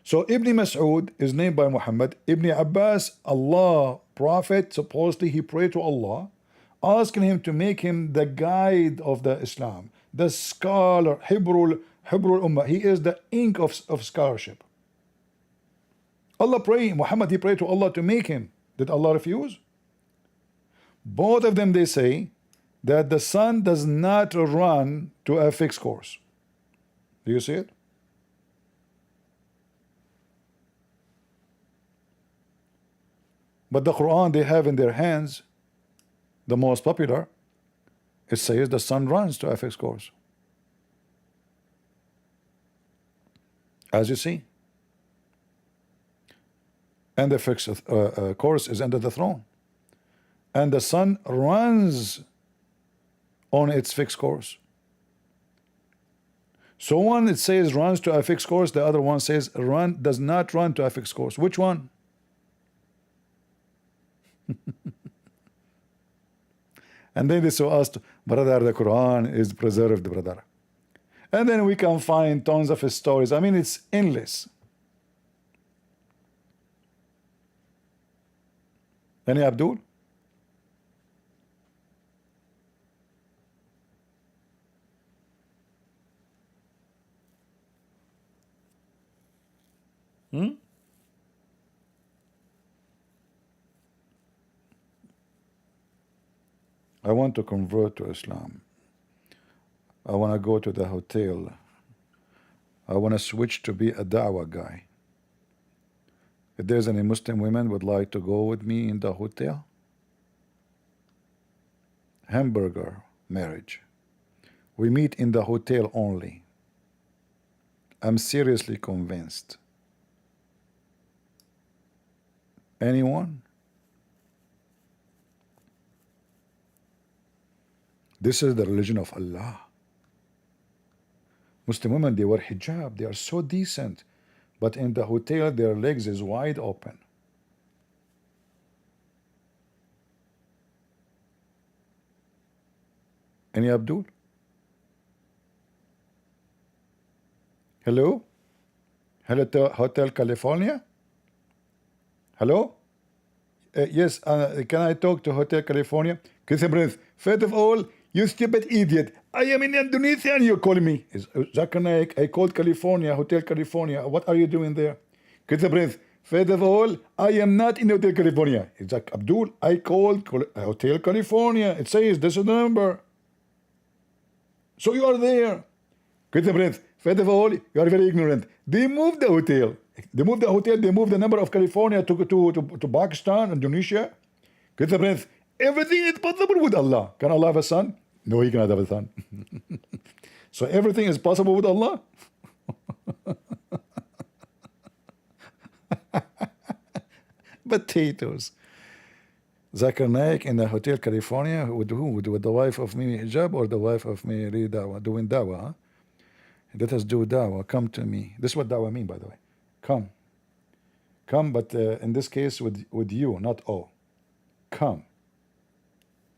So Ibn Mas'ud is named by Muhammad. Ibn Abbas, Allah, Prophet, supposedly he prayed to Allah, asking him to make him the guide of the Islam, the scholar, Hibrul Ummah. He is the ink of scholarship. Allah prayed, Muhammad he prayed to Allah to make him. Did Allah refuse? Both of them they say that the sun does not run to a fixed course. Do you see it? But the Quran they have in their hands, the most popular, it says the sun runs to a fixed course. As you see. And the fixed course is under the throne. And the sun runs on its fixed course. So one it says runs to a fixed course, the other one says does not run to a fixed course. Which one? And then they saw us, brother, the Quran is preserved, brother. And then we can find tons of stories. I mean, it's endless. Any Abdul? I want to convert to Islam. I want to go to the hotel. I want to switch to be a da'wah guy. If there's any Muslim women would like to go with me in the hotel, hamburger marriage. We meet in the hotel only. I'm seriously convinced. Anyone? This is the religion of Allah. Muslim women, they wear hijab. They are so decent. But in the hotel, their legs is wide open. Any Abdul? Hello? Hello, Hotel California? Hello? Yes, can I talk to Hotel California? Prince, first of all, you stupid idiot. I am in Indonesia and you're calling me. Zakir Naik, I called California, Hotel California. What are you doing there? Prince, first of all, I am not in Hotel California. Abdul, I called Hotel California. It says this is the number. So you are there. Prince, first of all, you are very ignorant. They moved the hotel. They moved the number of California to Pakistan, Indonesia. Prince, everything is possible with Allah. Can Allah have a son? No, he cannot have a son. So everything is possible with Allah? Potatoes. Zakir Naik in the Hotel California, with who? With the wife of Mimi Hijab or the wife of Mimi Dawah? Doing Dawah, huh? Let us do Dawah. Come to me. This is what Dawah mean, by the way. Come. Come, but in this case with you, not all. Come.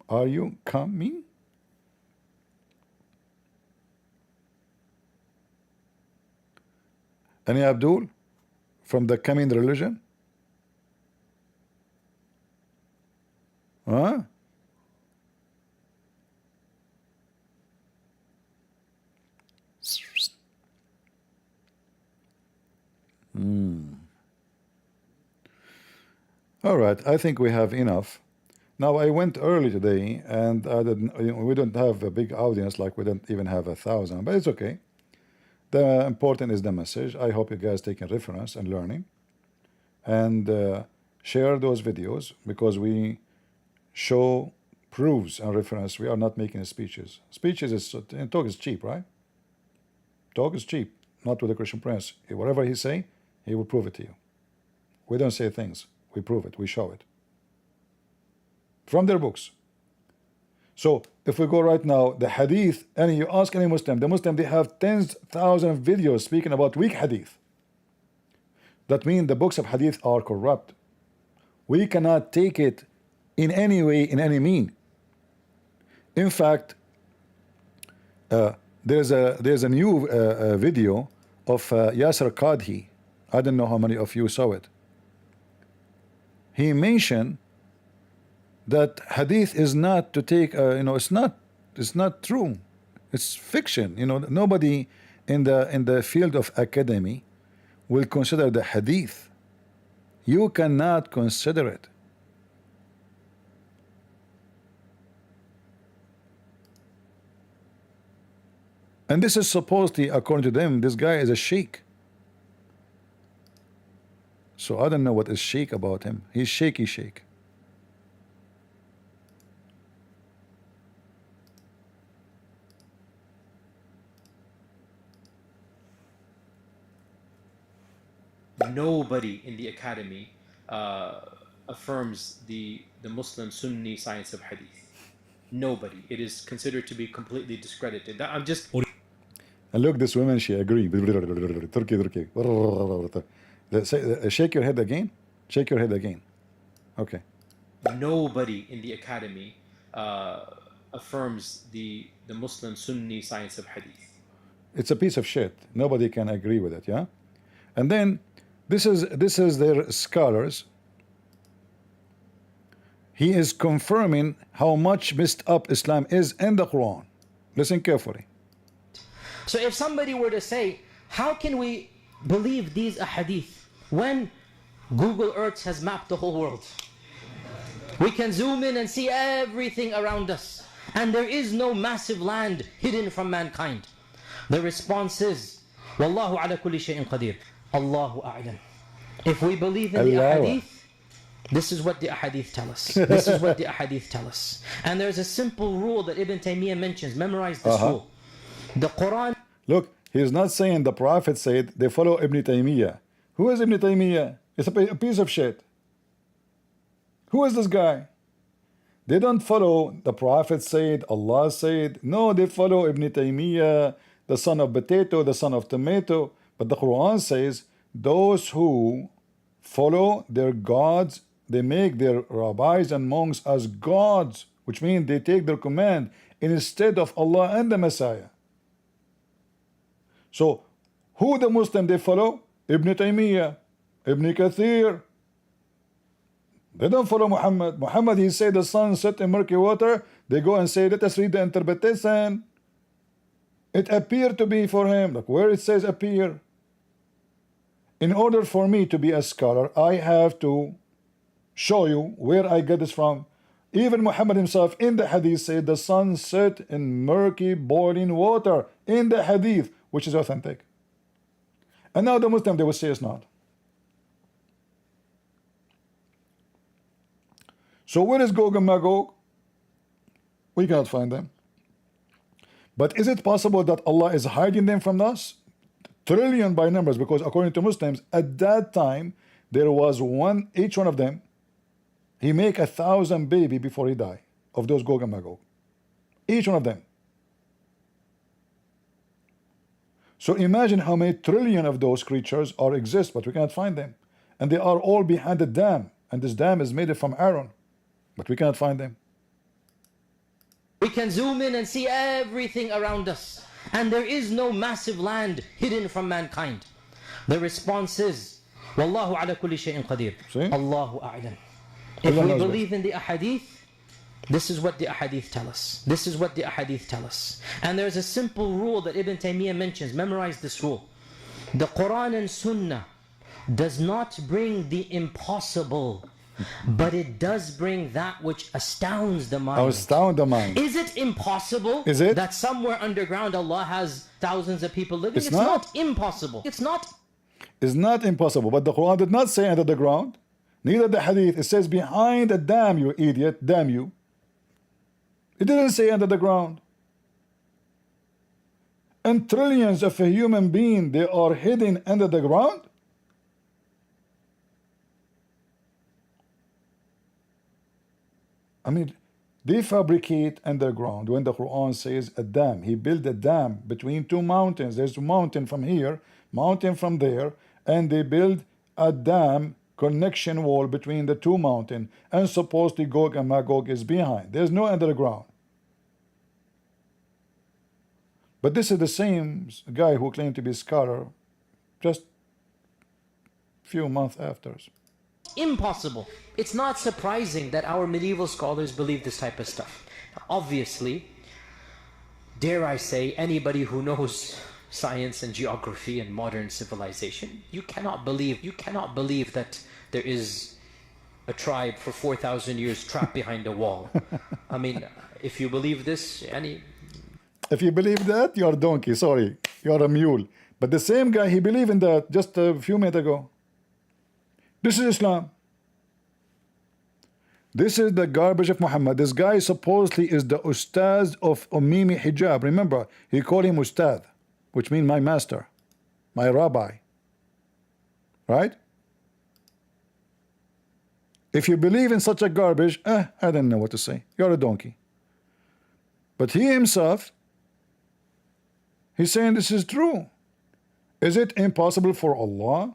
Are you coming? Any Abdul from the coming religion? Huh? All right, I think we have enough. Now, I went early today, and we don't have a big audience, like we don't even have 1,000, but it's okay. The important is the message. I hope you guys taking reference and learning, and share those videos, because we show proofs and reference. We are not making speeches. Speeches is talk is cheap, right? Talk is cheap. Not with the Christian Prince. Whatever he say, he will prove it to you. We don't say things. We prove it. We show it from their books. So if we go right now, the Hadith, and you ask any Muslim, the Muslim, they have 10,000 videos speaking about weak Hadith. That means the books of Hadith are corrupt. We cannot take it in any way, in any mean. In fact, there's a new video of Yasser Qadhi. I don't know how many of you saw it. He mentioned that Hadith is not to take, it's not true. It's fiction. Nobody in the field of academy will consider the Hadith. You cannot consider it. And this is supposedly, according to them, this guy is a sheikh. So I don't know what is sheikh about him. He's shaky sheikh. Nobody in the academy affirms the Muslim Sunni science of Hadith. Nobody. It is considered to be completely discredited. I'm just... And look, this woman, she agreed. Turkey. Shake your head again. Shake your head again. Okay. Nobody in the academy affirms the Muslim Sunni science of Hadith. It's a piece of shit. Nobody can agree with it, yeah? And then this is their scholars. He is confirming how much messed up Islam is in the Quran. Listen carefully. So if somebody were to say, how can we believe these ahadith when Google Earth has mapped the whole world? We can zoom in and see everything around us, and there is no massive land hidden from mankind. The response is, Wallahu ala kulli shay'in qadir. Allahu a'lam. If we believe in the ahadith, This is what the ahadith tell us. This is what the ahadith tell us. And there's a simple rule that Ibn Taymiyyah mentions. Memorize this rule. The Quran... Look, he's not saying the Prophet said they follow Ibn Taymiyyah. Who is Ibn Taymiyyah? It's a piece of shit. Who is this guy? They don't follow the Prophet said, Allah said. No, they follow Ibn Taymiyyah, the son of potato, the son of tomato. But the Quran says, those who follow their gods, they make their rabbis and monks as gods, which means they take their command instead of Allah and the Messiah. So, who the Muslim they follow? Ibn Taymiyyah, Ibn Kathir. They don't follow Muhammad. Muhammad, he said the sun set in murky water. They go and say, let us read the interpretation. It appeared to be for him. Look where it says appear. In order for me to be a scholar, I have to show you where I get this from. Even Muhammad himself in the Hadith said the sun set in murky boiling water in the Hadith, which is authentic. And now the Muslim, they will say it's not. So where is Gog and Magog? We cannot find them. But is it possible that Allah is hiding them from us? Trillion by numbers, because according to Muslims, at that time, there was one, each one of them, he make 1,000 baby before he die, of those Gog and Magog. Each one of them. So imagine how many trillion of those creatures are exist, but we cannot find them. And they are all behind a dam, and this dam is made from iron, but we cannot find them. We can zoom in and see everything around us. And there is no massive land hidden from mankind. The response is, Wallahu ala kulli shay'in qadir. Allahu a'lam. If we believe in the ahadith, this is what the ahadith tell us. This is what the ahadith tell us. And there's a simple rule that Ibn Taymiyyah mentions. Memorize this rule. The Quran and Sunnah does not bring the impossible, but it does bring that which astounds the mind. Astound the mind. Is it impossible that somewhere underground Allah has thousands of people living? It's not impossible. It's not. It's not impossible. But the Quran did not say under the ground. Neither the Hadith. It says behind a dam, you idiot. Damn you. It didn't say under the ground. And trillions of a human being, they are hidden under the ground. I mean, they fabricate underground when the Quran says a dam. He built a dam between two mountains. There's a mountain from here, mountain from there, and they build a dam connection wall between the two mountains, and supposedly Gog and Magog is behind. There's no underground. But this is the same guy who claimed to be a scholar just few months after. Impossible. It's not surprising that our medieval scholars believe this type of stuff. Obviously, dare I say, anybody who knows science and geography and modern civilization, you cannot believe that there is a tribe for 4,000 years trapped behind a wall. I mean, if you believe this, if you believe that, you're a donkey, sorry. You're a mule. But the same guy, he believed in that just a few minutes ago. This is Islam. This is the garbage of Muhammad. This guy supposedly is the Ustaz of Ummimi Hijab. Remember, he called him Ustad, which means my master, my rabbi. Right? If you believe in such a garbage, I don't know what to say. You're a donkey. But he himself, he's saying this is true. Is it impossible for Allah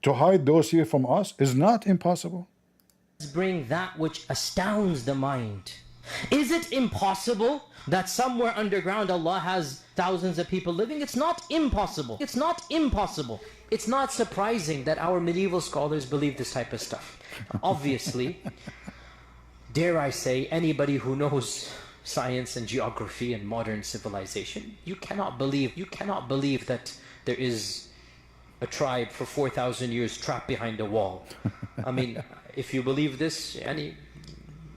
to hide those here from us? Is not impossible. bring that which astounds the mind. Is it impossible that somewhere underground Allah has thousands of people living? It's not impossible. It's not impossible. It's not surprising that our medieval scholars believe this type of stuff. Obviously, dare I say, anybody who knows science and geography and modern civilization, you cannot believe that there is a tribe for 4,000 years trapped behind a wall. I mean, if you believe this,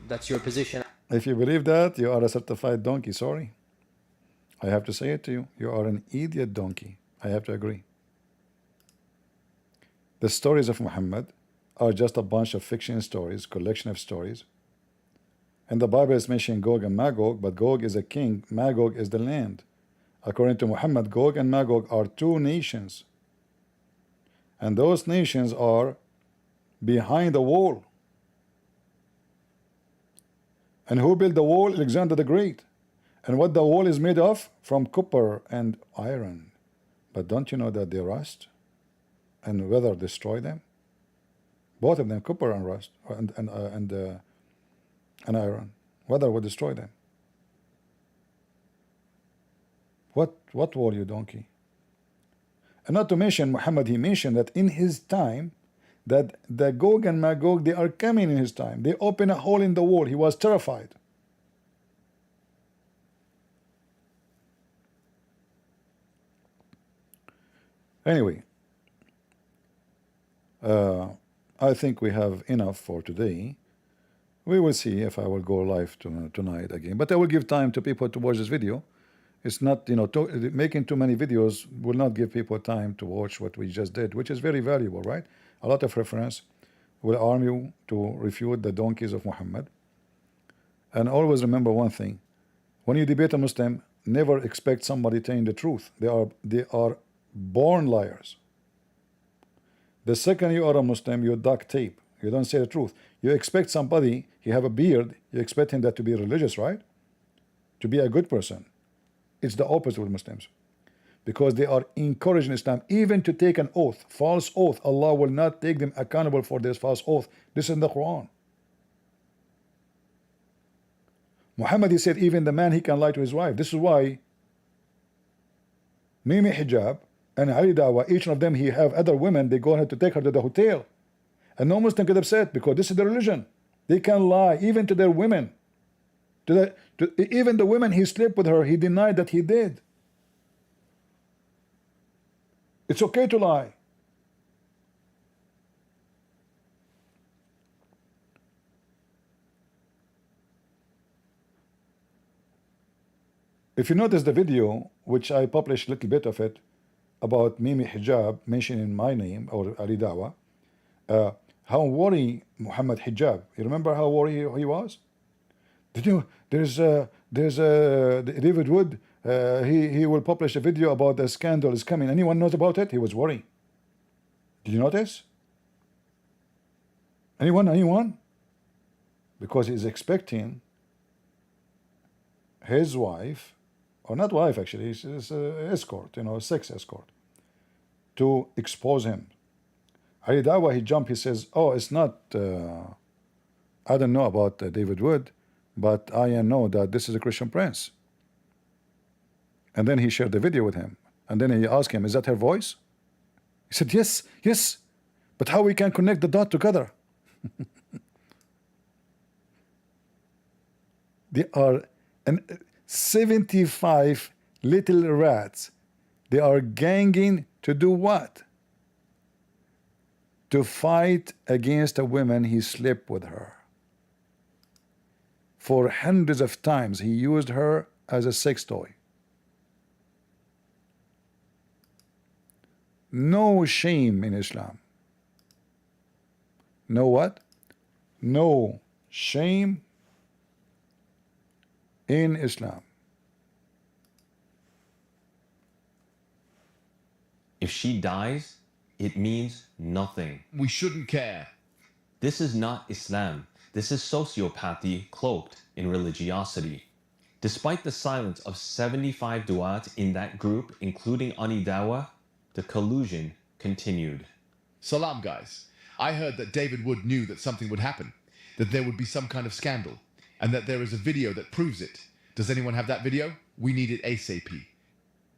that's your position. If you believe that, you are a certified donkey. Sorry, I have to say it to you. You are an idiot donkey. I have to agree. The stories of Muhammad are just a bunch of fiction stories, collection of stories. And the Bible is mentioning Gog and Magog, but Gog is a king, Magog is the land. According to Muhammad, Gog and Magog are two nations. And those nations are behind the wall. And who built the wall? Alexander the Great. And what the wall is made of? From copper and iron. But don't you know that they rust? And weather destroy them? Both of them, copper and rust, and iron. Weather will destroy them. What wall, you donkey? And not to mention, Muhammad, he mentioned that in his time, that the Gog and Magog, they are coming in his time. They open a hole in the wall. He was terrified. Anyway, I think we have enough for today. We will see if I will go live tonight again. But I will give time to people to watch this video. It's not, making too many videos will not give people time to watch what we just did, which is very valuable, right? A lot of reference will arm you to refute the donkeys of Muhammad. And always remember one thing. When you debate a Muslim, never expect somebody telling the truth. They are born liars. The second you are a Muslim, you duct tape. You don't say the truth. You expect somebody, he have a beard, you expect him that to be religious, right? To be a good person. It's the opposite with Muslims. Because they are encouraging Islam even to take an oath, false oath. Allah will not take them accountable for this false oath. This is in the Quran. Muhammad, he said even the man, he can lie to his wife. This is why Mimi Hijab and Ali Dawa, each of them, he have other women, they go ahead to take her to the hotel. And no Muslim get upset because this is their religion. They can lie even to their women. Even the women he slept with her, he denied that he did. It's okay to lie. If you notice the video, which I published a little bit of it, about Mimi Hijab mentioning my name, or Ali Dawa, how worried Muhammad Hijab. You remember how worried he was? Did you? There's David Wood. He will publish a video about the scandal is coming. Anyone knows about it? He was worried. Did you notice? Anyone? Because he's expecting his wife, or not wife actually, it's escort, sex escort, to expose him. Ali Dawa, he jumped, he says, oh, it's not, I don't know about David Wood, but I know that this is a Christian prince. And then he shared the video with him. And then he asked him, is that her voice? He said, yes. But how we can connect the dot together? They are 75 little rats. They are ganging to do what? To fight against a woman he slept with her. For hundreds of times he used her as a sex toy. No shame in Islam. No what? No shame in Islam. If she dies, it means nothing. We shouldn't care. This is not Islam. This is sociopathy cloaked in religiosity. Despite the silence of 75 du'at in that group, including Ani Dawa, the collusion continued. Salam, guys. I heard that David Wood knew that something would happen, that there would be some kind of scandal, and that there is a video that proves it. Does anyone have that video? We need it ASAP.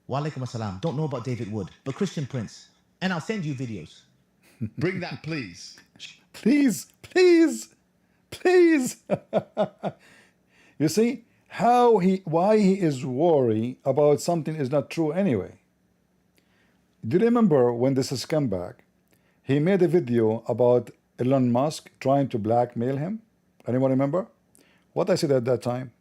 Walaikum assalam. Don't know about David Wood, but Christian Prince. And I'll send you videos. Bring that, please. Please. You see why he is worried about something is not true anyway. Do you remember when this is come back? He made a video about Elon Musk trying to blackmail him. Anyone remember? What I said at that time?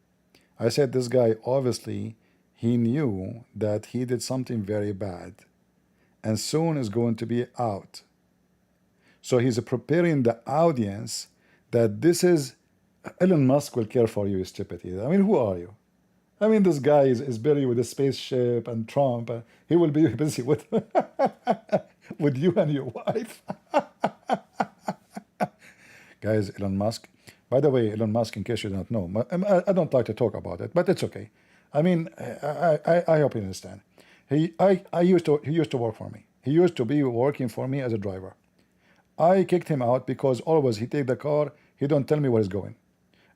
I said this guy, obviously, he knew that he did something very bad. and soon is going to be out. So he's preparing the audience that this is Elon Musk will care for you, stupid. I mean, who are you? I mean, this guy is busy with a spaceship and Trump. He will be busy with with you and your wife. Guys, Elon Musk. By the way, Elon Musk, in case you don't know, I don't like to talk about it, but it's okay. I mean, I hope you understand. He used to work for me. He used to be working for me as a driver. I kicked him out because always he take the car, he don't tell me where he's going.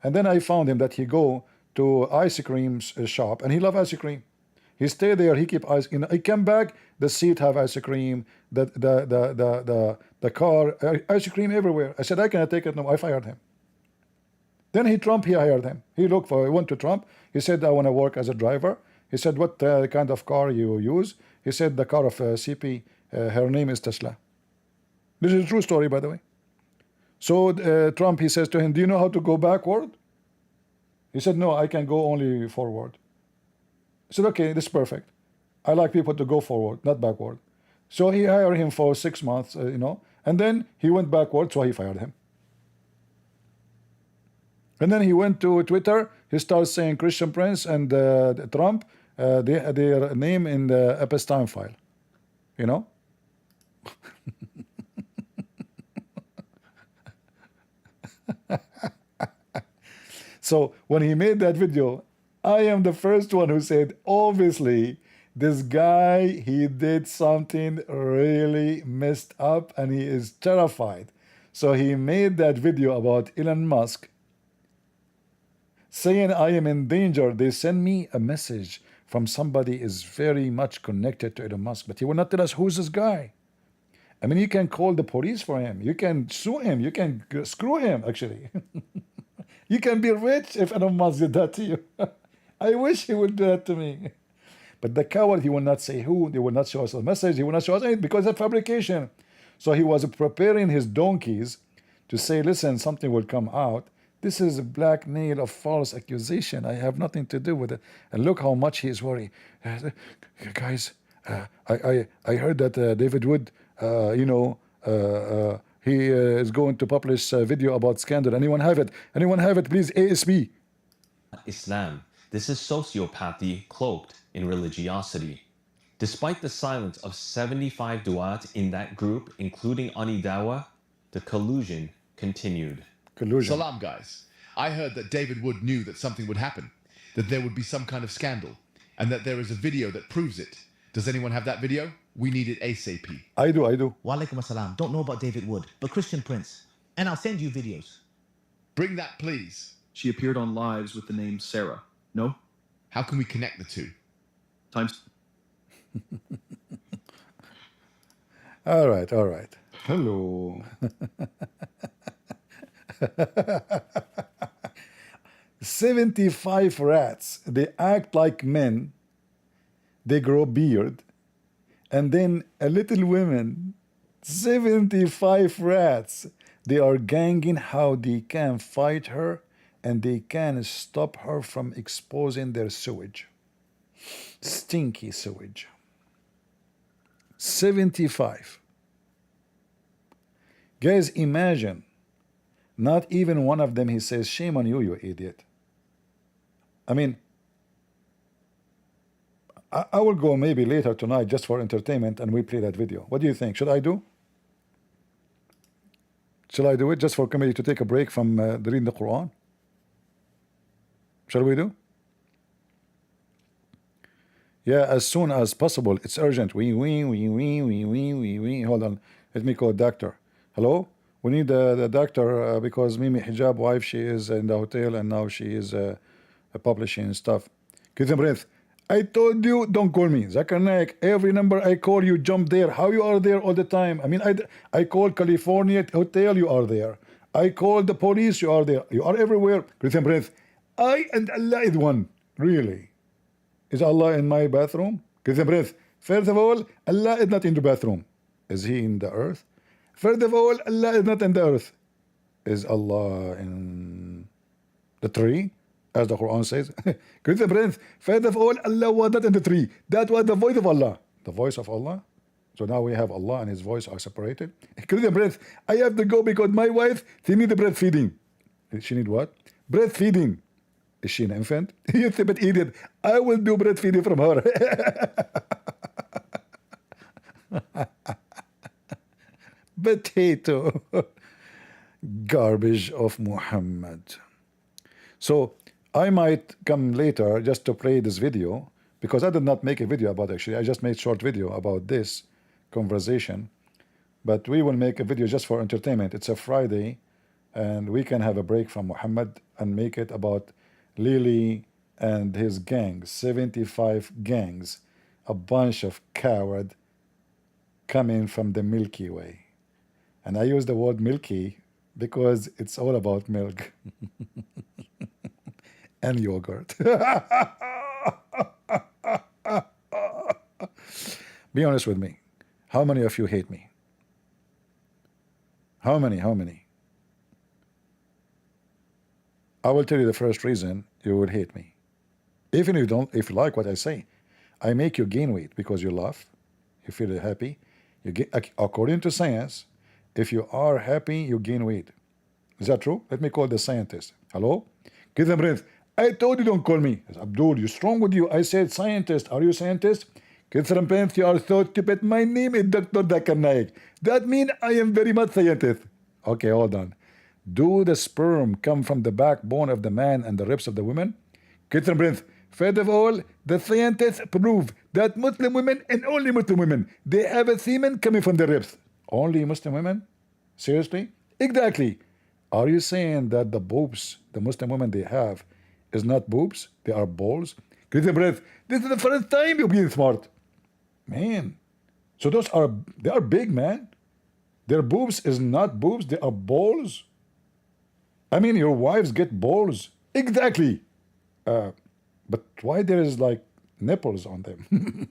And then I found him that he go to ice cream shop and he love ice cream. He stay there, he keep ice. He come back, the seat have ice cream, the car ice cream everywhere. I said I cannot take it no. I fired him. Then he hired him. He went to Trump. He said I want to work as a driver. He said what kind of car you use? He said the car of CP. Her name is Tesla. This is a true story, by the way. So Trump, he says to him, do you know how to go backward? He said, no, I can go only forward. I said, okay, this is perfect. I like people to go forward, not backward. So he hired him for 6 months, and then he went backward, so he fired him. And then he went to Twitter, he starts saying Christian Prince and Trump, their name in the epistime file, So when he made that video, I am the first one who said, obviously, this guy, he did something really messed up and he is terrified. So he made that video about Elon Musk saying, I am in danger. They send me a message from somebody is very much connected to Elon Musk, but he will not tell us who's this guy. I mean, you can call the police for him. You can sue him. You can screw him, actually. You can be rich if Elon Musk did that to you. I wish he would do that to me. But the coward, he will not say who. They will not show us a message. He will not show us anything because of fabrication. So he was preparing his donkeys to say, listen, something will come out. This is a blackmail of false accusation. I have nothing to do with it. And look how much he is worried. Guys, I heard that David Wood, he is going to publish a video about scandal. Anyone have it? Anyone have it? Please, ASB. Islam. This is sociopathy cloaked in religiosity. Despite the silence of 75 du'at in that group, including Anidawa, the collusion continued. Collusion. Salam, guys. I heard that David Wood knew that something would happen, that there would be some kind of scandal, and that there is a video that proves it. Does anyone have that video? We need it ASAP. I do. Wa alaikum assalam. Don't know about David Wood, but Christian Prince. And I'll send you videos. Bring that, please. She appeared on lives with the name Sarah. No? How can we connect the two? Times. All right. Hello. 75 rats. They act like men. They grow beard. And then a little women. 75 rats. They are ganging how they can fight her and they can stop her from exposing their sewage. Stinky sewage. 75. Guys, imagine. Not even one of them, he says, shame on you, you idiot. I mean, I will go maybe later tonight just for entertainment and we play that video. What do you think? Should I do? Shall I do it just for comedy to take a break from reading the Quran? Shall we do? Yeah, as soon as possible. It's urgent. We. Hold on. Let me call doctor. Hello? We need the doctor because Mimi Hijab wife, she is in the hotel and now she is publishing stuff. Get a breath. I told you, don't call me. Zakir Naik, every number I call, you jump there. How you are there all the time? I mean, I called California hotel, you are there. I called the police, you are there. You are everywhere. Get a breath. I and Allah is one. Really? Is Allah in my bathroom? Get a breath. First of all, Allah is not in the bathroom. Is he in the earth? First of all, Allah is not in the earth. Is Allah in the tree? As the Quran says. First of all, Allah was not in the tree. That was the voice of Allah. The voice of Allah? So now we have Allah and His voice are separated. Including the breath. I have to go because my wife, she need the breastfeeding. She need what? Breastfeeding. Is she an infant? You stupid idiot. I will do breastfeeding from her. Potato. Garbage of Muhammad. So I might come later just to play this video because I did not make a video about it, actually. I just made short video about this conversation. But we will make a video just for entertainment. It's a Friday and we can have a break from Muhammad and make it about Lily and his gang, 75 gangs, a bunch of coward coming from the Milky Way. And I use the word milky because it's all about milk and yogurt. Be honest with me. How many of you hate me? How many? How many? I will tell you the first reason you would hate me. Even if you don't, if you like what I say, I make you gain weight because you laugh, you feel happy. You get, according to science, if you are happy, you gain weight. Is that true? Let me call the scientist. Hello? Give them breath. I told you don't call me. Abdul, you strong with you. I said scientist. Are you a scientist? Kisram Pence, you are so stupid. My name is Dr. Dakar Naik. That means I am very much scientist. Okay, hold on. Do the sperm come from the backbone of the man and the ribs of the woman? Kisram Prince, first of all, the scientists prove that Muslim women and only Muslim women, they have a semen coming from the ribs. Only Muslim women? Seriously? Exactly. Are you saying that the boobs the Muslim women they have is not boobs? They are balls? Kisram Prince, this is the first time you're being smart. Man. So those are, they are big, man. Their boobs is not boobs, they are balls. I mean, your wives get balls. Exactly. But why there is like nipples on them?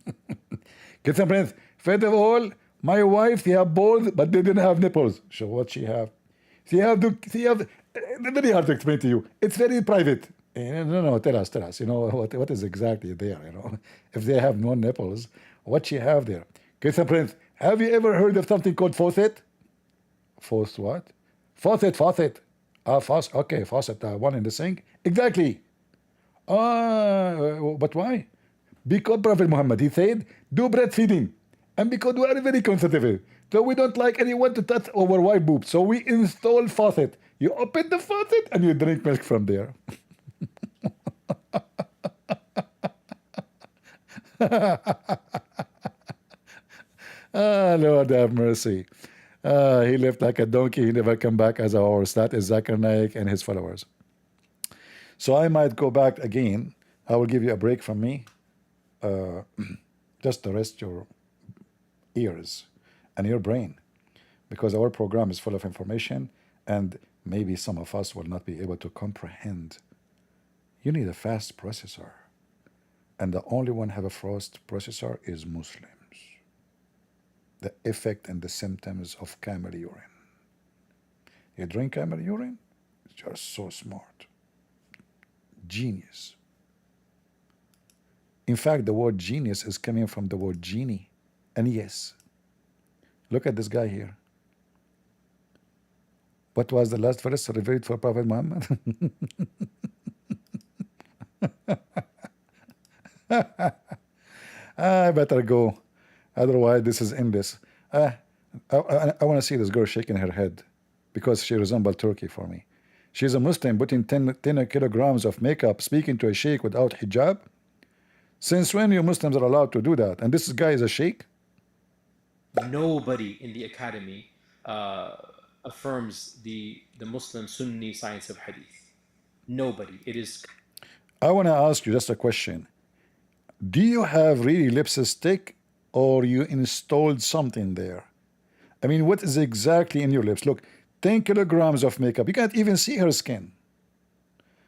Get some friends. First of all, my wife, she have balls, but they didn't have nipples. So what she have? She have, very hard to explain to you. It's very private. No, tell us. You know, what is exactly there, you know? If they have no nipples, what she have there? Get some friends. Have you ever heard of something called faucet? Faucet what? Faucet. Okay, faucet, one in the sink. Exactly. But why? Because Prophet Muhammad, he said, do breastfeeding. And because we are very conservative, so we don't like anyone to touch our white boob. So we install faucet. You open the faucet and you drink milk from there. Lord have mercy. He lived like a donkey. He never come back as a horse. That is Zakir Naik and his followers. So I might go back again. I will give you a break from me. Just to rest your ears and your brain. Because our program is full of information and maybe some of us will not be able to comprehend. You need a fast processor. And the only one have a fast processor is Muslims. The effect and the symptoms of camel urine. You drink camel urine? You're so smart. Genius. In fact, the word genius is coming from the word genie. And yes, look at this guy here. What was the last verse revealed for Prophet Muhammad? I better go. Otherwise, this is endless. I want to see this girl shaking her head because she resembles Turkey for me. She's a Muslim putting 10 kilograms of makeup, speaking to a sheikh without hijab. Since when you Muslims are allowed to do that? And this guy is a sheikh? Nobody in the academy affirms the Muslim Sunni science of hadith. Nobody. It is. I want to ask you just a question. Do you have really lipstick or you installed something there? I mean, what is exactly in your lips? Look, 10 kilograms of makeup. You can't even see her skin.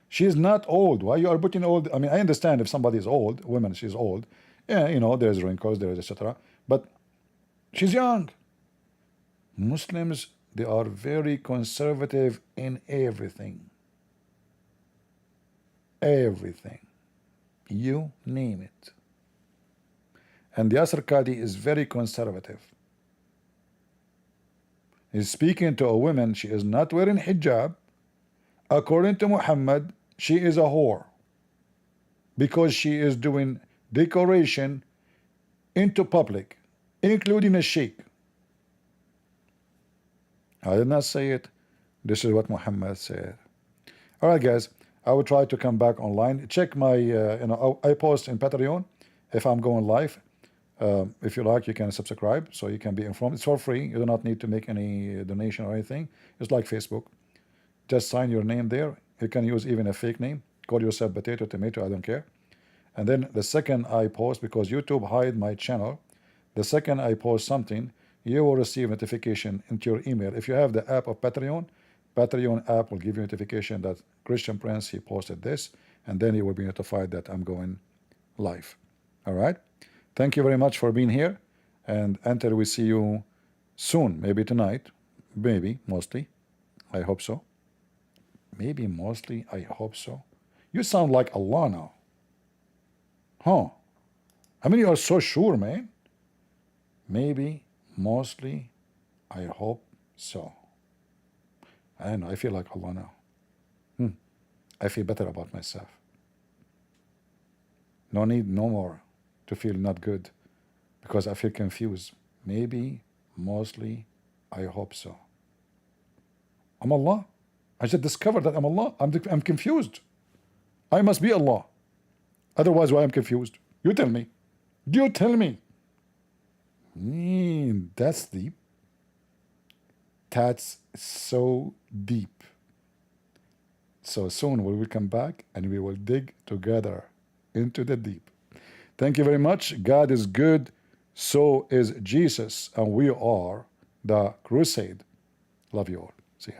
She is not old. Why you are putting old? I mean, I understand if somebody is old, woman, she's old. Yeah, you know, there's wrinkles, there's etc. But she's young. Muslims, they are very conservative in everything. Everything. You name it. And Yasser Qadi is very conservative. He's speaking to a woman, she is not wearing hijab. According to Muhammad, she is a whore because she is doing decoration into public, including a sheikh. I did not say it. This is what Muhammad said. All right, guys, I will try to come back online. Check my, I post in Patreon if I'm going live. If you like, you can subscribe so you can be informed. It's for free. You do not need to make any donation or anything. It's like Facebook. Just sign your name there. You can use even a fake name. Call yourself Potato Tomato, I don't care. And then the second I post, because YouTube hide my channel, the second I post something, you will receive notification into your email. If you have the app of Patreon, Patreon app will give you notification that Christian Prince, he posted this, and then you will be notified that I'm going live. All right? Thank you very much for being here, and until we see you soon, maybe tonight, maybe, mostly, I hope so. Maybe, mostly, I hope so. You sound like Allah now. Huh? I mean, you are so sure, man. Maybe, mostly, I hope so. I don't know, I feel like Allah now. I feel better about myself. No need, no more to feel not good because I feel confused. Maybe, mostly, I hope so. I'm Allah. I just discovered that I'm Allah. I'm confused. I must be Allah. Otherwise, why I'm confused? You tell me. You tell me. That's deep. That's so deep. So soon we will come back and we will dig together into the deep. Thank you very much. God is good. So is Jesus. And we are the crusade. Love you all. See ya.